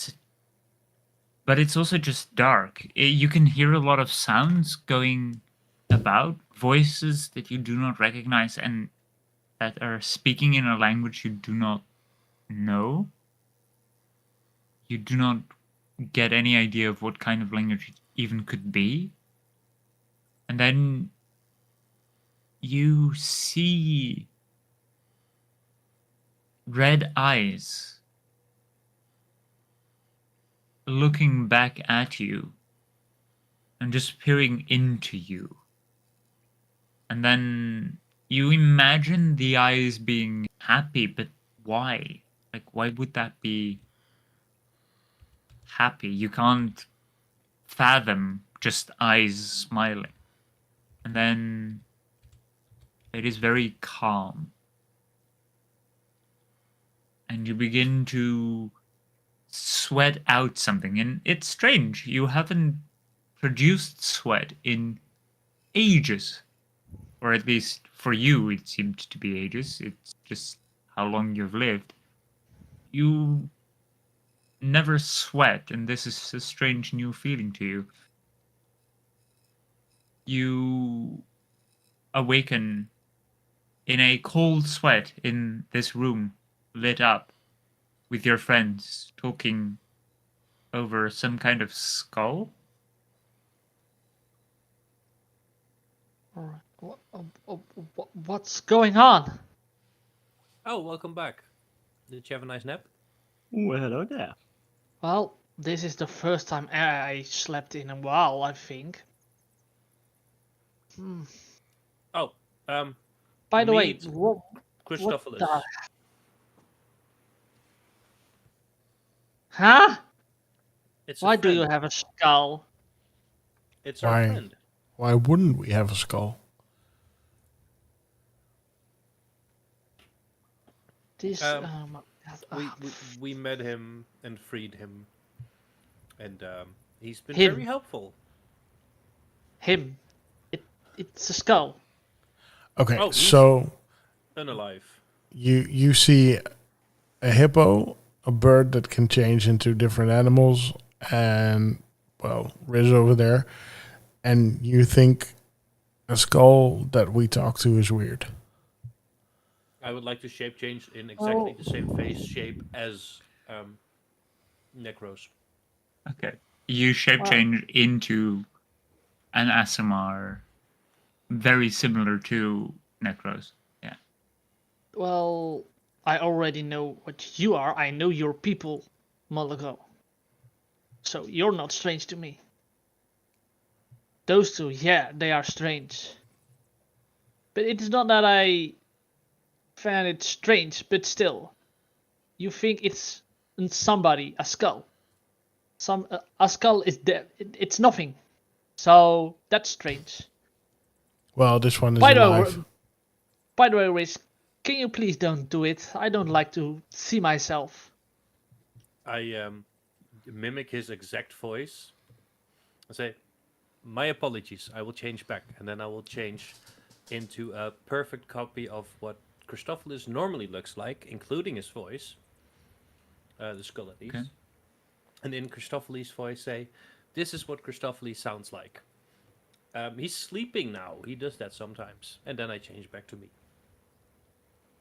but it's also just dark. You can hear a lot of sounds going about, voices that you do not recognize and that are speaking in a language you do not know. You do not get any idea of what kind of language it even could be. And then you see red eyes looking back at you and just peering into you. And then you imagine the eyes being happy, but why? Like, why would that be happy? You can't fathom just eyes smiling. And then it is very calm. And you begin to sweat out something. And it's strange. You haven't produced sweat in ages. Or at least for you, it seemed to be ages. It's just how long you've lived. You never sweat, and this is a strange new feeling to you. You awaken in a cold sweat in this room, lit up, with your friends talking over some kind of skull? What's going on? Oh, welcome back. Did you have a nice nap? Well, hello there. Well, this is the first time I slept in a while, I think. Oh, By the way, meet what Christophilus. the... Huh? It's Why a do you friend. have a skull? It's our Why? friend. Why wouldn't we have a skull? This... Um, my God, we met him and freed him, and he's been Him. very helpful. him. It's a skull. Okay, Oh, he's- so Unalive. you see a hippo, a bird that can change into different animals, and well, Riz over there, and you think a skull that we talk to is weird. I would like to shape change in exactly Oh. the same face shape as Necrose. Okay. You shape change into an ASMR very similar to Necrose. Yeah. Well, I already know what you are. I know your people, Moloko. So you're not strange to me. Those two, yeah, they are strange. But it's not that I find it strange, but still. You think it's somebody, a skull. A skull is dead. It's nothing. So that's strange. Well, this one is By the alive. way, Riz, can you please don't do it? I don't like to see myself. I mimic his exact voice. I say, "My apologies. I will change back, and then I will change into a perfect copy of what Christophilus normally looks like, including his voice, the skull at least." Okay. And in Christophilus' voice, say, "This is what Christophilus sounds like." He's sleeping now. He does that sometimes, and then I change back to me.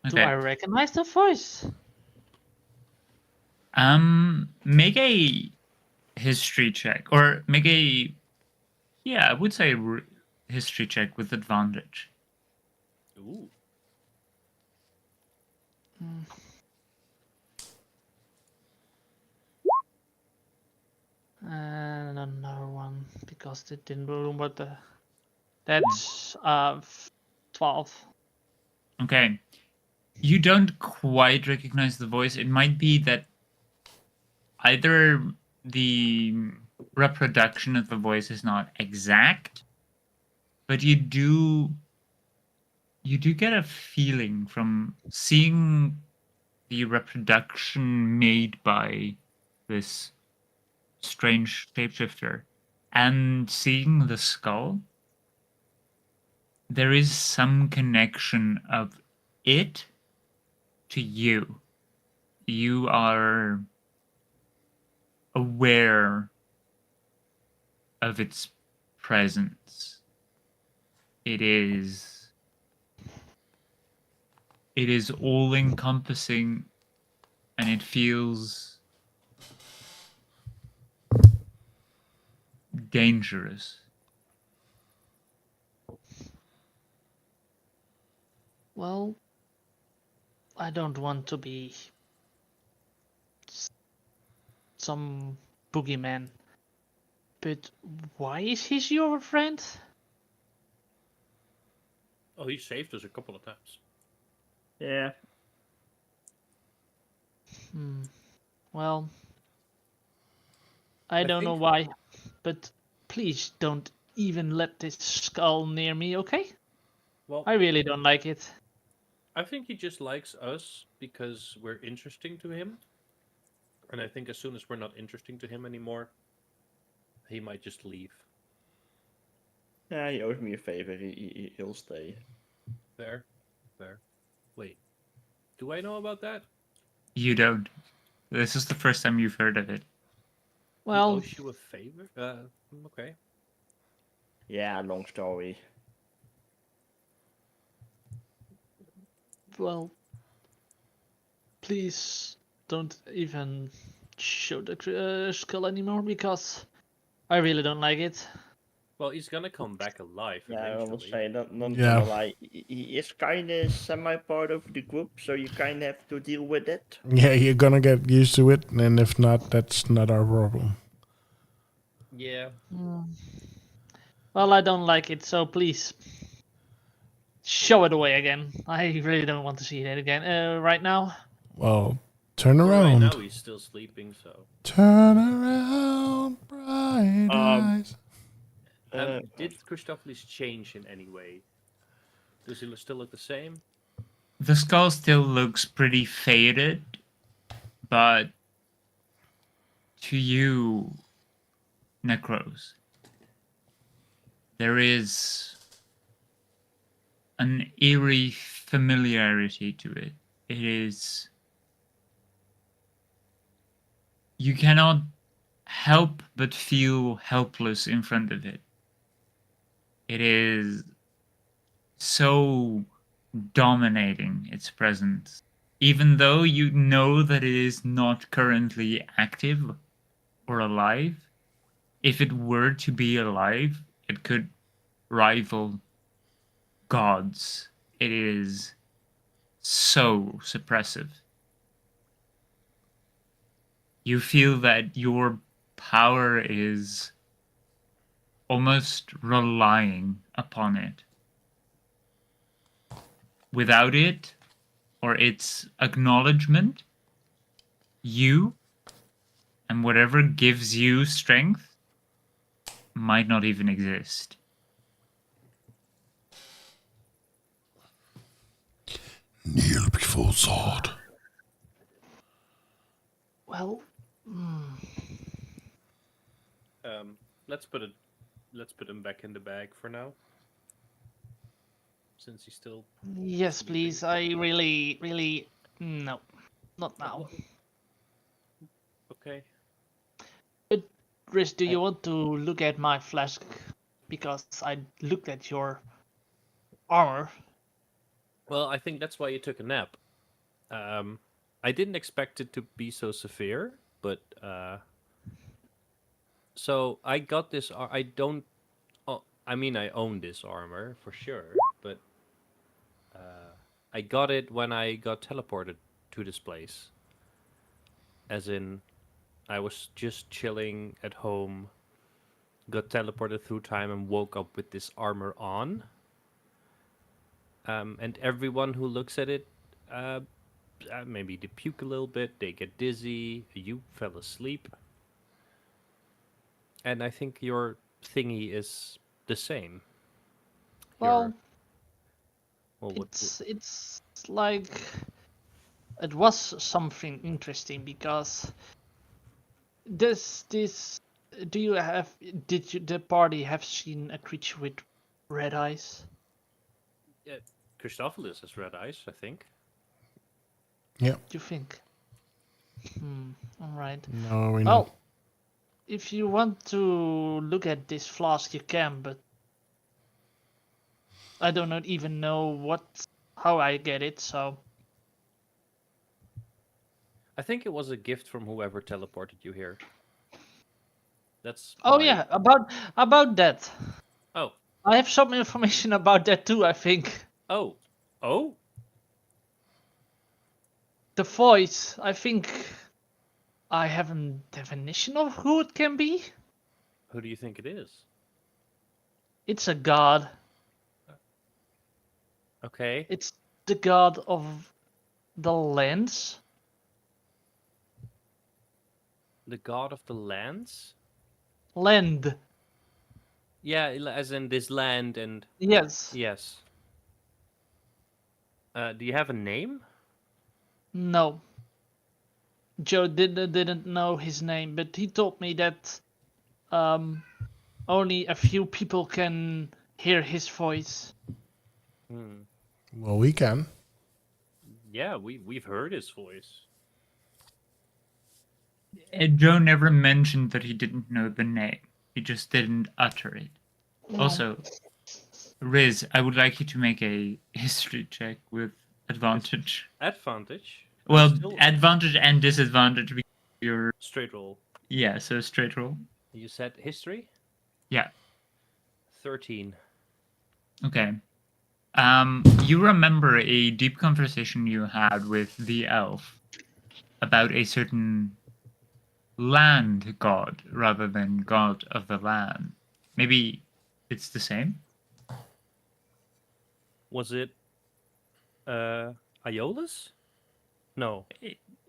Do I Okay. recognize the voice? Make a history check, or make a, yeah, I would say history check with advantage. Ooh. And another one because it didn't bloom, but that's 12. Okay. You don't quite recognize the voice. It might be that either the reproduction of the voice is not exact, but you do get a feeling from seeing the reproduction made by this strange shapeshifter and seeing the skull. There is some connection of it to you. You are aware of its presence. It is all encompassing, and it feels dangerous. Well, I don't want to be some boogeyman, but why is he your friend? Oh, he saved us a couple of times. Yeah. Well, I don't know think- why, but please don't even let this skull near me, okay? Well, I really don't like it. I think he just likes us because we're interesting to him. And I think as soon as we're not interesting to him anymore, he might just leave. Yeah, he owes me a favor. He'll stay. There. Wait. Do I know about that? You don't. This is the first time you've heard of it. He Well, owes you a favor? Okay. Yeah, long story. Well, please don't even show the skull anymore because I really don't like it. Well, he's gonna come back alive Yeah, I will eventually. say that. Not Yeah. gonna lie, he is kind of semi part of the group, so you kind of have to deal with it. Yeah, you're gonna get used to it, and if not, that's not our problem. Yeah. Well, I don't like it, so please show it away again. I really don't want to see it again right now. Well, turn Well, right around. now he's still sleeping, so. Turn around, bright eyes. Did Christophelis change in any way? Does he still look the same? The skull still looks pretty faded, but to you, Necrose, there is an eerie familiarity to it. It is... You cannot help but feel helpless in front of it. It is so dominating, its presence. Even though you know that it is not currently active or alive, if it were to be alive, it could rival gods. It is so suppressive. You feel that your power is almost relying upon it. Without it, or its acknowledgement, you, and whatever gives you strength, might not even exist. Kneel before Zod. Well, Let's put him back in the bag for now. Since he's still. yes, please. I really, no, not now. Okay. Chris, do you want to look at my flask? Because I looked at your armor. Well, I think that's why you took a nap. I didn't expect it to be so severe, but so I got this. I don't. Oh, I mean, I own this armor for sure, but I got it when I got teleported to this place. As in, I was just chilling at home, got teleported through time, and woke up with this armor on. And everyone who looks at it, maybe they puke a little bit, they get dizzy, you fell asleep. And I think your thingy is the same. Well, What- it's like it was something interesting because this do you have the party have seen a creature with red eyes? Christophelis has red eyes, I think. Do you think? All right. No, we know. Well, if you want to look at this flask, you can, but I do not even know how I get it, so. I think it was a gift from whoever teleported you here. That's. Oh my- yeah, about that. Oh. I have some information about that too, I think. Oh. The voice, I think I have a definition of who it can be. Who do you think it is? It's a god. Okay. It's the god of the lands. The god of the lands? Land. Yeah, as in this land and. Yes. Yes. Do you have a name? No. Joe didn't know his name, but he told me that only a few people can hear his voice. Well, we can. Yeah, we've heard his voice. Joe never mentioned that he didn't know the name. He just didn't utter it. Also, Riz, I would like you to make a history check with advantage. Advantage. Well, Still advantage and disadvantage because you're straight roll. yeah, so straight roll. You said history. Yeah. 13. Okay. You remember a deep conversation you had with the elf about a certain land god rather than god of the land. Maybe it's the same? Was it Aeolus? No.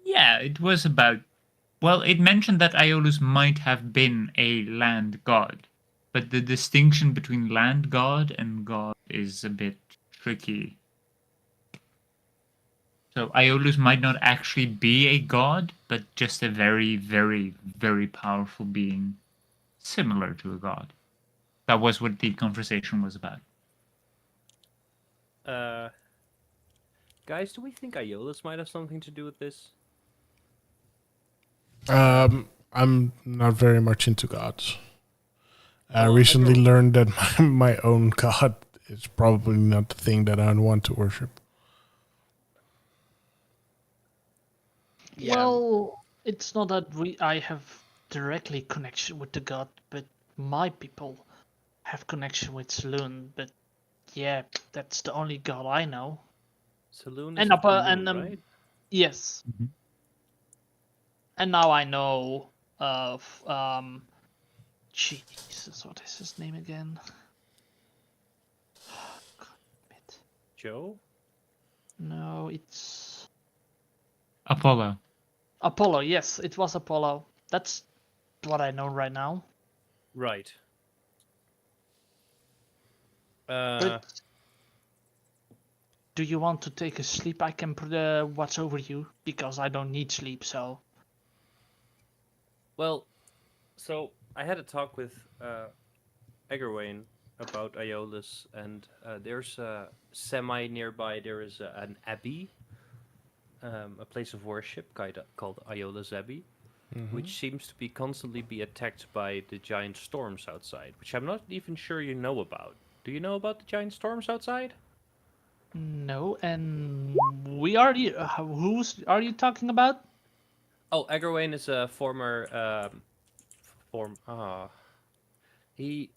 Yeah, it was about. Well, it mentioned that Aeolus might have been a land god, but the distinction between land god and god is a bit tricky. So Aeolus might not actually be a god, but just a very, very, very powerful being, similar to a god. That was what the conversation was about. Guys, do we think Aeolus might have something to do with this? I'm not very much into gods. I Well, recently everyone- learned that my own god is probably not the thing that I want to worship. Yeah. Well, it's not that I have directly connection with the god, but my people have connection with Saloon. But yeah, that's the only god I know. Saloon And is upper Blue and Moon, right? yes, Mhm. and now I know of Jesus, what is his name again? God damn it. Joe? No, it's Apollo. Apollo. Yes, it was Apollo. That's what I know right now. Right. But do you want to take a sleep? I can put watch over you because I don't need sleep. So Well, so I had a talk with Egerwain about Aeolus, and there's a semi nearby. There is an abbey, a place of worship called Aeolus Abbey, which seems to be constantly be attacked by the giant storms outside, which I'm not even sure you know about. Do you know about the giant storms outside? no, and we already. Who's are you talking about? Oh, Egerwain is a former he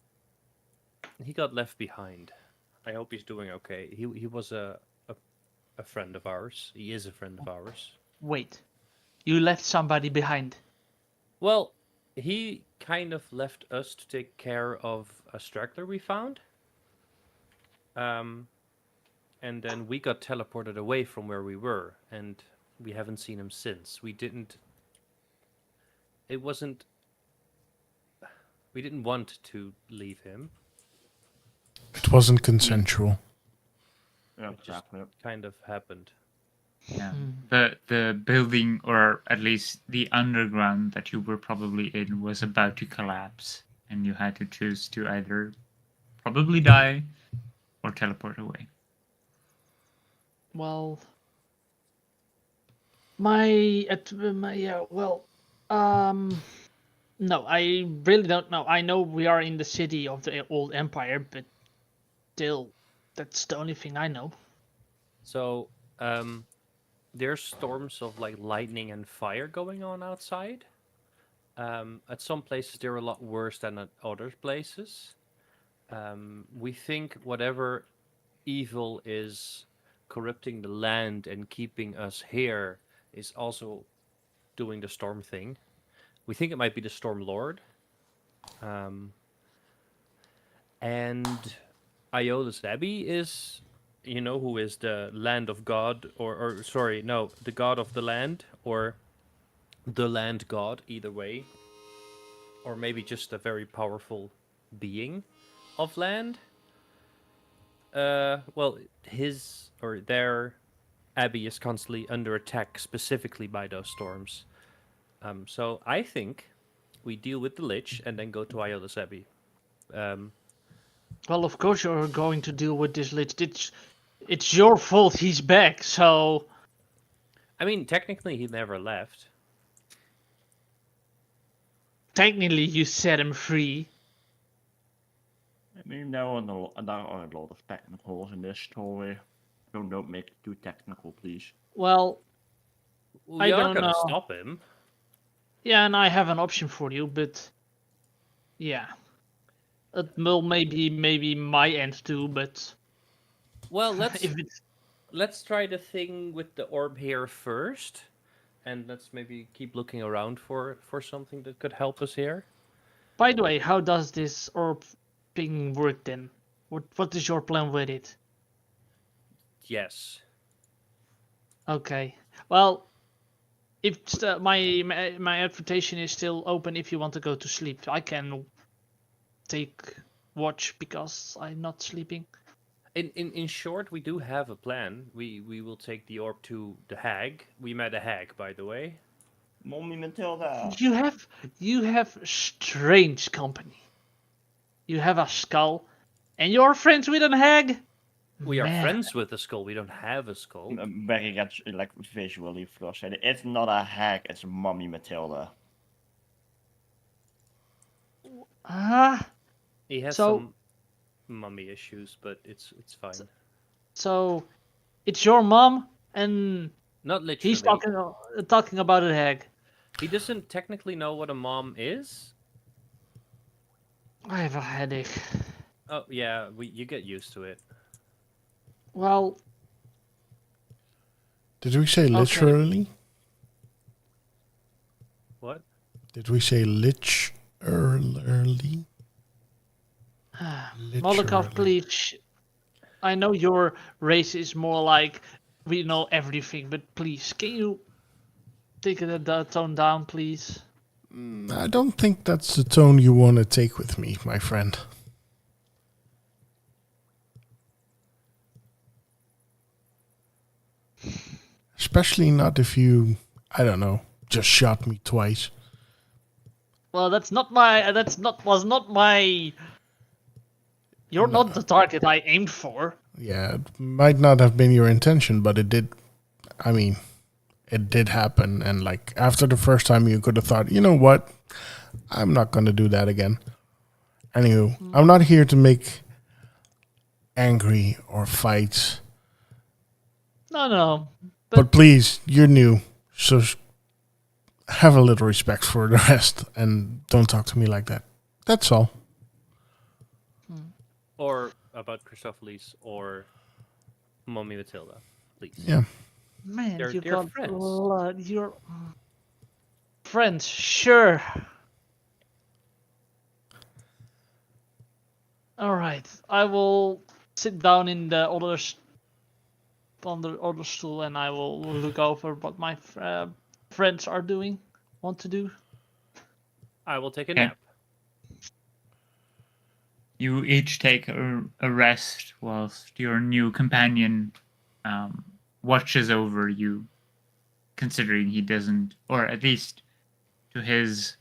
got left behind. I hope he's doing okay. He was a friend of ours. He is a friend of ours. Wait, you left somebody behind. Well, he kind of left us to take care of a straggler we found. And then we got teleported away from where we were, and we haven't seen him since. We didn't want to leave him. It wasn't consensual. Yeah, It just exactly. kind of happened. Yeah. The building, or at least the underground that you were probably in, was about to collapse, and you had to choose to either probably die or teleport away. Well, no, I really don't know. I know we are in the city of the old empire, but still, that's the only thing I know. So, there's storms of like lightning and fire going on outside. At some places they're a lot worse than at other places. We think whatever evil is corrupting the land and keeping us here is also doing the storm thing. We think it might be the Storm Lord. And Aeolus Abbey is, who is the land of God, or sorry, no, the god of the land, or the land god, either way. Or maybe just a very powerful being of land. Well, his or their abbey is constantly under attack, specifically by those storms. So I think we deal with the Lich and then go to Aeolus Abbey. Well, of course you're going to deal with this lich. It's your fault he's back, so I mean, technically he never left. technically you set him free. I mean, there are a lot of technicals in this story. Don't make it too technical, please. Well, We I are don't gonna know. stop him. Yeah, and I have an option for you, but yeah, it will maybe my end too. But Well, if it's let's try the thing with the orb here first, and let's maybe keep looking around for something that could help us here. by the way, how does this orb thing work then? What is your plan with it? Yes. Okay, well, if my invitation is still open, if you want to go to sleep, I can take watch because I'm not sleeping. In short, we do have a plan. We will take the orb to the hag. We met a hag, by the way. Mommy Matilda. You have strange company. You have a skull, and you're friends with a hag. We are Man. friends with a skull. We don't have a skull. Barry gets like visually frustrated. It's not a hag, it's Mommy Matilda. He has So- some mummy issues, but it's fine. So, it's your mom, and Not literally. he's talking about a hag. He doesn't technically know what a mom is. I have a headache. Oh yeah, you get used to it. Well, Did we say literally? What? Did we say literally? Moloko, please. I know your race is more like we know everything, but please, can you take the tone down, please? I don't think that's the tone you want to take with me, my friend. Especially not if you, I don't know, just shot me twice. Well, was not my. You're not the target I aimed for. Yeah, it might not have been your intention, but it did. I mean, it did happen. And like after the first time, you could have thought, you know what? I'm not going to do that again. Anywho, I'm not here to make angry or fights. No. But please, you're new. So have a little respect for the rest and don't talk to me like that. That's all. Or about Christopheles or Mommy Matilda, please. Yeah. Man, They're you got friends. blood. You're friends, sure. All right, I will sit down in the on the other stool, and I will look over what my friends are doing. Want to do? I will take a Okay. nap. You each take a rest whilst your new companion watches over you, considering he doesn't, or at least to his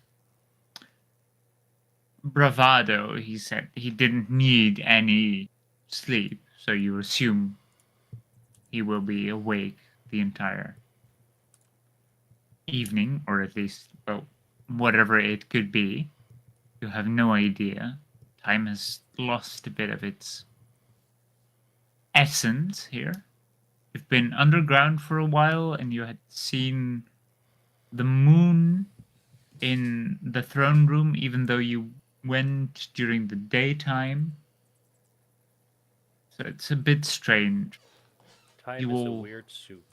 bravado, he said he didn't need any sleep, so you assume he will be awake the entire evening, or at least, well, whatever it could be. You have no idea. Time has lost a bit of its essence here. You've been underground for a while, and you had seen the moon in the throne room, even though you went during the daytime. So it's a bit strange. Time You is a will- weird soup.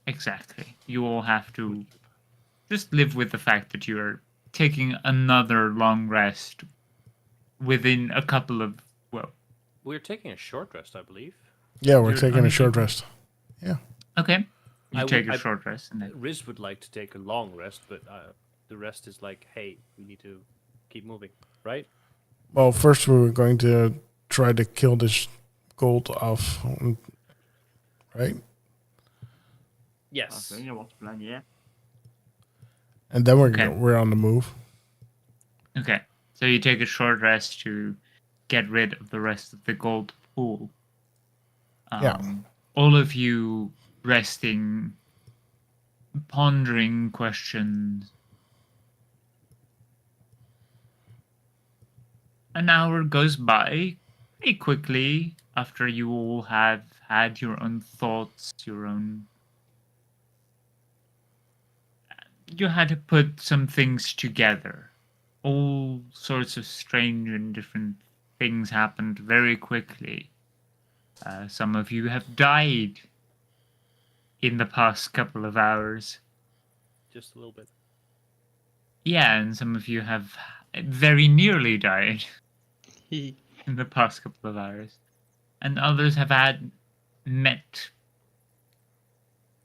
Exactly. You will have to just live with the fact that you're taking another long rest within a couple of, well, We're taking a short rest, I believe. Yeah, we're You're taking a only short taking- rest. okay. You I take would- a short rest and then Riz would like to take a long rest, but the rest is like, hey, we need to keep moving, right? Well, first we were going to try to kill this gold off, right? Yes. Okay, what's the plan? Yeah. And then Okay. we're on the move. Okay, so you take a short rest to get rid of the rest of the gold pool. Yeah. All of you resting, pondering questions. An hour goes by, pretty quickly, after you all have had your own thoughts, you had to put some things together. All sorts of strange and different things happened very quickly. Some of you have died in the past couple of hours. Just a little bit. Yeah, and some of you have very nearly died in the past couple of hours. And others have met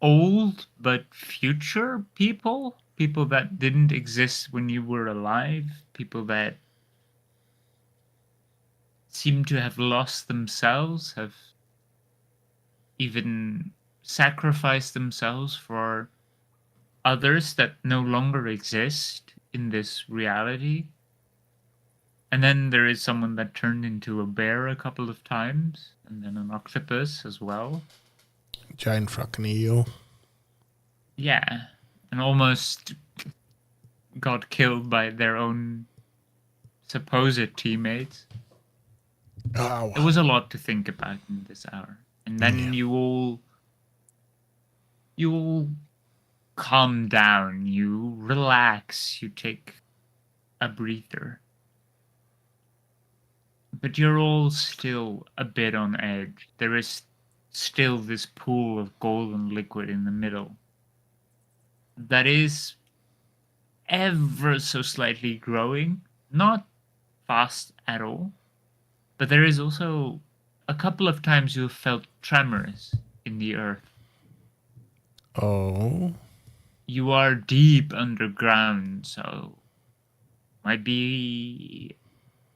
old but future people that didn't exist when you were alive, people that seem to have lost themselves, have even sacrificed themselves for others that no longer exist in this reality. And then there is someone that turned into a bear a couple of times, and then an octopus as well. Giant fucking eel. Yeah, and almost got killed by their own supposed teammates. Oh, It was a lot to think about in this hour. And then you all calm down, you relax, you take a breather. But you're all still a bit on edge. There is still this pool of golden liquid in the middle that is ever so slightly growing, not fast at all. But there is also a couple of times you felt tremors in the earth. Oh. You are deep underground, so might be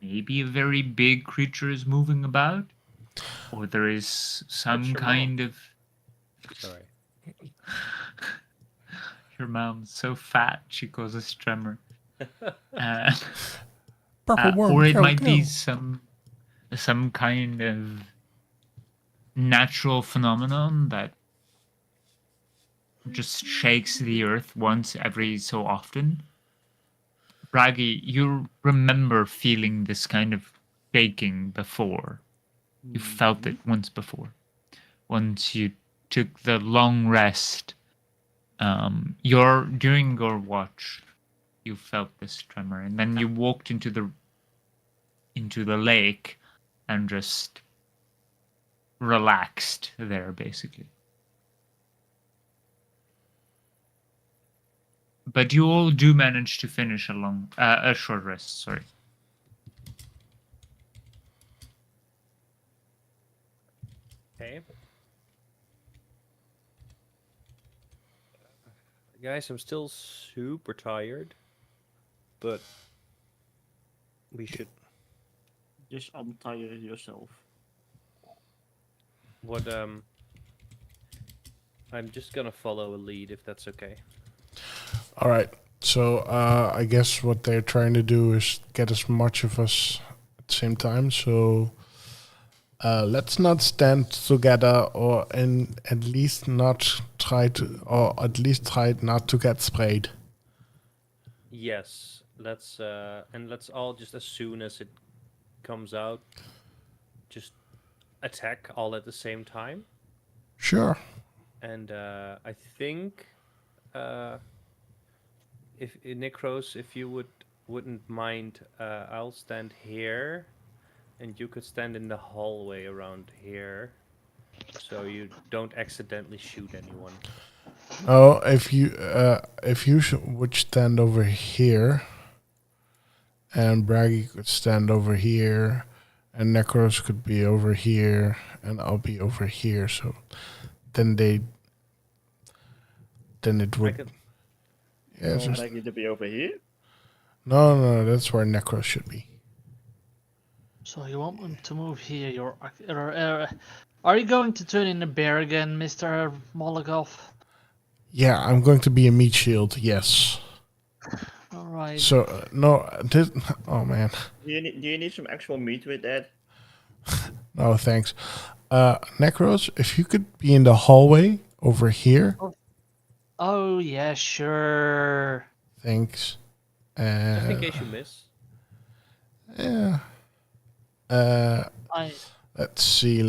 maybe a very big creature is moving about, or there is some What's your kind of. Sorry. Your mom's so fat she causes tremor. Purple worm, Or it go, might be go. some kind of natural phenomenon that just shakes the earth once every so often. Bragi, you remember feeling this kind of shaking before. You felt it once before. Once you took the long rest, during your watch, you felt this tremor, and then you walked into the lake and just relaxed there, basically. But you all do manage to finish a short rest. Sorry. Okay. Guys, I'm still super tired, but we should. Just untire yourself. What I'm just gonna follow a lead if that's okay. All right. So I guess what they're trying to do is get as much of us at the same time. So let's not stand together, and at least not try not to get sprayed. Yes, let's all just as soon as it comes out, just attack all at the same time. Sure. And I think if Necrose, if you wouldn't mind, I'll stand here, and you could stand in the hallway around here, so you don't accidentally shoot anyone. Oh, if you would stand over here, and Bragi could stand over here, and Necros could be over here, and I'll be over here. So then it would. Yeah, I just, like you to be over here. no, that's where Necros should be. So you want him to move here? Are you going to turn in a bear again, Mr. Moloko? Yeah, I'm going to be a meat shield. Yes. All right. So oh man. Do you need some actual meat with that? No, thanks. Necros, if you could be in the hallway over here. Oh yeah, sure. Thanks. Just in case you miss. Yeah. I Let's see.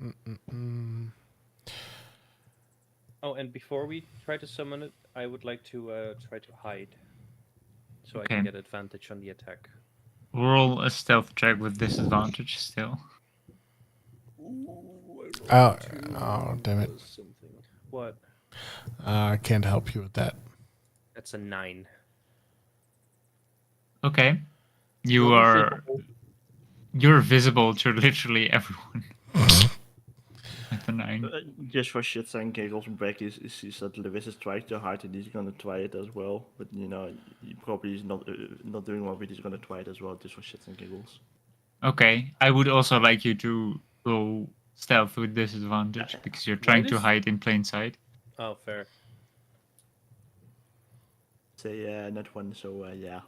Mm-mm-mm. Oh, and before we try to summon it, I would like to try to hide, so I Okay. can get advantage on the attack. Roll a stealth check with disadvantage still. Oh, damn it. Something. What? I can't help you with that. That's a 9. Okay. You're You're visible to literally everyone. With the 9. Just for shits and giggles, Bragi sees that Lewis is trying to hide and he's gonna try it as well. But you know, he probably is not doing well, but he's gonna try it as well, just for shits and giggles. Okay. I would also like you to roll stealth with disadvantage because you're trying to hide in plain sight. Oh, fair. Say not one, so yeah.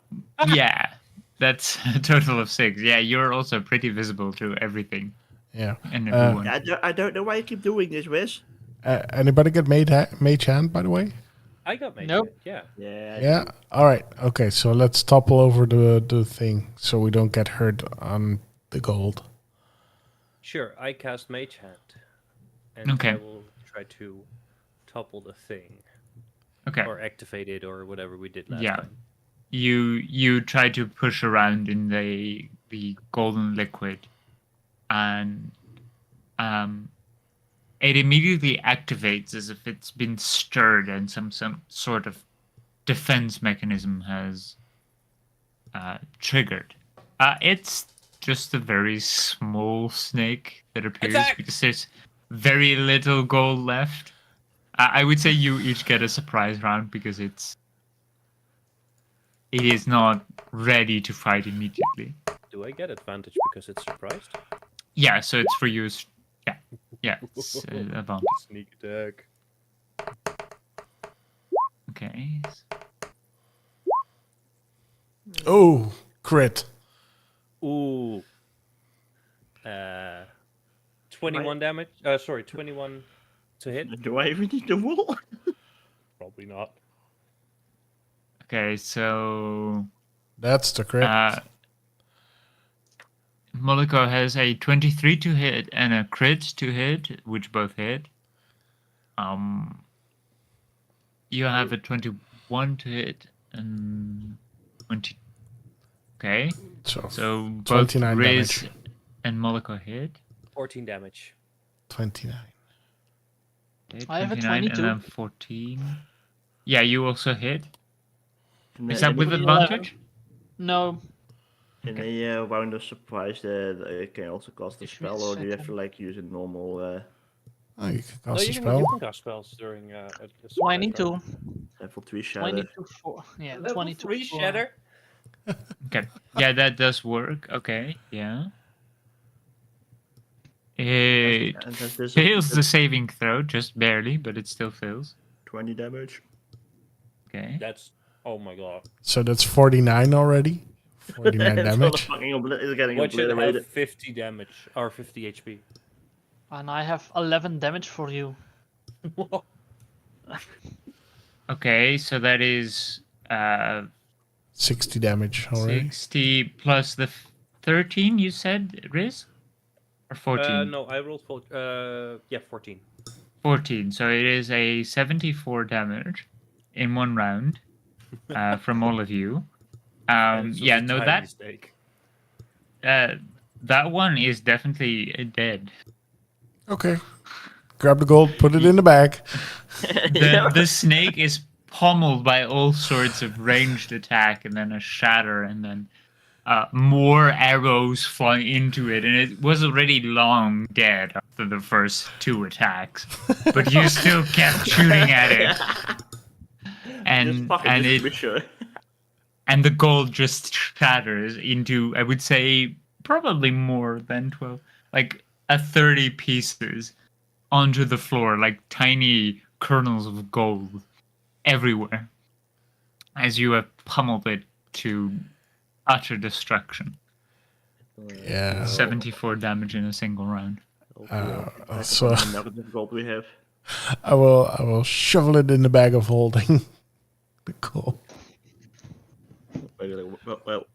Yeah. That's a total of 6. Yeah, you're also pretty visible to everything Yeah. and everyone. I don't know why you keep doing this, Wiz. Anybody get mage hand, by the way? I got made. Nope. Yeah. Yeah. Yeah. All right. Okay. So let's topple over the thing so we don't get hurt on the gold. Sure, I cast Mage Hand, and Okay. I will try to topple the thing, Okay. or activate it, or whatever we did last Yeah. time. You try to push around in the golden liquid, and it immediately activates as if it's been stirred and some sort of defense mechanism has triggered. It's just a very small snake that appears Attack! because there's very little gold left. I would say you each get a surprise round because it is not ready to fight immediately. Do I get advantage because it's surprised? Yeah, so it's for you. Yeah, it's advantage. Sneak attack. Okay. Oh, crit. Ooh. 21 damage. Sorry, 21 to hit. Do I even need to roll? Probably not. Okay, so That's the crit. Moloko has a 23 to hit and a crit to hit, which both hit. You have a 21 to hit and 20. Okay, so both 29 Riz damage. and Moloko hit. 14 damage. 29. Okay, I have a 29 22. and then 14. Yeah, you also hit. In Is the- that with in advantage? No. In a round of surprise, can you also cast a Give me a spell, or do you have to second. like use a normal? Oh, you can No, cast a you spell. can cast spells during a surprise 22. round. Level 3 shatter. 22 4. Yeah, 22 3 4. shatter? Okay. Yeah, that does work. Okay, yeah. It And has this fails the saving throw, just barely, but it still fails. 20 damage. Okay. That's... Oh my god. So that's 49 already. 49 It's damage. it's getting What should obliterated. have 50 damage, or 50 HP? And I have 11 damage for you. Okay, so that is 60 damage already. 60 plus the 13 you said, Riz? Or 14? No, I rolled 14. 14. So it is a 74 damage in one round from all of you. Yeah, no, that one is definitely dead. Okay. Grab the gold, put it in the bag. The snake is pummeled by all sorts of ranged attack, and then a shatter, and then more arrows fly into it, and it was already long dead after the first 2 attacks, but you still kept shooting at it, and and the gold just shatters into, I would say, probably more than 12, like 30 pieces onto the floor, like tiny kernels of gold everywhere, as you have pummeled it to utter destruction. Yeah. 74 damage in a single round. So The gold we have. I will shovel it in the bag of holding. The gold. Well,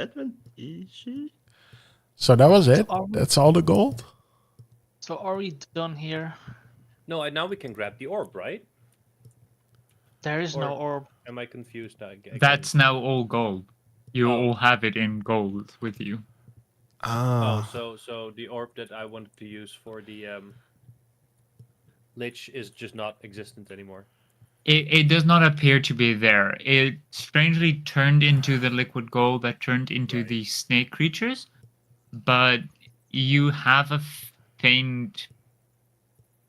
That went easy. So that was it. are we- That's all the gold. So are we done here? No, and now we can grab the orb, right? There is no Or- orb. Am I confused again? That's now all gold. You Oh. all have it in gold with you. Ah. So the orb that I wanted to use for the lich is just not existent anymore. It does not appear to be there. It strangely turned into the liquid gold that turned into Right. the snake creatures, but you have a faint.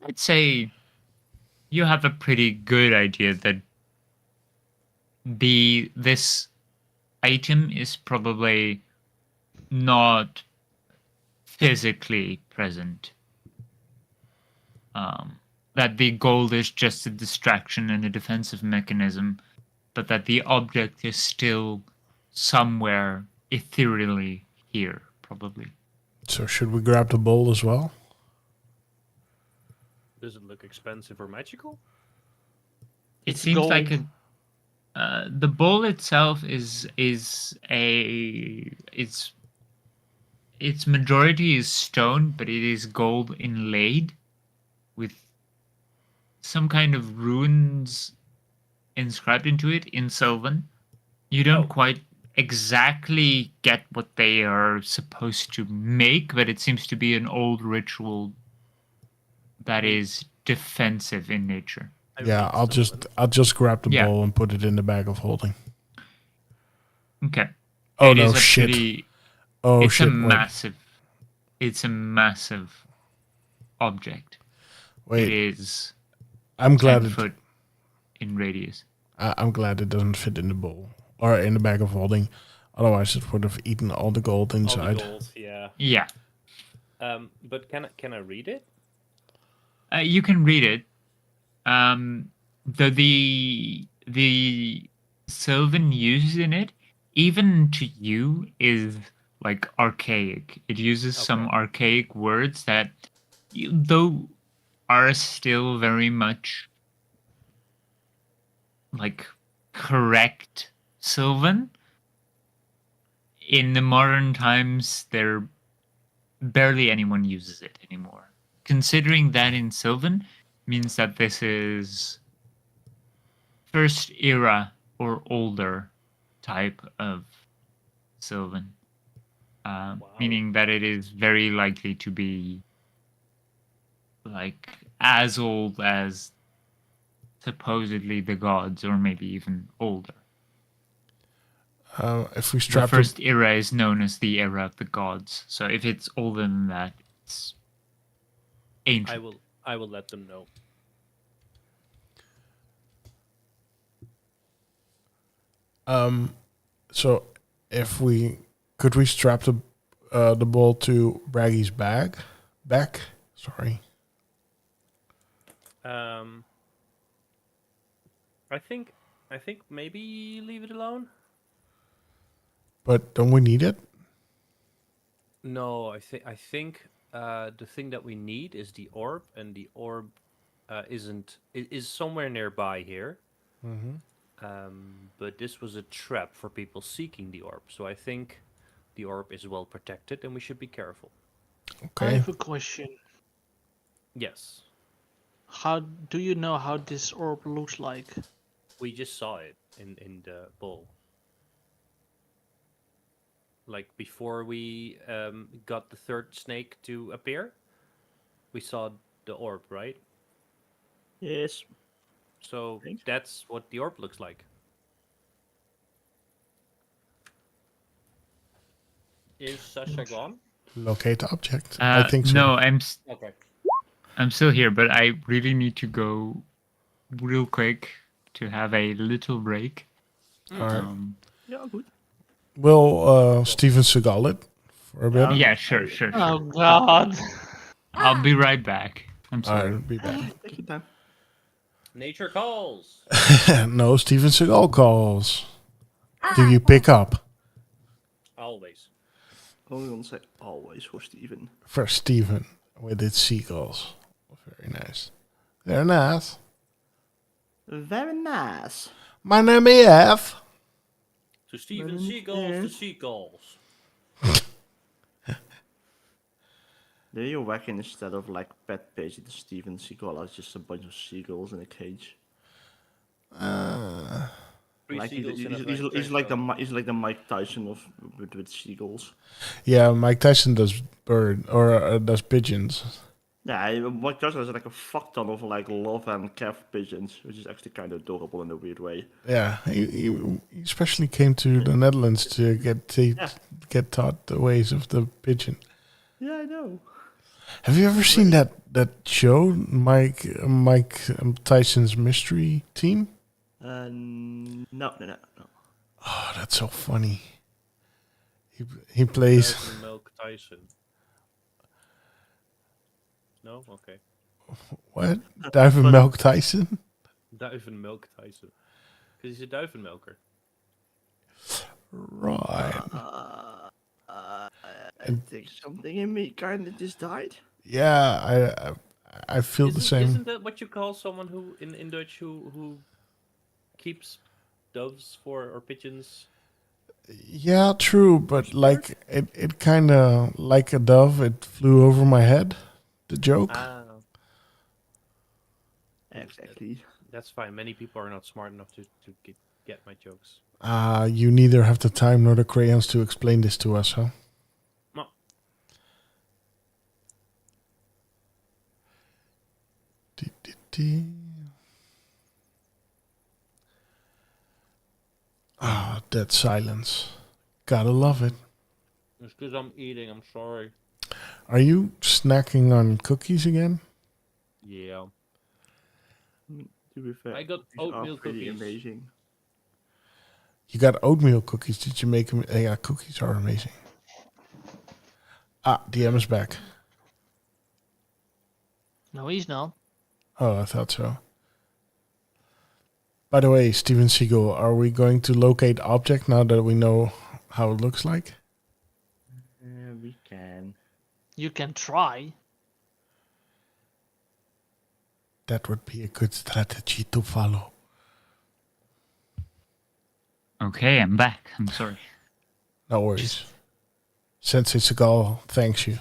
I'd say you have a pretty good idea that this item is probably not physically present. That the gold is just a distraction and a defensive mechanism, but that the object is still somewhere ethereally here, probably. So should we grab the bowl as well? Does it look expensive or magical? It It's seems like gold. the bowl itself is its majority is stone, but it is gold inlaid with some kind of runes inscribed into it in Sylvan. You don't quite exactly get what they are supposed to make, but it seems to be an old ritual that is defensive in nature. Yeah, I'll just grab the Yeah. bowl and put it in the bag of holding. Okay. Oh It no, is a shit. pretty- Oh it's shit. It's a massive object. Wait. It is I'm 10 glad foot in radius. I'm glad it doesn't fit in the bowl or in the bag of holding. Otherwise, it would have eaten all the gold All inside. the gold, yeah. Yeah. But can I read it? You can read it. The Sylvan use in it, even to you, is like archaic. It uses some archaic words that, though, are still very much like correct Sylvan. In the modern times, there barely anyone uses it anymore. Considering that in Sylvan means that this is first era or older type of Sylvan. Meaning that it is very likely to be like as old as supposedly the gods, or maybe even older. If we The strap first era is known as the era of the gods. So if it's older than that, it's ancient. I will let them know. So if we could we strap the bowl to Bragi's back? Sorry. I think maybe leave it alone. But don't we need it? No, I think the thing that we need is the orb, and the orb is somewhere nearby here. But this was a trap for people seeking the orb, so I think the orb is well protected, and we should be careful. I Okay. have a question. Yes, How do you know how this orb looks like? we just saw it in the bowl. Like before we got the third snake to appear, we saw the orb, right? Yes. So Thanks. that's what the orb looks like. Is Sasha gone? Locate object. I think so. No, Okay. I'm still here, but I really need to go real quick to have a little break. All right. Yeah, good. Will Steven Seagal it for a bit? Yeah, sure. Oh God! I'll be right back. I'm All sorry. right, be back. Take your time. Nature calls. No, Steven Seagal calls. Do you pick up? Always. Only gonna say always for Steven. For Steven with its seagulls. Very nice. Very nice. Very nice. My name is F. To Steven Then, Seagulls, yeah. to seagulls. Then you reckon instead of like pet pigeon, the Steven Seagull is just a bunch of seagulls in a cage. Three Like seagulls in a he's like the Mike Tyson of with seagulls. Yeah, Mike Tyson does does pigeons. Yeah, Mike Tyson has like a fuck ton of like love and calf pigeons, which is actually kind of adorable in a weird way. Yeah, he especially came to the Netherlands to get taught the ways of the pigeon. Yeah, I know. Have you ever seen that show, Mike Tyson's Mystery Team? No. Oh, that's so funny. He plays. Dive and Milk Tyson. No? Okay. What? Dive and Milk Tyson? Dive and Milk Tyson. Because he's a duivenmelker. Right. I think something in me kind of just died. Yeah, I feel the same. Isn't that what you call someone who in Dutch who keeps doves or pigeons? Yeah, true, but like it kind of like a dove. It flew over my head. The joke. Ah, Exactly. that's fine. Many people are not smart enough to get my jokes. You neither have the time nor the crayons to explain this to us, huh? No. Dead silence. Gotta love it. It's because I'm eating. I'm sorry. Are you snacking on cookies again? Yeah. To be fair, I got these are oatmeal pretty cookies. amazing. You got oatmeal cookies. Did you make them? Yeah, cookies are amazing. DM is back. No, he's not. Oh, I thought so. By the way, Steven Seagal, are we going to locate object now that we know how it looks like? Yeah, we can. You can try. That would be a good strategy to follow. Okay, I'm back. I'm sorry. No worries. Sensei Seagal thanks you.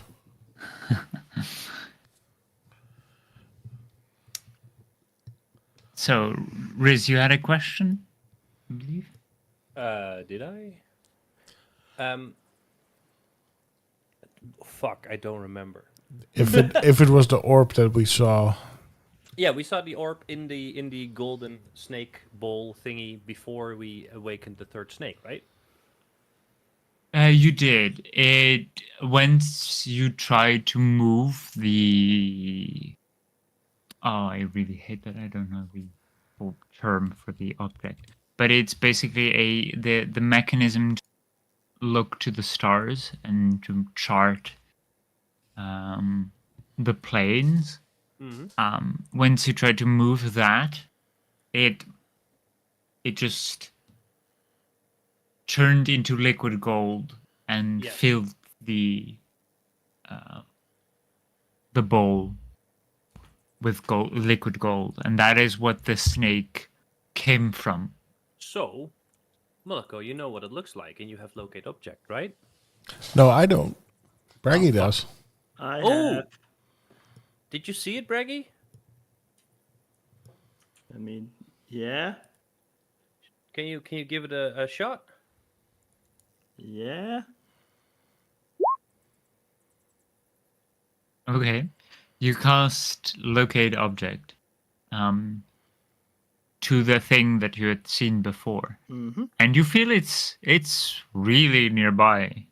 So, Riz, you had a question, I believe? Did I? Fuck, I don't remember. If it was the orb that we saw, Yeah, we saw the orb in the golden snake bowl thingy before we awakened the third snake, right? You did. It once you tried to move the. Oh, I really hate that. I don't know the full term for the object, but it's basically the mechanism to look to the stars and to chart the planes. Mm-hmm. Once you try to move that, it just turned into liquid gold and Yes. filled the bowl with gold, liquid gold, and that is what the snake came from. So, Moloko, you know what it looks like, and you have locate object, right? no, I don't. Bragi does. I Oh! have. Did you see it, Bragi? I mean, yeah. Can you give it a shot? Yeah. Okay, you cast locate object to the thing that you had seen before, and you feel it's really nearby.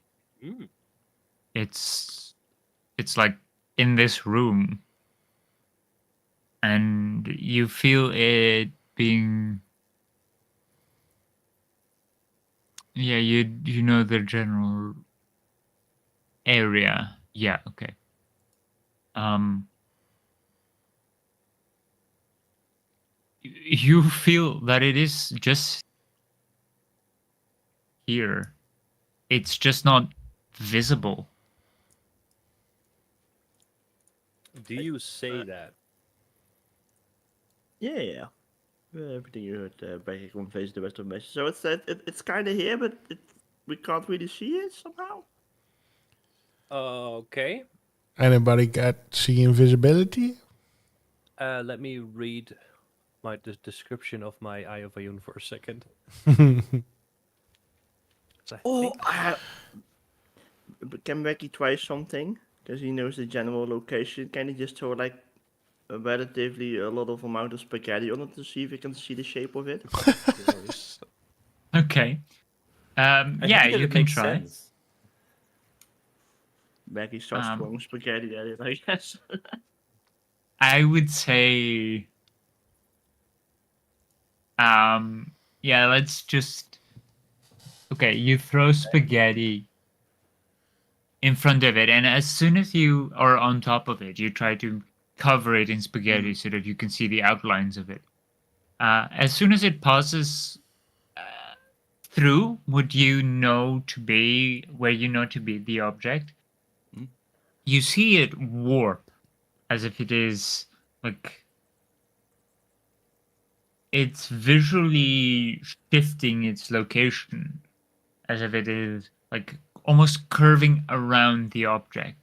Mm. It's like in this room, and you feel it being. Yeah, you know the general area. Yeah, okay. You feel that it is just here. It's just not visible. Do you say that? Yeah. Everything you heard, Bragi conveys the rest of the message. So it's kind of here, but we can't really see it somehow. Okay. Anybody got see invisibility? Let me read the description of my Eye of Ayun for a second. Oh, can Bragi try something? Because he knows the general location. Can he just throw like a relatively a lot of amount of spaghetti on it to see if he can see the shape of it? Okay. I Yeah, think that you it can makes try. sense. Bragi starts throwing spaghetti at it, I guess. I would say, yeah, let's just. Okay, you throw spaghetti in front of it, and as soon as you are on top of it, you try to cover it in spaghetti so that you can see the outlines of it. As soon as it passes through what you know to be where you know to be the object, you see it warp as if it is like it's visually shifting its location as if it is like almost curving around the object.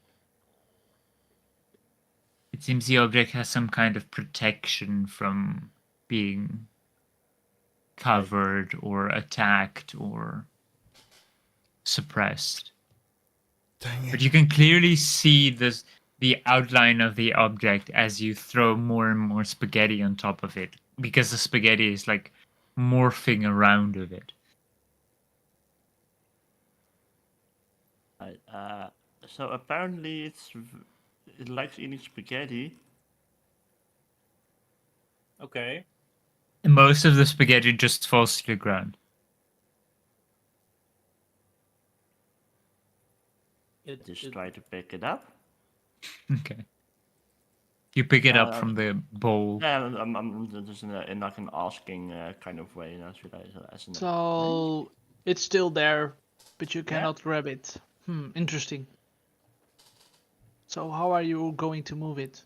It seems the object has some kind of protection from being covered or attacked or suppressed. Dang it. But you can clearly see the outline of the object as you throw more and more spaghetti on top of it, because the spaghetti is like morphing around of it. So apparently it likes eating spaghetti. Okay. And most of the spaghetti just falls to the ground. Just try to pick it up. Okay. You pick it up from the bowl. Yeah, I'm just in like an asking kind of way. So it's still there, but you cannot grab it. Interesting. So how are you going to move it?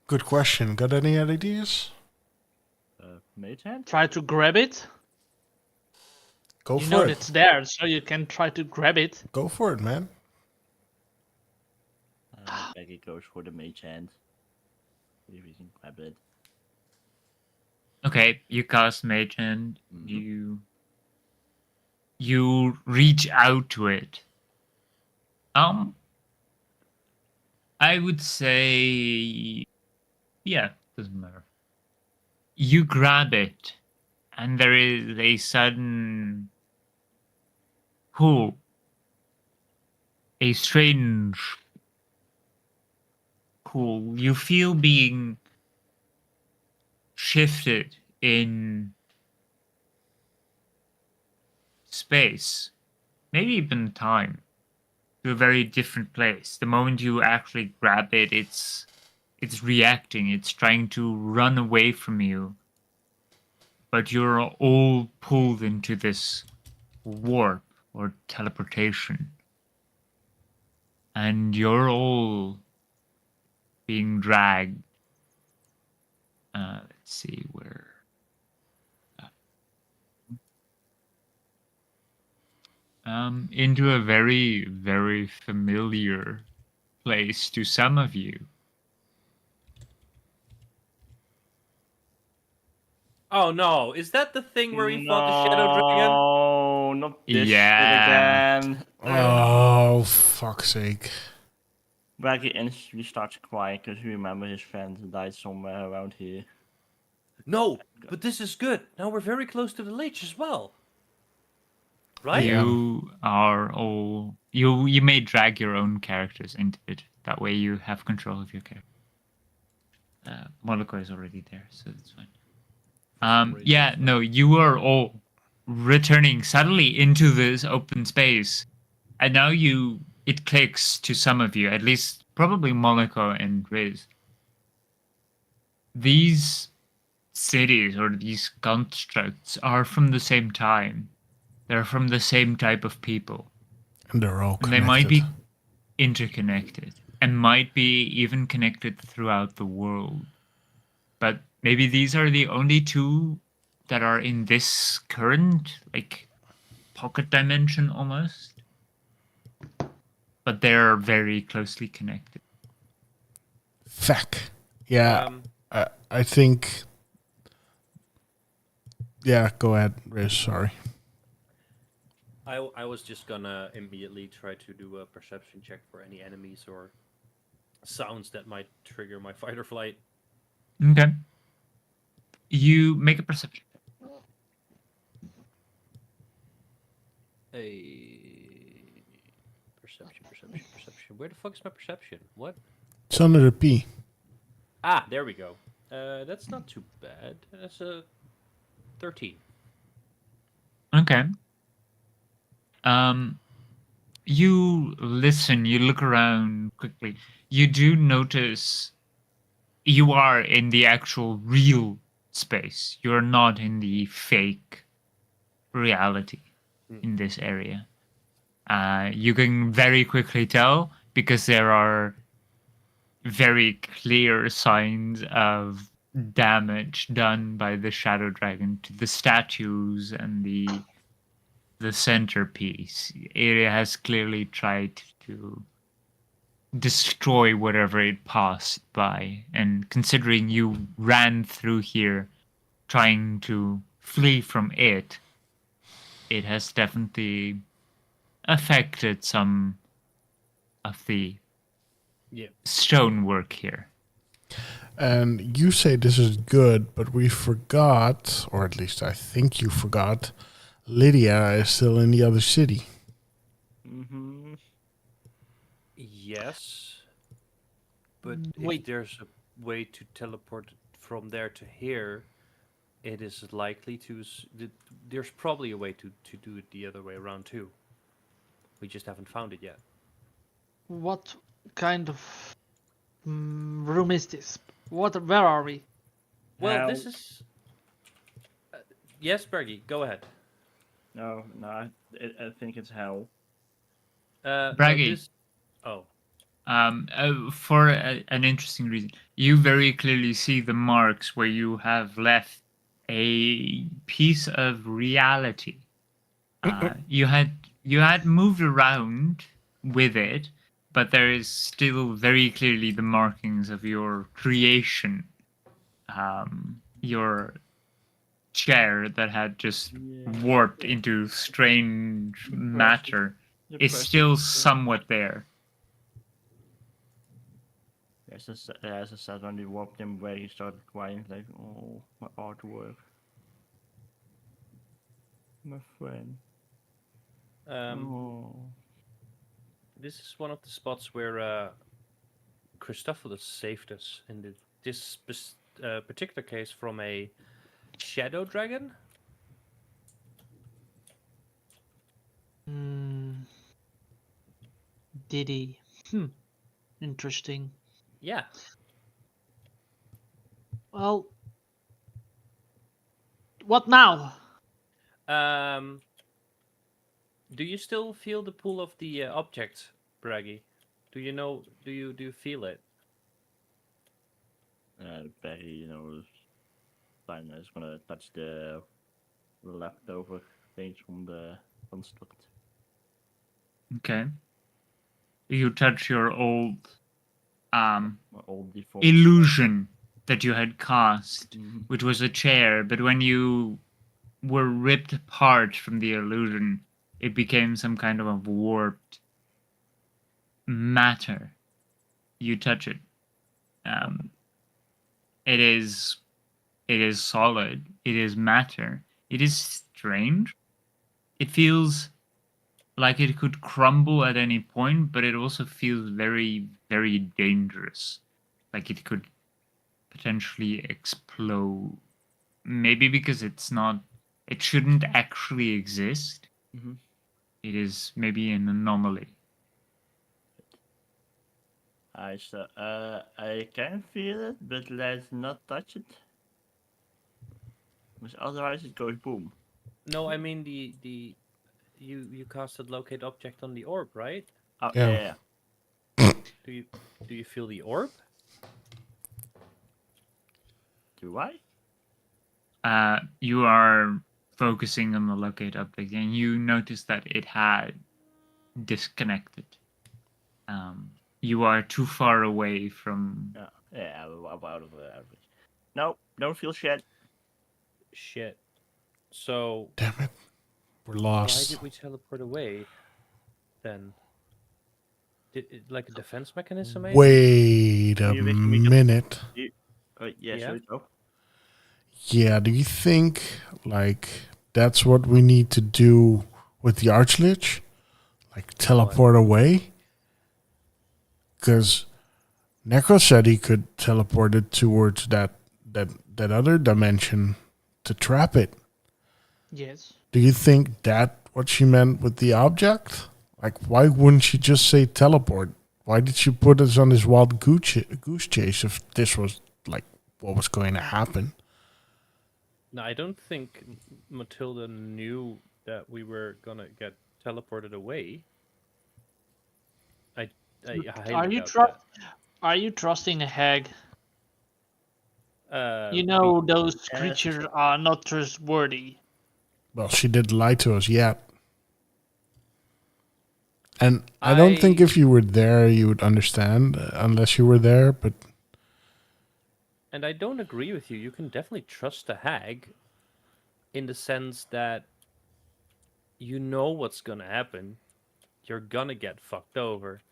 Good question. Got any ideas? Mage hand? Try to grab it? Go You for know it. it's there, so you can try to grab it. Go for it, man. Bragi goes for the mage hand. See if he can grab it. Okay, you cast Mage Hand. You reach out to it. I would say, yeah, doesn't matter. You grab it, and there is a sudden pull, a strange pull. You feel being shifted in space, maybe even time, to a very different place. The moment you actually grab it, it's reacting. It's trying to run away from you, but you're all pulled into this warp or teleportation, and you're all being dragged. Let's see where. Into a very, very familiar place to some of you. Oh no, is that the thing where we fought the Shadow Dragon? No, not this Yeah. shit again. Oh, fuck's sake. Bragi instantly starts crying because he remembers his friend died somewhere around here. No, but this is good. Now we're very close to the lich as well. Right? You are all you may drag your own characters into it. That way you have control of your character. Moloko is already there, so that's fine. Yeah, no, you are all returning suddenly into this open space, and now it clicks to some of you, at least probably Moloko and Riz. These cities or these constructs are from the same time. They're from the same type of people. And they're all And connected. they might be interconnected and might be even connected throughout the world. But maybe these are the only two that are in this current, like, pocket dimension almost. But they're very closely connected. Fuck. Yeah, Um, I think. Yeah, go ahead, Riz. Sorry. I was just gonna immediately try to do a perception check for any enemies or sounds that might trigger my fight or flight. Okay. You make a perception. Hey, perception. Where the fuck is my perception? What? It's under the P. Ah, there we go. That's not too bad. That's a 13. Okay. You listen, you look around quickly. You do notice you are in the actual real space. You're not in the fake reality in this area. You can very quickly tell because there are very clear signs of damage done by the shadow dragon to the statues and the centerpiece. It has clearly tried to destroy whatever it passed by, and considering you ran through here trying to flee from it, it has definitely affected some of the stonework here. And you say this is good, but we forgot, or at least I think you forgot, Lydia is still in the other city. Mm-hmm. Yes, but Wait. if there's a way to teleport from there to here, it is likely to. There's probably a way to do it the other way around too. We just haven't found it yet. What kind of room is this? Where are we? Well, this is. Yes, Bragi, go ahead. No, I think it's hell. Bragi. Oh. For an interesting reason, you very clearly see the marks where you have left a piece of reality. You had moved around with it, but there is still very clearly the markings of your creation. Your chair that had just warped into strange matter is still somewhat there. As I said, when we walked in where he started crying, like, oh, my artwork. My friend. This is one of the spots where Christophilus saved us in this particular case from a shadow dragon. Did he? Interesting. Yeah. Well, what now? Do you still feel the pull of the object, Bragi? Do you know? Do you feel it? Barry, fine. I just gonna touch the leftover things from the construct. Okay. You touch your old Default illusion that you had cast, which was a chair, but when you were ripped apart from the illusion, it became some kind of a warped matter. You touch it. It is solid. It is matter. It is strange. It feels like it could crumble at any point, but it also feels very, very dangerous. Like it could potentially explode. Maybe because it shouldn't actually exist. Mm-hmm. It is maybe an anomaly. I can feel it, but let's not touch it. Because otherwise it goes boom. No, I mean the you casted locate object on the orb, right? Oh Yeah. Do you feel the orb? Do I? You are focusing on the locate object, and you notice that it had disconnected. You are too far away from. Yeah, I'm out of the average. No, don't feel shit. Shit. So Damn it. We're why lost. did we teleport away then? Did it, like a defense mechanism, maybe? Wait a You wish me to- minute. Yeah, Yeah. shall we go? Yeah, do you think, like, that's what we need to do with the Archlich? Like, teleport away? Because Necrose said he could teleport it towards that other dimension to trap it. Yes. Do you think that what she meant with the object? Like, why wouldn't she just say teleport? Why did she put us on this wild goose chase if this was, like, what was going to happen? No, I don't think Matilda knew that we were gonna get teleported away. I highly doubt that. Are you trusting a hag? You We- know those Yes. creatures are not trustworthy. Well, she did lie to us yet. And I don't think if you were there, you would understand, unless you were there, but... And I don't agree with you. You can definitely trust a hag in the sense that you know what's gonna happen. You're gonna get fucked over.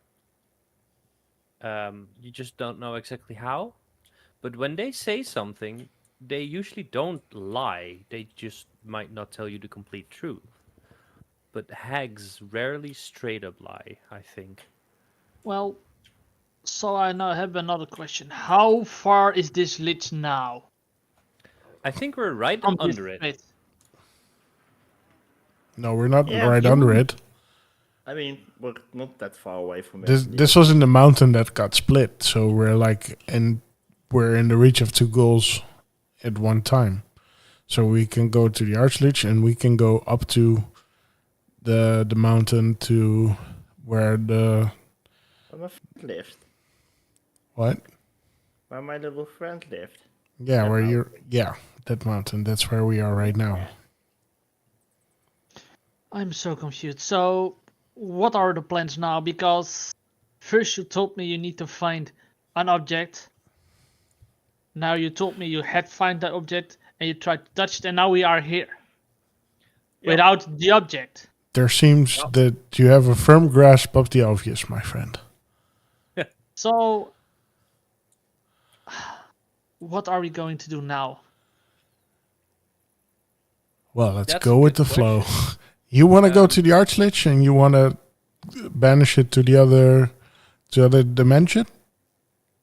You just don't know exactly how. But when they say something, they usually don't lie. They just might not tell you the complete truth. But hags rarely straight up lie, I think. Well, so I now have another question. How far is this lich now? I think we're right From this under it. pit? No, we're not Yeah, right you- under it. I mean, we're not that far away from it. This was in the mountain that got split, so we're in the reach of 2 goals at one time. So we can go to the Archlich and we can go up to the mountain to where the Where my friend lived. what? Where my little friend lived. Yeah, That where mountain. that mountain. That's where we are right now. I'm so confused. So, what are the plans now? Because first you told me you need to find an object. Now you told me you had find that object and you tried to touch it, and now we are here without the object. There seems that you have a firm grasp of the obvious, my friend. So, what are we going to do now? Well, let's That's go a with the good flow. question. You want to go to the Archlich and you want to banish it to the other dimension?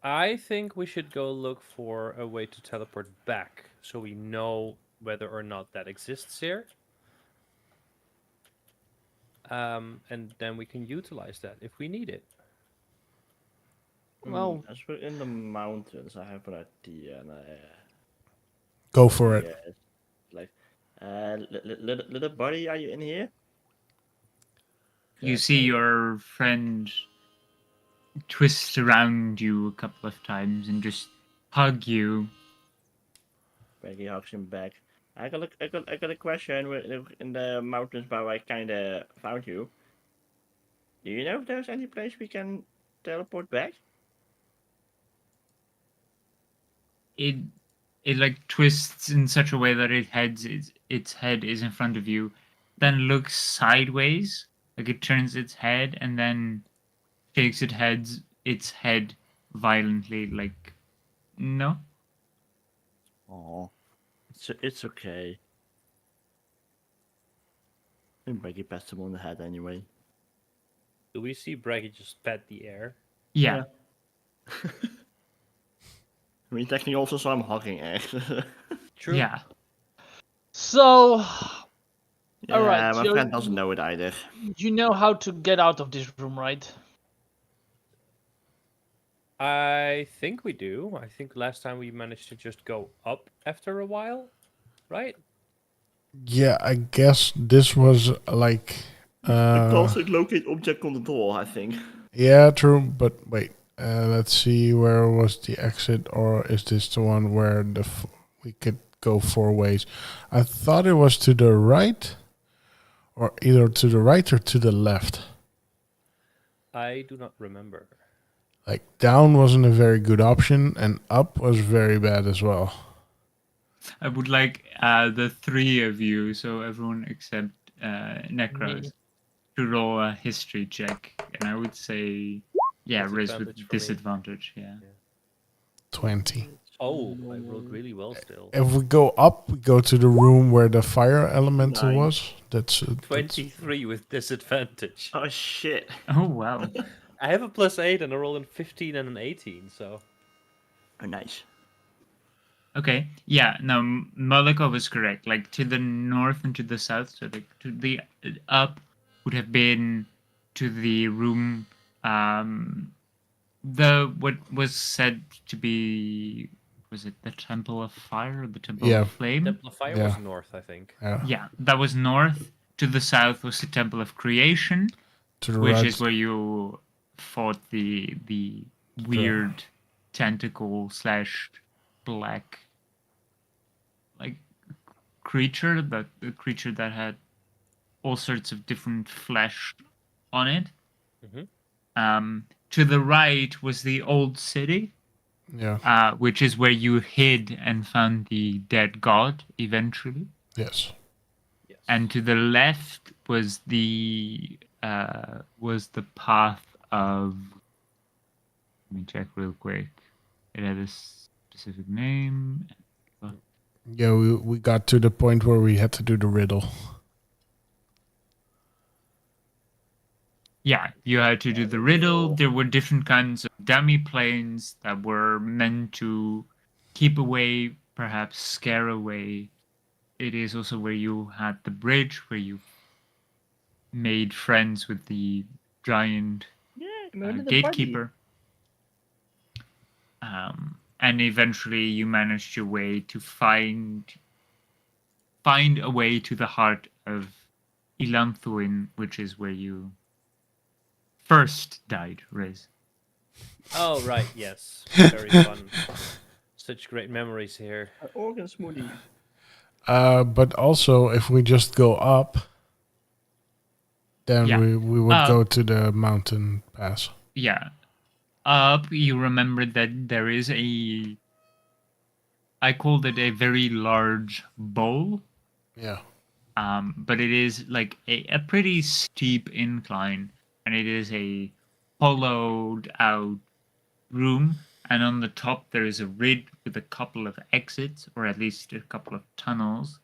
I think we should go look for a way to teleport back so we know whether or not that exists here. And then we can utilize that if we need it. Well, As we're in the mountains, I have an idea. And Go for it. yeah, like, little buddy, are you in here? You see your friend twist around you a couple of times and just hug you. Bragi hugs him back. I got a question. We're in the mountains where I kinda found you. Do you know if there's any place we can teleport back? It like twists in such a way that its head is in front of you, then looks sideways, like it turns its head and then shakes its head violently, like no. Oh, it's okay. I think Bragi passed him on the head anyway. Do we see Bragi just pat the air? Yeah. I mean, technically also so I'm hugging True. Yeah. so Yeah, Alright, my so- friend doesn't know it either. you know how to get out of this room, right? I think we do. I think last time we managed to just go up after a while, right? Yeah, I guess this was like... The classic locate object on the door, I think. Yeah, true, but wait. Let's see, where was the exit, or is this the one where we could go 4 ways. I thought it was to the right, or either to the right or to the left. I do not remember. Like down wasn't a very good option, and up was very bad as well. I would like the 3 of you, so everyone except Necrose, Me. to roll a history check. And I would say, yeah, Riz Disadvantage with for me. disadvantage, yeah. 20. Oh, I rolled really well still. If we go up, we go to the room where the fire elemental Nice. was. That's 23 with disadvantage. Oh shit. Oh, wow. I have a +8 and I rolled a 15 and an 18, so... Oh, nice. Okay, yeah, no, Moloko was correct. Like, to the north and to the south, so like, to the up would have been to the room, what was said to be, was it the Temple of Fire or the Temple Yeah. of Flame? Temple of Fire Yeah. was north, I think. Yeah, that was north. To the south was the Temple of Creation, To the which right. is where you fought the weird tentacle / black like creature, the creature that had all sorts of different flesh on it. To the right was the old city, Yeah. which is where you hid and found the dead god eventually. Yes. Yes. And to the left was the path of. Let me check real quick. It had a specific name. Yeah, we got to the point where we had to do the riddle. Yeah, you had to do the riddle. There were different kinds of dummy planes that were meant to keep away, perhaps scare away. It is also where you had the bridge, where you made friends with the giant gatekeeper. And eventually you managed your way to find a way to the heart of Ilanthuin, which is where you first died, Riz. Oh, right, yes. Very fun. Such great memories here. Organ smoothie. But also, if we just go up, then Yeah. we would go to the mountain pass. Yeah. Up, you remember that there is I called it a very large bowl. Yeah. But it is like a pretty steep incline, and it is a hollowed out room, and on the top there is a ridge with a couple of exits, or at least a couple of tunnels,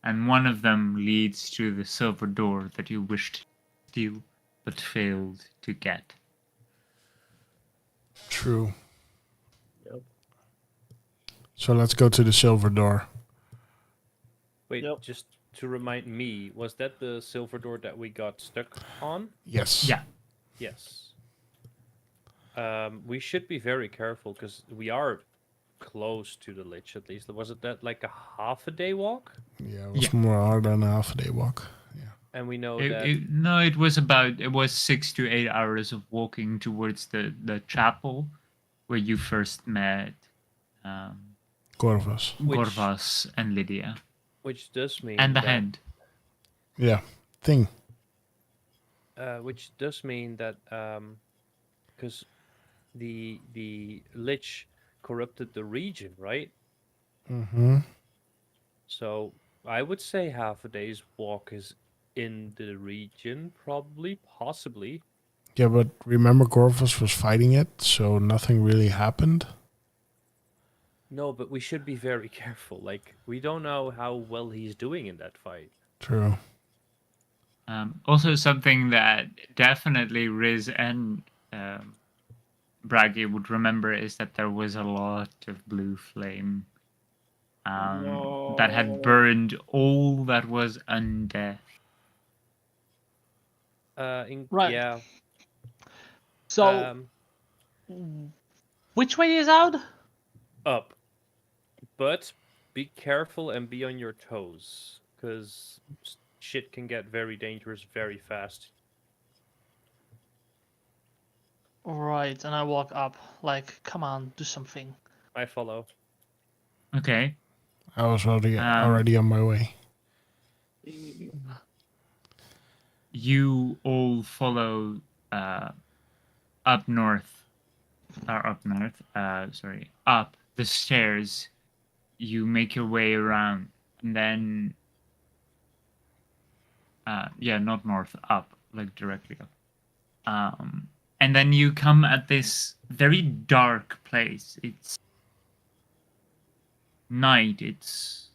and one of them leads to the silver door that you wished to steal but failed to get. True. Yep. So let's go to the silver door. Wait, Yep. just to remind me, was that the silver door that we got stuck on? Yes. Yeah. Yes. We should be very careful because we are close to the lich at least. Was it that like a half a day walk? Yeah, it was Yeah. more hard than a half a day walk. Yeah. And we know It, that it was 6 to 8 hours of walking towards the chapel where you first met Corvus. Gorvas and Lydia. which does mean And the that, hand. Yeah. Thing. which does mean that because the lich corrupted the region, right? Mm-hmm. So I would say half a day's walk is in the region, probably, possibly. Yeah, but remember Corvus was fighting it, so nothing really happened. No, but we should be very careful. Like, we don't know how well he's doing in that fight. True. Also, something that definitely Riz and Bragi would remember is that there was a lot of blue flame that had burned all that was undead. Right. Yeah. So, which way is out? Up. But be careful and be on your toes, because shit can get very dangerous very fast. Right, and I walk up. Like, come on, do something. I follow. Okay. I was already on my way. You all follow up the stairs. You make your way around, and then not north, up, like directly up. And then you come at this very dark place. It's night. It's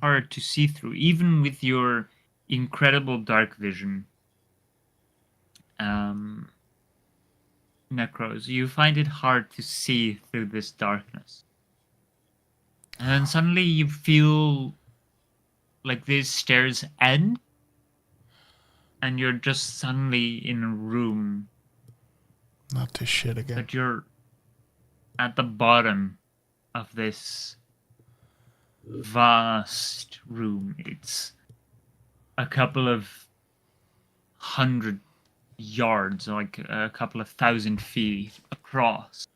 hard to see through, even with your incredible dark vision. Necrose, you find it hard to see through this darkness. And then suddenly you feel like these stairs end, and you're just suddenly in a room. Not this shit again. But you're at the bottom of this vast room. It's a couple of 100 yards, like a couple of 1,000 feet across.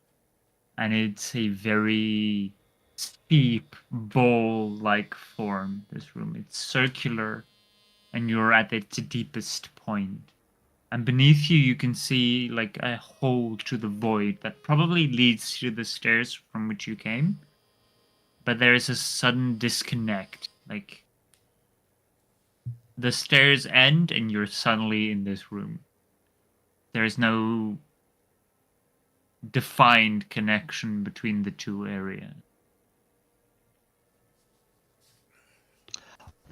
And it's a very steep bowl-like form, this room. It's circular, and you're at its deepest point. And beneath you, you can see like a hole to the void that probably leads to the stairs from which you came. But there is a sudden disconnect. Like, the stairs end, and you're suddenly in this room. There is no defined connection between the two areas.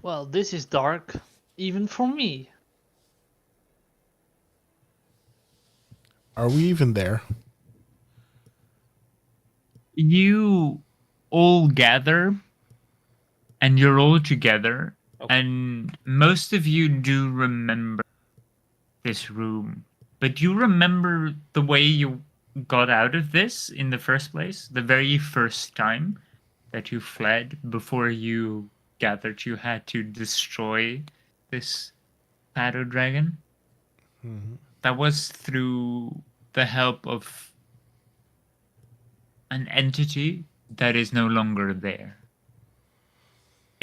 Well, this is dark, even for me. Are we even there? You all gather, and you're all together, and most of you do remember this room. But you remember the way you got out of this in the first place, the very first time that you fled before you gathered you had to destroy this shadow dragon. Mm-hmm. That was through the help of an entity that is no longer there.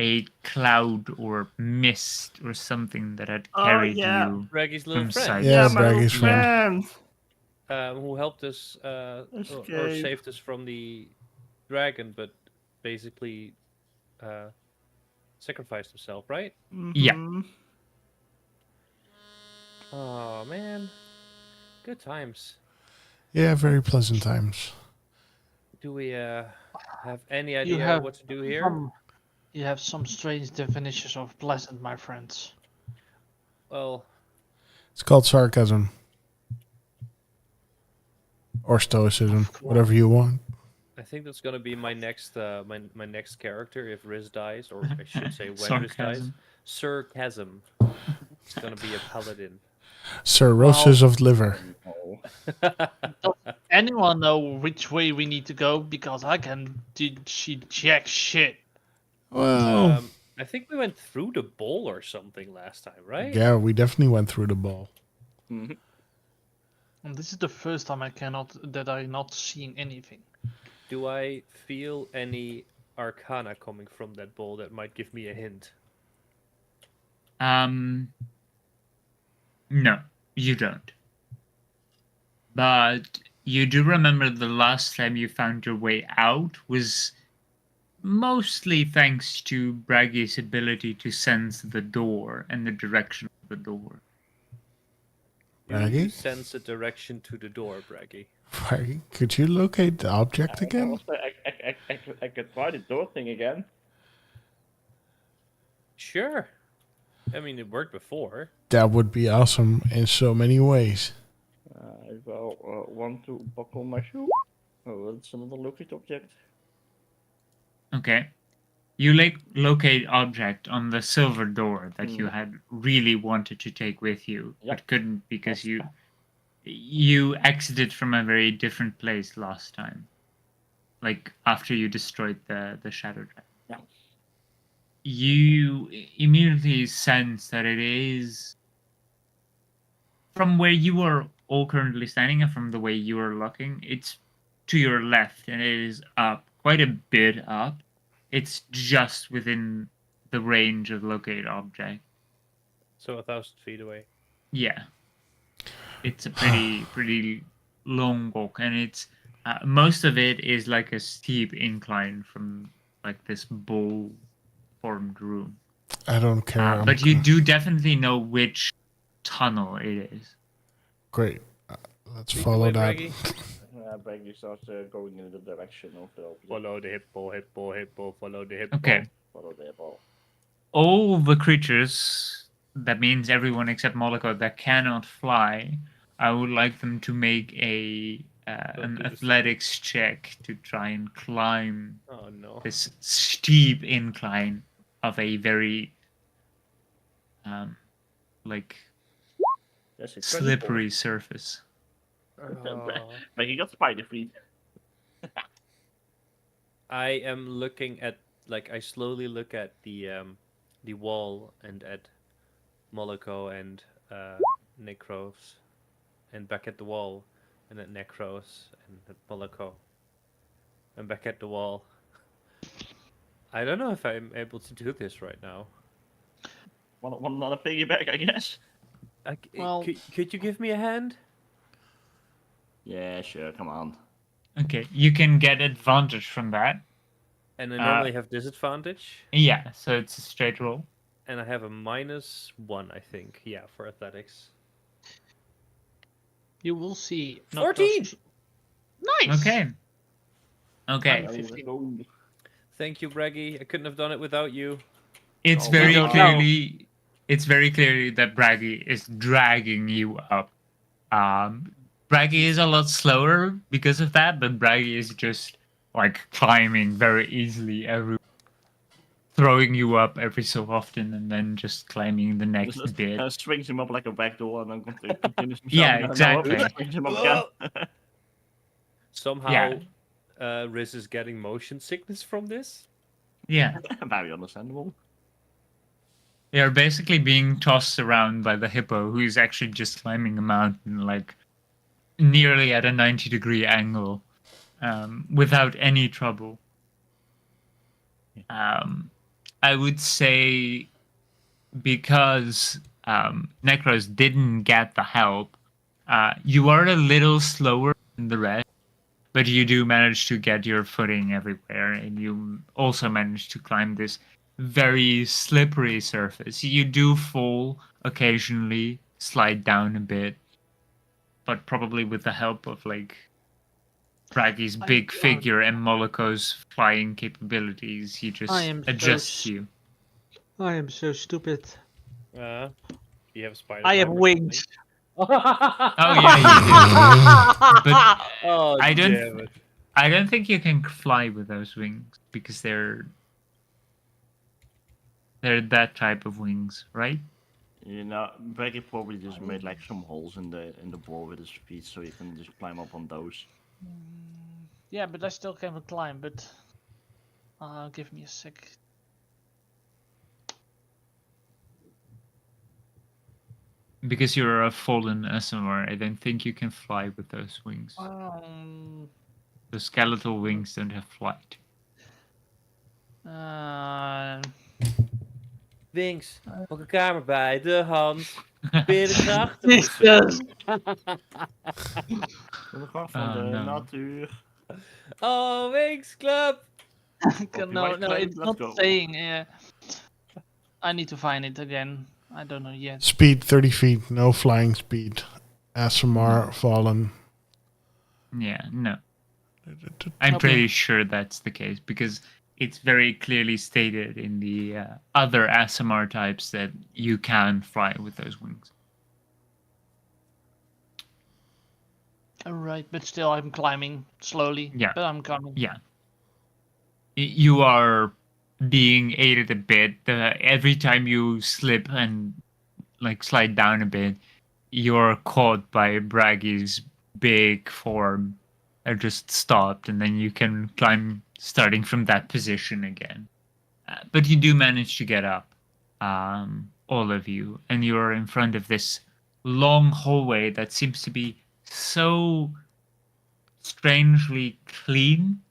A cloud or mist or something that had carried you Bragi's little from friend. sight. Yeah, Bragi's friend. Who helped us or saved us from the dragon, but basically sacrificed himself, right? Yeah. Oh man, good times. Yeah, very pleasant times. Do we have any idea what to do here? You have some strange definitions of pleasant, my friends. Well, It's called sarcasm. Or stoicism, whatever you want. I think that's gonna be my next my next character if Riz dies, or I should say when Riz dies. Sarcasm. It's gonna be a paladin. Cirrhosis of liver. Does anyone know which way we need to go? Because I can do jack shit. Well, I think we went through the bowl or something last time, right? yeah, we definitely went through the ball. Mm-hmm. And this is the first time I'm not seeing anything. Do I feel any arcana coming from that bowl that might give me a hint? No, you don't. But you do remember the last time you found your way out was mostly thanks to Bragi's ability to sense the door and the direction of the door. Bragi? You sense a direction to the door, Bragi. Bragi, could you locate the object again? I could try the door thing again. Sure. I mean, it worked before. That would be awesome in so many ways. I will want to buckle my shoe. Oh, that's another locate object. Okay. You locate object on the silver door that you had really wanted to take with you, but couldn't because you exited from a very different place last time. Like after you destroyed the shadow dragon. Yeah. You immediately sense that it is from where you are all currently standing and from the way you are looking, it's to your left and it is up, quite a bit up. it's just within the range of locate object. So 1,000 feet away. Yeah, it's a pretty long walk, and it's most of it is like a steep incline from like this bowl formed room. I don't care. But you do definitely know which tunnel it is. Great. Let's Lead the follow way, that. Bragi. Bragi starts going in the direction of the opposite. Follow the hippo, hippo, hippo. Follow the hippo. Okay. Follow the ball. All the creatures, that means everyone except Moloko that cannot fly, I would like them to make an do this. athletics check to try and climb Oh no. this steep incline of a very like That's it. slippery surface. But he got spider feet. I am looking at, like, I slowly look at the wall and at Moloko and Necrose, and back at the wall and at Necrose and at Moloko, and back at the wall. I don't know if I'm able to do this right now. Want another piggyback, I guess. Well- Could you give me a hand? Yeah, sure. Come on. Okay, you can get advantage from that. And I normally have disadvantage, Yeah, so it's a straight roll. and I have a -1, I think. Yeah, for athletics. You will see. 14! Nice. Okay. Okay. I'm 15. Thank you, Bragi. I couldn't have done it without you. It's Oh, very wow. clearly it's very clearly that Bragi is dragging you up. Bragi is a lot slower because of that, but Bragi is just like climbing very easily throwing you up every so often and then just climbing the next Just bit. swings him up like a backdoor and then continues himself. Yeah, down. exactly. Swings him up again. Somehow, Riz is getting motion sickness from this. Yeah. Very understandable. You're basically being tossed around by the hippo, who is actually just climbing a mountain, like nearly at a 90-degree angle, without any trouble. I would say because Necrose didn't get the help, you are a little slower than the rest, but you do manage to get your footing everywhere, and you also manage to climb this very slippery surface. You do fall occasionally, slide down a bit, but probably with the help of like Bragi's big figure and Moloko's flying capabilities, he just I am so adjusts you. I am so stupid. You have spider. I have climb or wings. Oh yeah, you do. But Oh, I don't- damn it. I don't think you can fly with those wings because they're that type of wings, right? You know, Bragi probably just made like some holes in the ball with his feet, so you can just climb up on those. Yeah, but I still can climb. But give me a sec. Because you're a fallen SMR, I don't think you can fly with those wings. The skeletal wings don't have flight. Wings. Ook een kamer bij de hand. Berenkrachten. Jesus. De kracht van Oh, de no. natuur. Oh, Wings Club. No, white no, clay, it's let's not go. saying. I need to find it again. I don't know yet. Speed 30 feet, no flying speed. SMR fallen. Yeah, no. I'm pretty sure that's the case because it's very clearly stated in the other ASMR types that you can fly with those wings. Alright, but still I'm climbing slowly. Yeah. But I'm coming. Yeah. You are being aided a bit. Every time you slip and like slide down a bit, you're caught by Bragi's big form. Are just stopped, and then you can climb starting from that position again. But you do manage to get up, all of you, and you're in front of this long hallway that seems to be so strangely clean.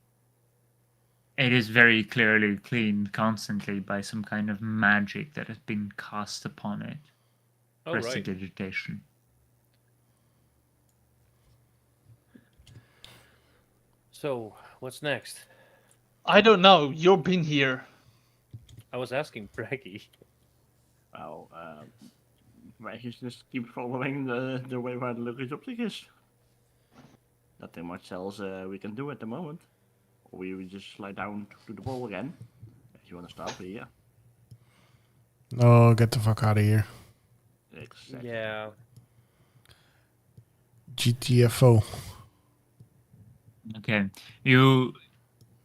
It is very clearly cleaned constantly by some kind of magic that has been cast upon it. Oh, right. Prestidigitation. So, what's next? I don't know. You've been here. I was asking Bragi. Well, I just keep following the way where the luggage object is. Nothing much else we can do at the moment. Or we just slide down to the ball again. If you want to stop here. No, get the fuck out of here. Exactly. Yeah. GTFO. Okay. You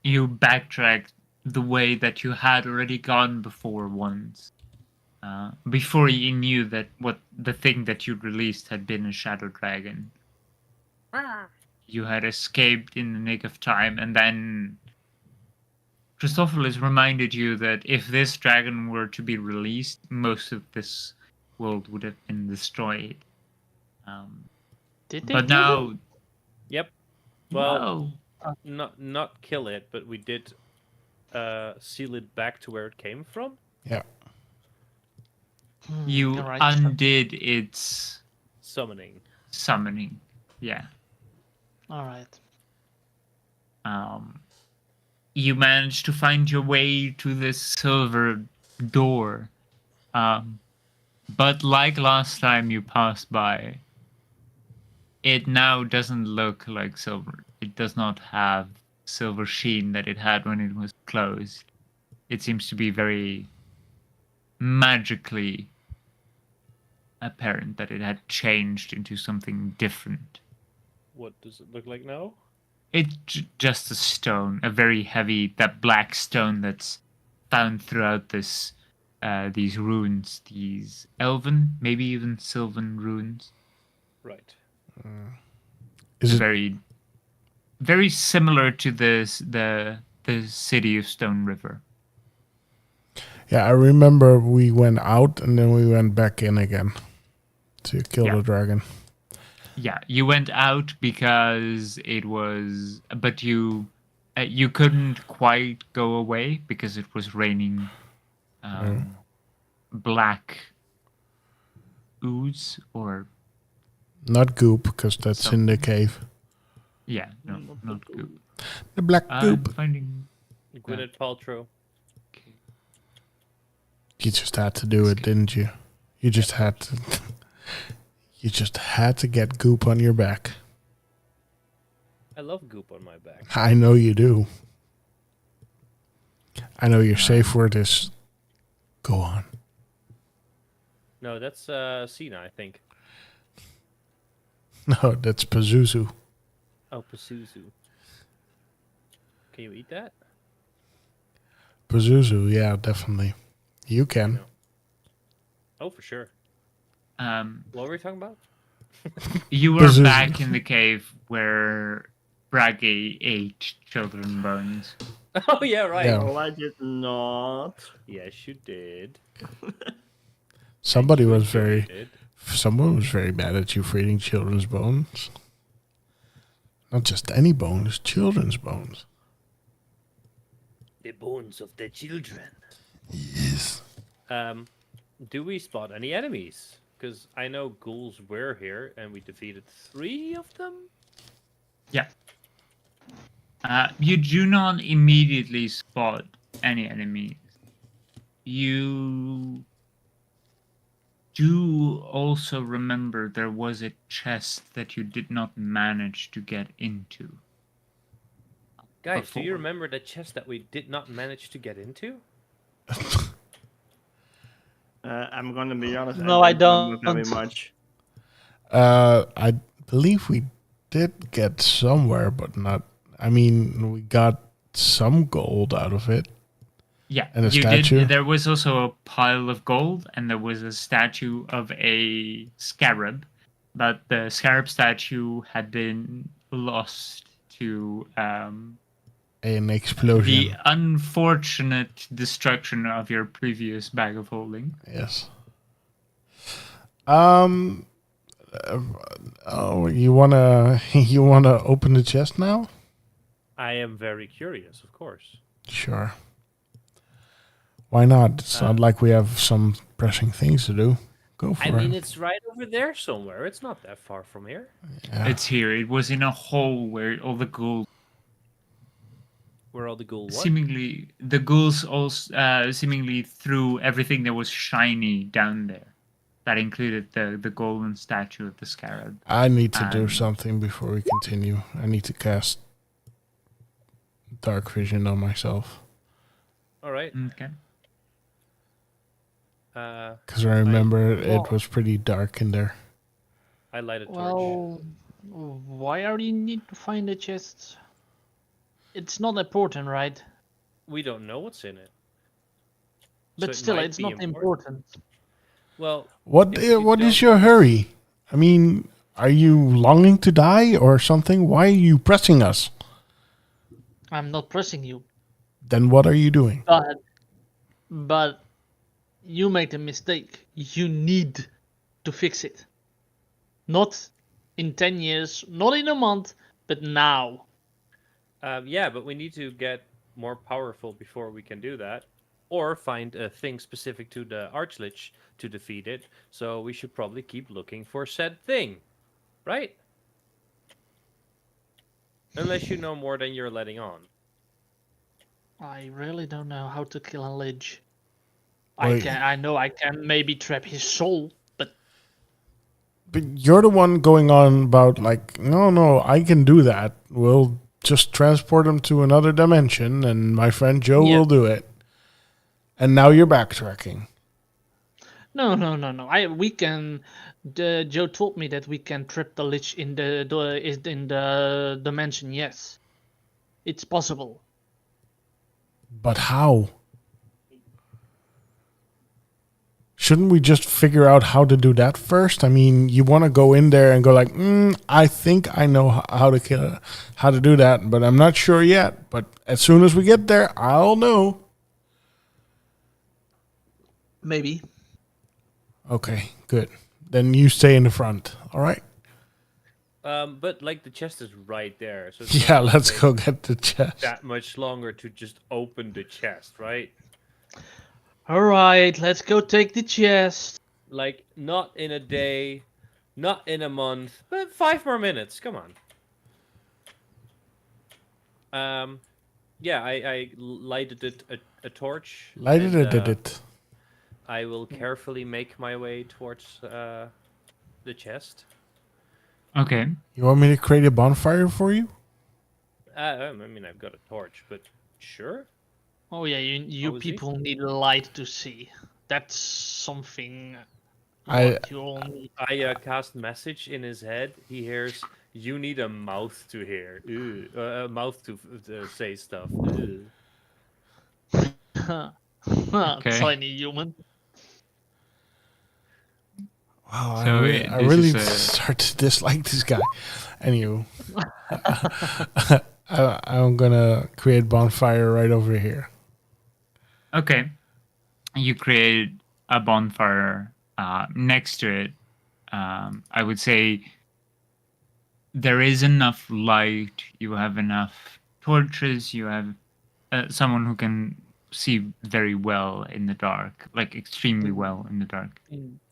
backtrack the way that you had already gone before once. Before you knew that what the thing that you released had been a shadow dragon. You had escaped in the nick of time, and then Christophilus reminded you that if this dragon were to be released, most of this world would have been destroyed. Did they But kill now, him? Yep. Well, no. not kill it, but we did seal it back to where it came from. Yeah. You Alright. undid its Summoning. summoning. Yeah. Alright. You managed to find your way to this silver door. But like last time you passed by, it now doesn't look like silver. It does not have silver sheen that it had when it was closed. It seems to be very magically apparent that it had changed into something different. What does it look like now? It's just a stone, a very heavy, that black stone that's found throughout this, these runes, these elven, maybe even sylvan runes. Right. Is it Very, very similar to the city of Stone River. Yeah, I remember we went out and then we went back in again to kill Yeah. the dragon. Yeah, you went out because it was, but you couldn't quite go away because it was raining black ooze or Not goop, because that's in the cave. yeah, no, not goop. The black I'm goop. finding Gwyneth Paltrow. You just had to do it, didn't you? You just had to. You just had to get goop on your back. I love goop on my back. I know you do. I know your safe word is go on. No, that's Cena, I think. No, that's Pazuzu. Oh, Pazuzu. Can you eat that? Pazuzu, yeah, definitely. You can. Oh, for sure. What were we talking about? You were Pazuzu. back in the cave where Bragi ate children bones. Oh, yeah, right. Yeah. No, I did not. Yes, you did. Somebody was Sure you very. did. Someone was very mad at you for eating children's bones. Not just any bones, children's bones. The bones of the children. Yes. Do we spot any enemies? Because I know ghouls were here, and we defeated 3 of them. Yeah. You do not immediately spot any enemies. You do also remember there was a chest that you did not manage to get into. Guys, do you Before. remember the chest that we did not manage to get into? I'm gonna be honest. No, I remember very don't. much. I believe we did get somewhere, but not. I mean, we got some gold out of it. Yeah, And a you statue? did. There was also a pile of gold, and there was a statue of a scarab, but the scarab statue had been lost to An explosion. the unfortunate destruction of your previous bag of holding. Yes. Oh, you wanna open the chest now? I am very curious, of course. Sure. Why not? It's not like we have some pressing things to do. Go for I it. mean, it's right over there somewhere. It's not that far from here. Yeah. It's here. It was in a hole where all the ghouls, Where all the ghouls what? seemingly, the ghouls also seemingly threw everything that was shiny down there. That included the golden statue of the scarab. I need to do something before we continue. I need to cast dark vision on myself. All right. Okay. Because I remember it was pretty dark in there. I light a torch. Well, why are you need to find the chests? It's not important, right? We don't know what's in it. But it still, might it's be not important. Well, What if you what is don't- your hurry? I mean, are you longing to die or something? Why are you pressing us? I'm not pressing you, Then what are you doing? but you made a mistake. You need to fix it. Not in 10 years, not in a month, but now. yeah, but we need to get more powerful before we can do that. Or find a thing specific to the Archlich to defeat it. So we should probably keep looking for said thing. Right? Unless you know more than you're letting on. I really don't know how to kill a lich. Wait. I know I can maybe trap his soul, but But you're the one going on about like, no, I can do that. We'll just transport him to another dimension, and my friend Joe will do it. And now you're backtracking. no. We can. Joe told me that we can trap the lich in the dimension. Yes, it's possible. But how? Shouldn't we just figure out how to do that first? I mean, you want to go in there and go like, I think I know how to do that, but I'm not sure yet. But as soon as we get there, I'll know. Maybe. Okay, good. Then you stay in the front. All right. But like the chest is right there. So it's Yeah, not let's gonna go take get the chest. that much longer to just open the chest, right? All right, let's go take the chest. Like, not in a day, not in a month, but 5 more minutes. Come on. Yeah, I lighted it a torch. Lighted and, it. I will carefully make my way towards the chest. Okay. You want me to create a bonfire for you? I mean, I've got a torch, but sure. Oh yeah, you Oh, is he? people need light to see. That's something. I- what you'll need. I cast message in his head. He hears, "You need a mouth to hear, a mouth to say stuff." Okay. Tiny human. Wow, So I this really is a- start to dislike this guy. Anyway, I'm gonna create bonfire right over here. Okay. You create a bonfire next to it. I would say there is enough light. You have enough torches. You have someone who can see very well in the dark, like extremely well in the dark.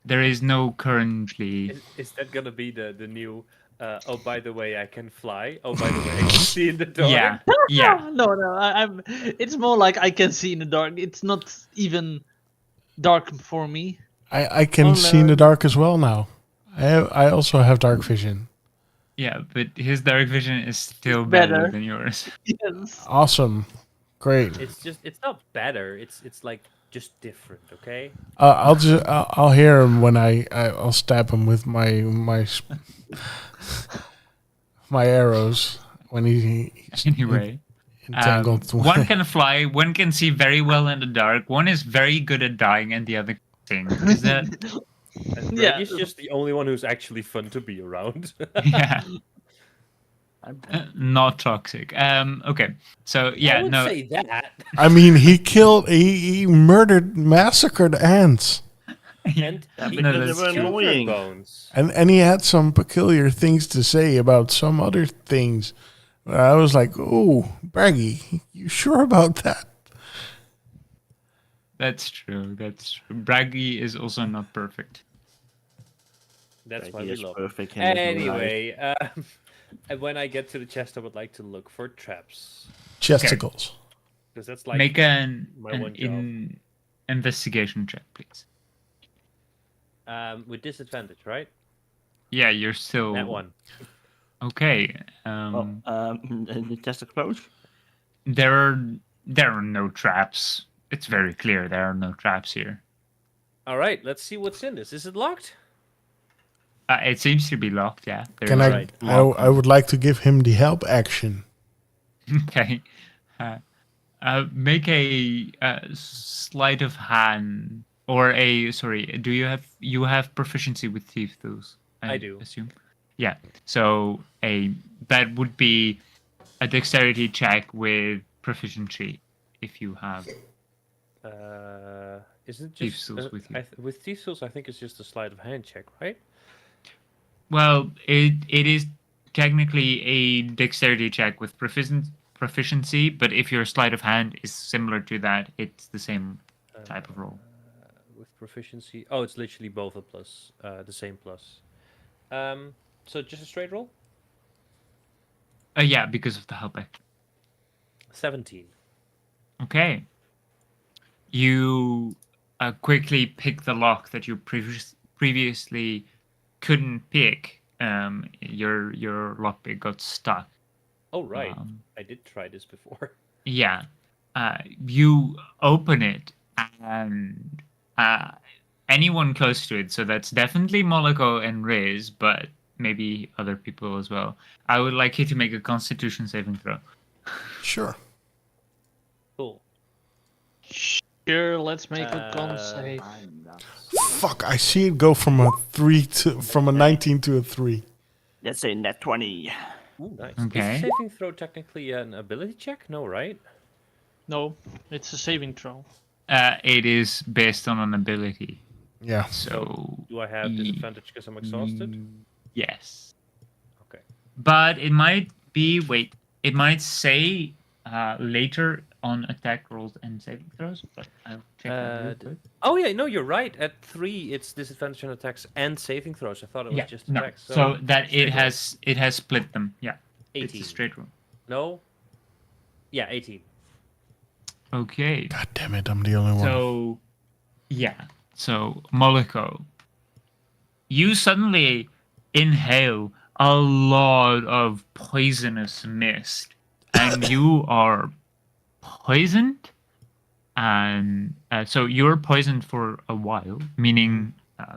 There is no currently. Is that gonna be the new? Oh, by the way, I can fly. Oh, by the way, I can see in the dark. Yeah, yeah. No. I'm. It's more like I can see in the dark. It's not even dark for me. I can see in the dark as well now. I also have dark vision. Yeah, but his dark vision is still better Better. than yours. Yes. Awesome, great. It's not better. It's like just different. Okay. I'll hear him when I'll stab him with my my arrows when he's Anyway, entangled. one can fly, one can see very well in the dark, one is very good at dying, and the other can sing. Is that? And Yeah. Bragi's just the only one who's actually fun to be around. Yeah. Not toxic. Okay. So yeah, I would no. say that. I mean, he murdered, massacred ants, And he no, eats that's true. children Annoying. bones. and he had some peculiar things to say about some other things I was like, "Oh, Bragi, you sure about that?" That's true. That's true. Bragi is also not perfect. That's Like, why he we is love perfect him. and there's no life. Anyway, and when I get to the chest, I would like to look for traps Chesticles. because that's like Make my an one job. investigation check, please. With disadvantage, right? Yeah, you're still That one. okay. Well, the test close. There are no traps. It's very clear there are no traps here. All right, let's see what's in this. Is it locked? It seems to be locked. Yeah. Can There's I? a I? lock I would like to give him the help action. Okay. Make a sleight of hand or a sorry. Do you have proficiency with thief tools? I do. Assume. Yeah. So that would be a dexterity check with proficiency if you have. Is it Thief just tools with you. with thief tools? I think it's just a sleight of hand check, right? Well, it is technically a dexterity check with proficiency, but if your sleight of hand is similar to that, it's the same type of roll. With proficiency. Oh, it's literally both a plus, the same plus. So just a straight roll. Yeah, because of the help action. 17. Okay. You quickly pick the lock that you previously couldn't pick. Your lockpick got stuck. Oh right, I did try this before. Yeah. You open it and anyone close to it, so that's definitely Moloko and Riz, but maybe other people as well. I would like you to make a Constitution saving throw. Sure. Cool. Sure, let's make a con save. Fuck! I see it go from a 19 to a 3. Let's say net 20. Ooh, nice. Okay. Is saving throw technically an ability check? No, right? No, it's a saving throw. It is based on an ability. Yeah. So Do I have disadvantage because I'm exhausted? Yes. Okay. But it might be it might say later on attack rolls and saving throws, but I'll check that real quick. Oh yeah, no, you're right. At 3, it's disadvantage on attacks and saving throws. I thought it was just no. attacks. So that straight it roll. has split them. Yeah. 18. It's a straight roll. No. Yeah, 18. Okay. God damn it! I'm the only one. So yeah. So Moloko, you suddenly inhale a lot of poisonous mist, and you are poisoned. And so you're poisoned for a while, meaning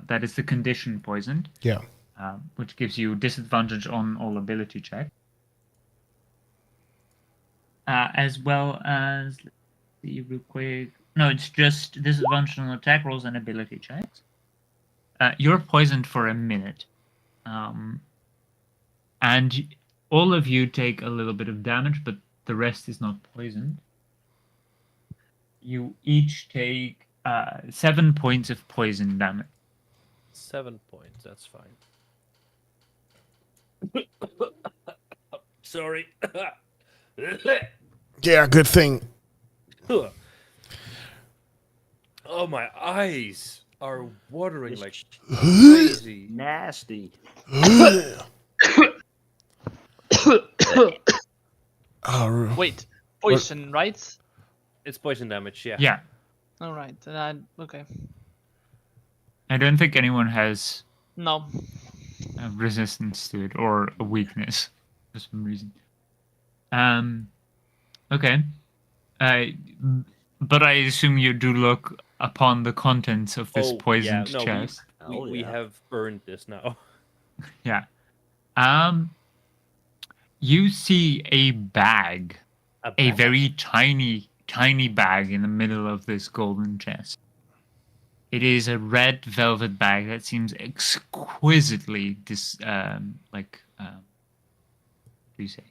that is the condition poisoned, Yeah. which gives you disadvantage on all ability checks, as well as let's see real quick. No, it's just disadvantage on attack rolls and ability checks. You're poisoned for a minute, and all of you take a little bit of damage, but the rest is not poisoned. You each take 7 points of poison damage. 7 points. That's fine. Sorry. Yeah. Good thing. Oh, my eyes are watering like crazy. Nasty. Oh, Wait, poison, right? It's poison damage, yeah. Yeah, All right, okay. I don't think anyone has No, a resistance to it or a weakness for some reason. Okay. But I assume you do look upon the contents of this poisoned yeah, no, chest. we have earned this now. Yeah. You see a bag, a very tiny bag in the middle of this golden chest. It is a red velvet bag that seems exquisitely what do you say?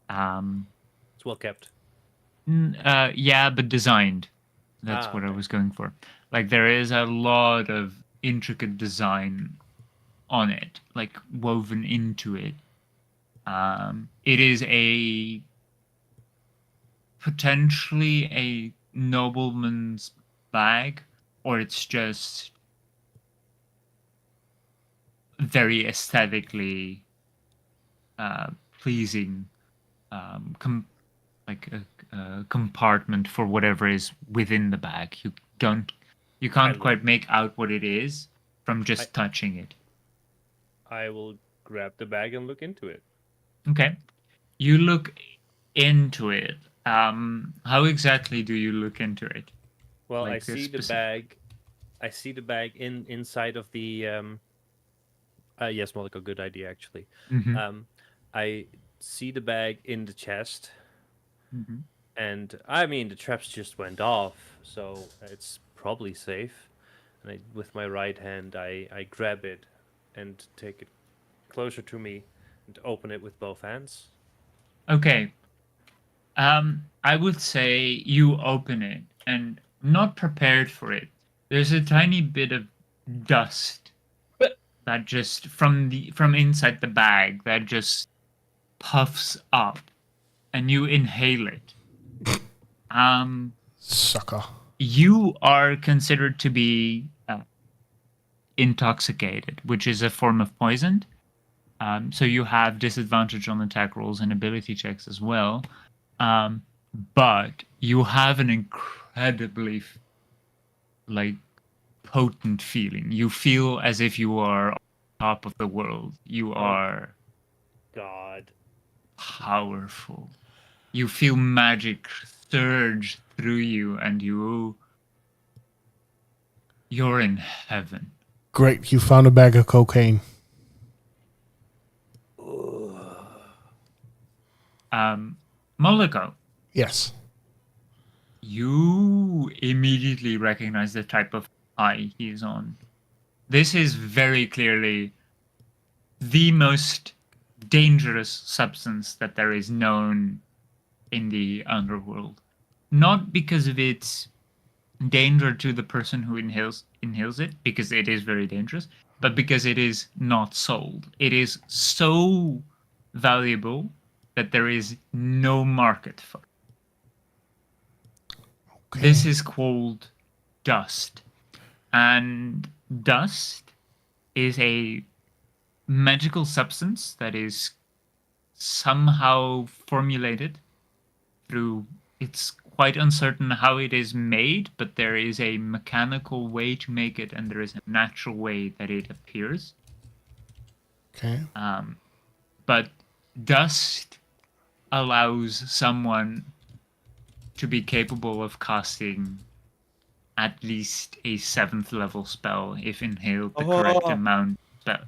It's well kept. Yeah, but designed. That's what I okay. was going for. Like there is a lot of intricate design on it, like woven into it. It is potentially a nobleman's bag, or it's just very aesthetically pleasing, like a compartment for whatever is within the bag. You can't quite make out what it is from just touching it. I will grab the bag and look into it. Okay. You look into it. How exactly do you look into it? Well, Like I see the bag. I see the bag inside of the. Yes, Moloko, good idea actually. I see the bag in the chest, and I mean the traps just went off, so it's probably safe. And with my right hand, I grab it and take it closer to me and open it with both hands. Okay. I would say you open it and not prepared for it. There's a tiny bit of dust that just from inside the bag that just puffs up, and you inhale it. Sucker. You are considered to be intoxicated, which is a form of poison. So you have disadvantage on attack rolls and ability checks as well. But you have an incredibly potent feeling. You feel as if you are on top of the world. You are God. powerful. You feel magic surge through you, and you're in heaven. Great, you found a bag of cocaine. Moloko. Yes. You immediately recognize the type of high he's on. This is very clearly the most dangerous substance that there is known in the underworld. Not because of its danger to the person who inhales it, because it is very dangerous, but because it is not sold. It is so valuable that there is no market for it. Okay. This is called dust. And dust is a magical substance that is somehow formulated through, it's quite uncertain how it is made, but there is a mechanical way to make it, and there is a natural way that it appears. Okay. But dust allows someone to be capable of casting at least a 7th level spell if inhaled the correct amount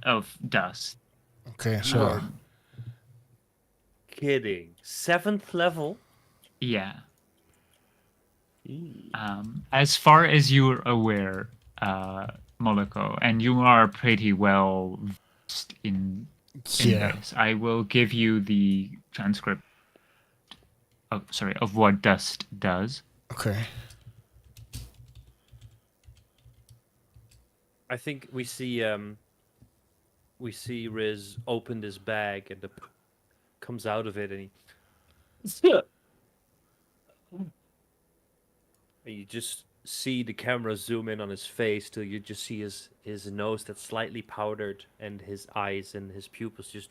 of dust. Okay, so... Kidding. 7th level? Yeah. As far as you're aware, Moloko, and you are pretty well versed in this, I will give you the transcript of what dust does. Okay. I think we see Riz open this bag and comes out of it, and you just see the camera zoom in on his face till you just see his nose that's slightly powdered, and his eyes and his pupils just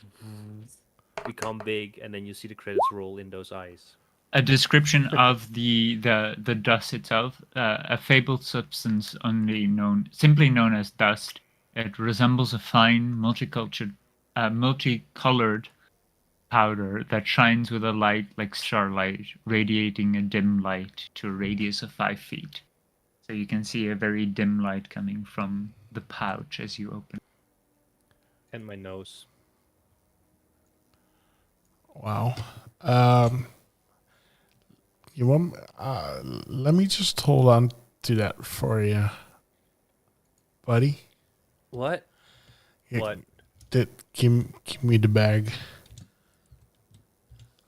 become big, and then you see the credits roll in those eyes. A description of the dust itself, a fabled substance simply known as dust. It resembles a fine multicolored powder that shines with a light like starlight, radiating a dim light to a radius of 5 feet. So you can see a very dim light coming from the pouch as you open it. And my nose. Wow. You want? Let me just hold on to that for you, buddy. What? Yeah, What? Give me the bag.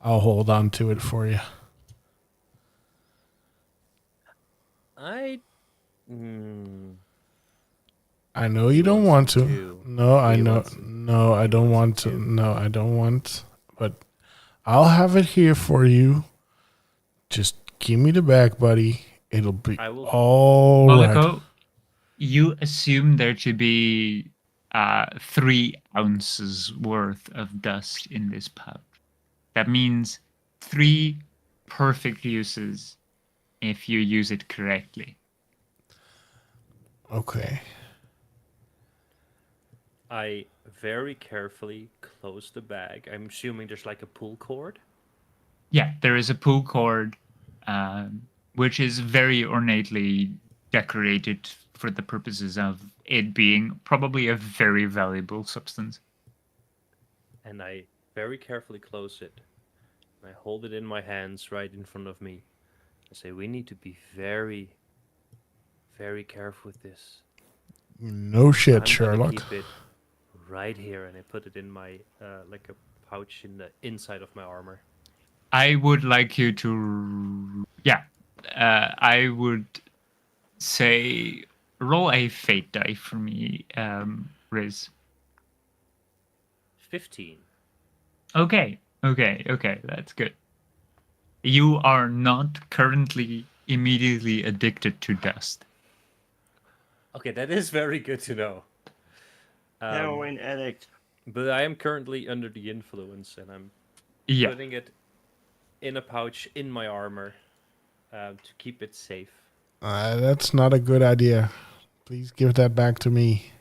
I'll hold on to it for you. I know you don't want to. No, I know. No, I don't want to. No, I don't want. but I'll have it here for you. Just give me the bag, buddy. It'll be I will- all right. Moloko, you assume there to be 3 ounces worth of dust in this pouch. That means 3 perfect uses if you use it correctly. Okay. I very carefully close the bag. I'm assuming there's like a pull cord. Yeah, there is a pull cord, which is very ornately decorated for the purposes of it being probably a very valuable substance. And I very carefully close it. I hold it in my hands right in front of me. I say, we need to be very, very careful with this. No shit, I'm gonna Sherlock. keep it right here, and I put it in my like a pouch in the inside of my armor. I would like you to, I would say roll a fate die for me, Riz. 15. Okay, that's good. You are not currently immediately addicted to dust. Okay, that is very good to know. Heroin addict. But I am currently under the influence, and I'm Yeah, putting it in a pouch in my armor to keep it safe. That's not a good idea. Please give that back to me.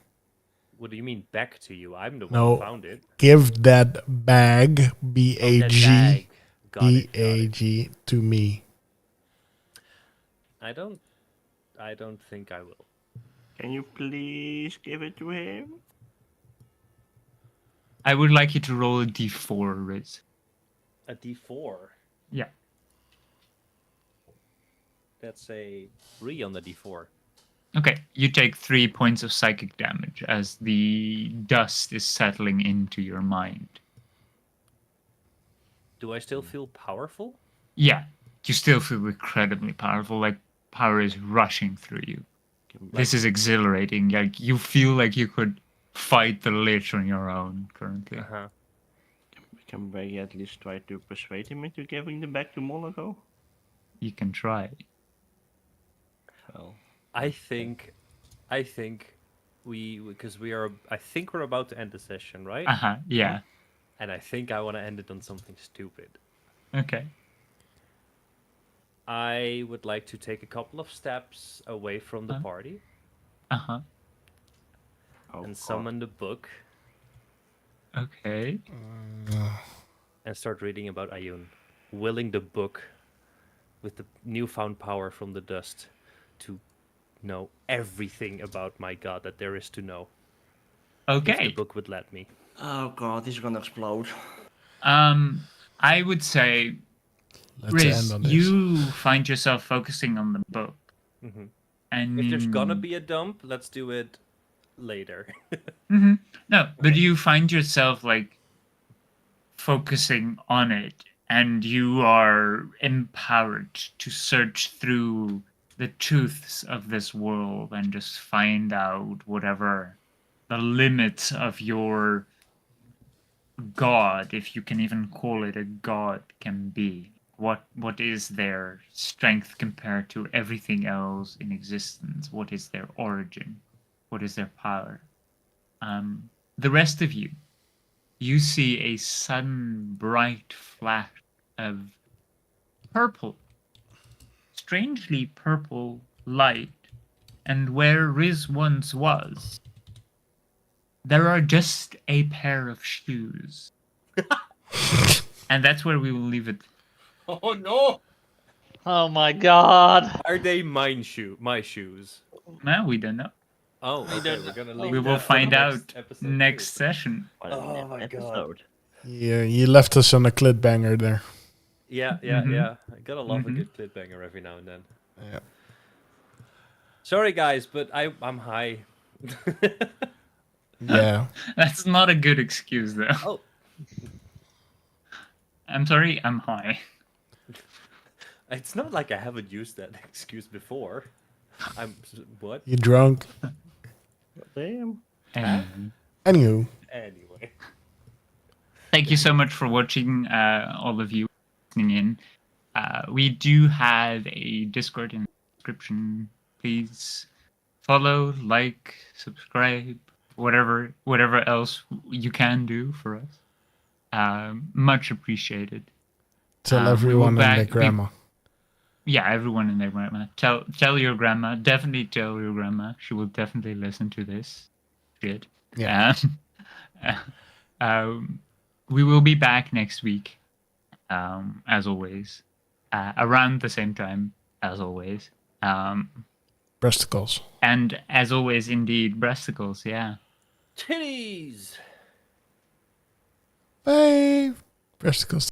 What do you mean back to you? I'm the one No. who found it. Give that bag, Oh, that B-A-G, bag. Got it. B-A-G, to me. I don't think I will. Can you please give it to him? I would like you to roll a d4, Riz. A D4. Yeah. That's a 3 on the D4. Okay, you take 3 points of psychic damage as the dust is settling into your mind. Do I still feel powerful? Yeah, you still feel incredibly powerful, like power is rushing through you. This is exhilarating. Like you feel like you could fight the Lich on your own currently. Uh-huh. Can Bragi at least try to persuade him into giving them back to Moloko? You can try. Well, I think because I think we're about to end the session, right? Yeah. And I think I want to end it on something stupid. Okay. I would like to take a couple of steps away from the party Oh, and summon the book Okay. and start reading about Ayun, willing the book with the newfound power from the dust to know everything about my god that there is to know. If the Okay. book would let me. oh god, he's gonna explode. I would say, Let's Riz, end on this. you find yourself focusing on the book. Mm-hmm. And If there's gonna be a dump, let's do it later. No, but you find yourself like focusing on it, and you are empowered to search through the truths of this world and just find out whatever the limits of your god, if you can even call it a god, can be. What is their strength compared to everything else in existence? What is their origin? What is their power? The rest of you see a sudden bright flash of purple, strangely purple light, and where Riz once was, there are just a pair of shoes. And that's where we will leave it. Oh no! Oh my god. Are they my shoes? No, we don't know. Oh, okay, we're gonna leave We will that for the find next out episode next too. session. What Oh an my God. episode. Yeah, you left us on a clit banger there. Yeah. I gotta love a good cliffhanger every now and then. Yeah. Sorry guys, but I'm high. Yeah. That's not a good excuse, though. Oh. I'm sorry, I'm high. It's not like I haven't used that excuse before. What? You drunk? Damn. Anyway. Anywho, Anyway. thank you so much for watching, all of you listening in. We do have a Discord in the description. Please follow, like, subscribe, whatever else you can do for us. Much appreciated. Tell we will everyone and their back- we- grandma. Yeah, everyone and their grandma. Tell your grandma. Definitely tell your grandma. She will definitely listen to this. Shit. Yeah. We will be back next week, as always, around the same time as always. Breasticles. And as always, indeed, breasticles. Yeah. Titties! Bye. Breasticles.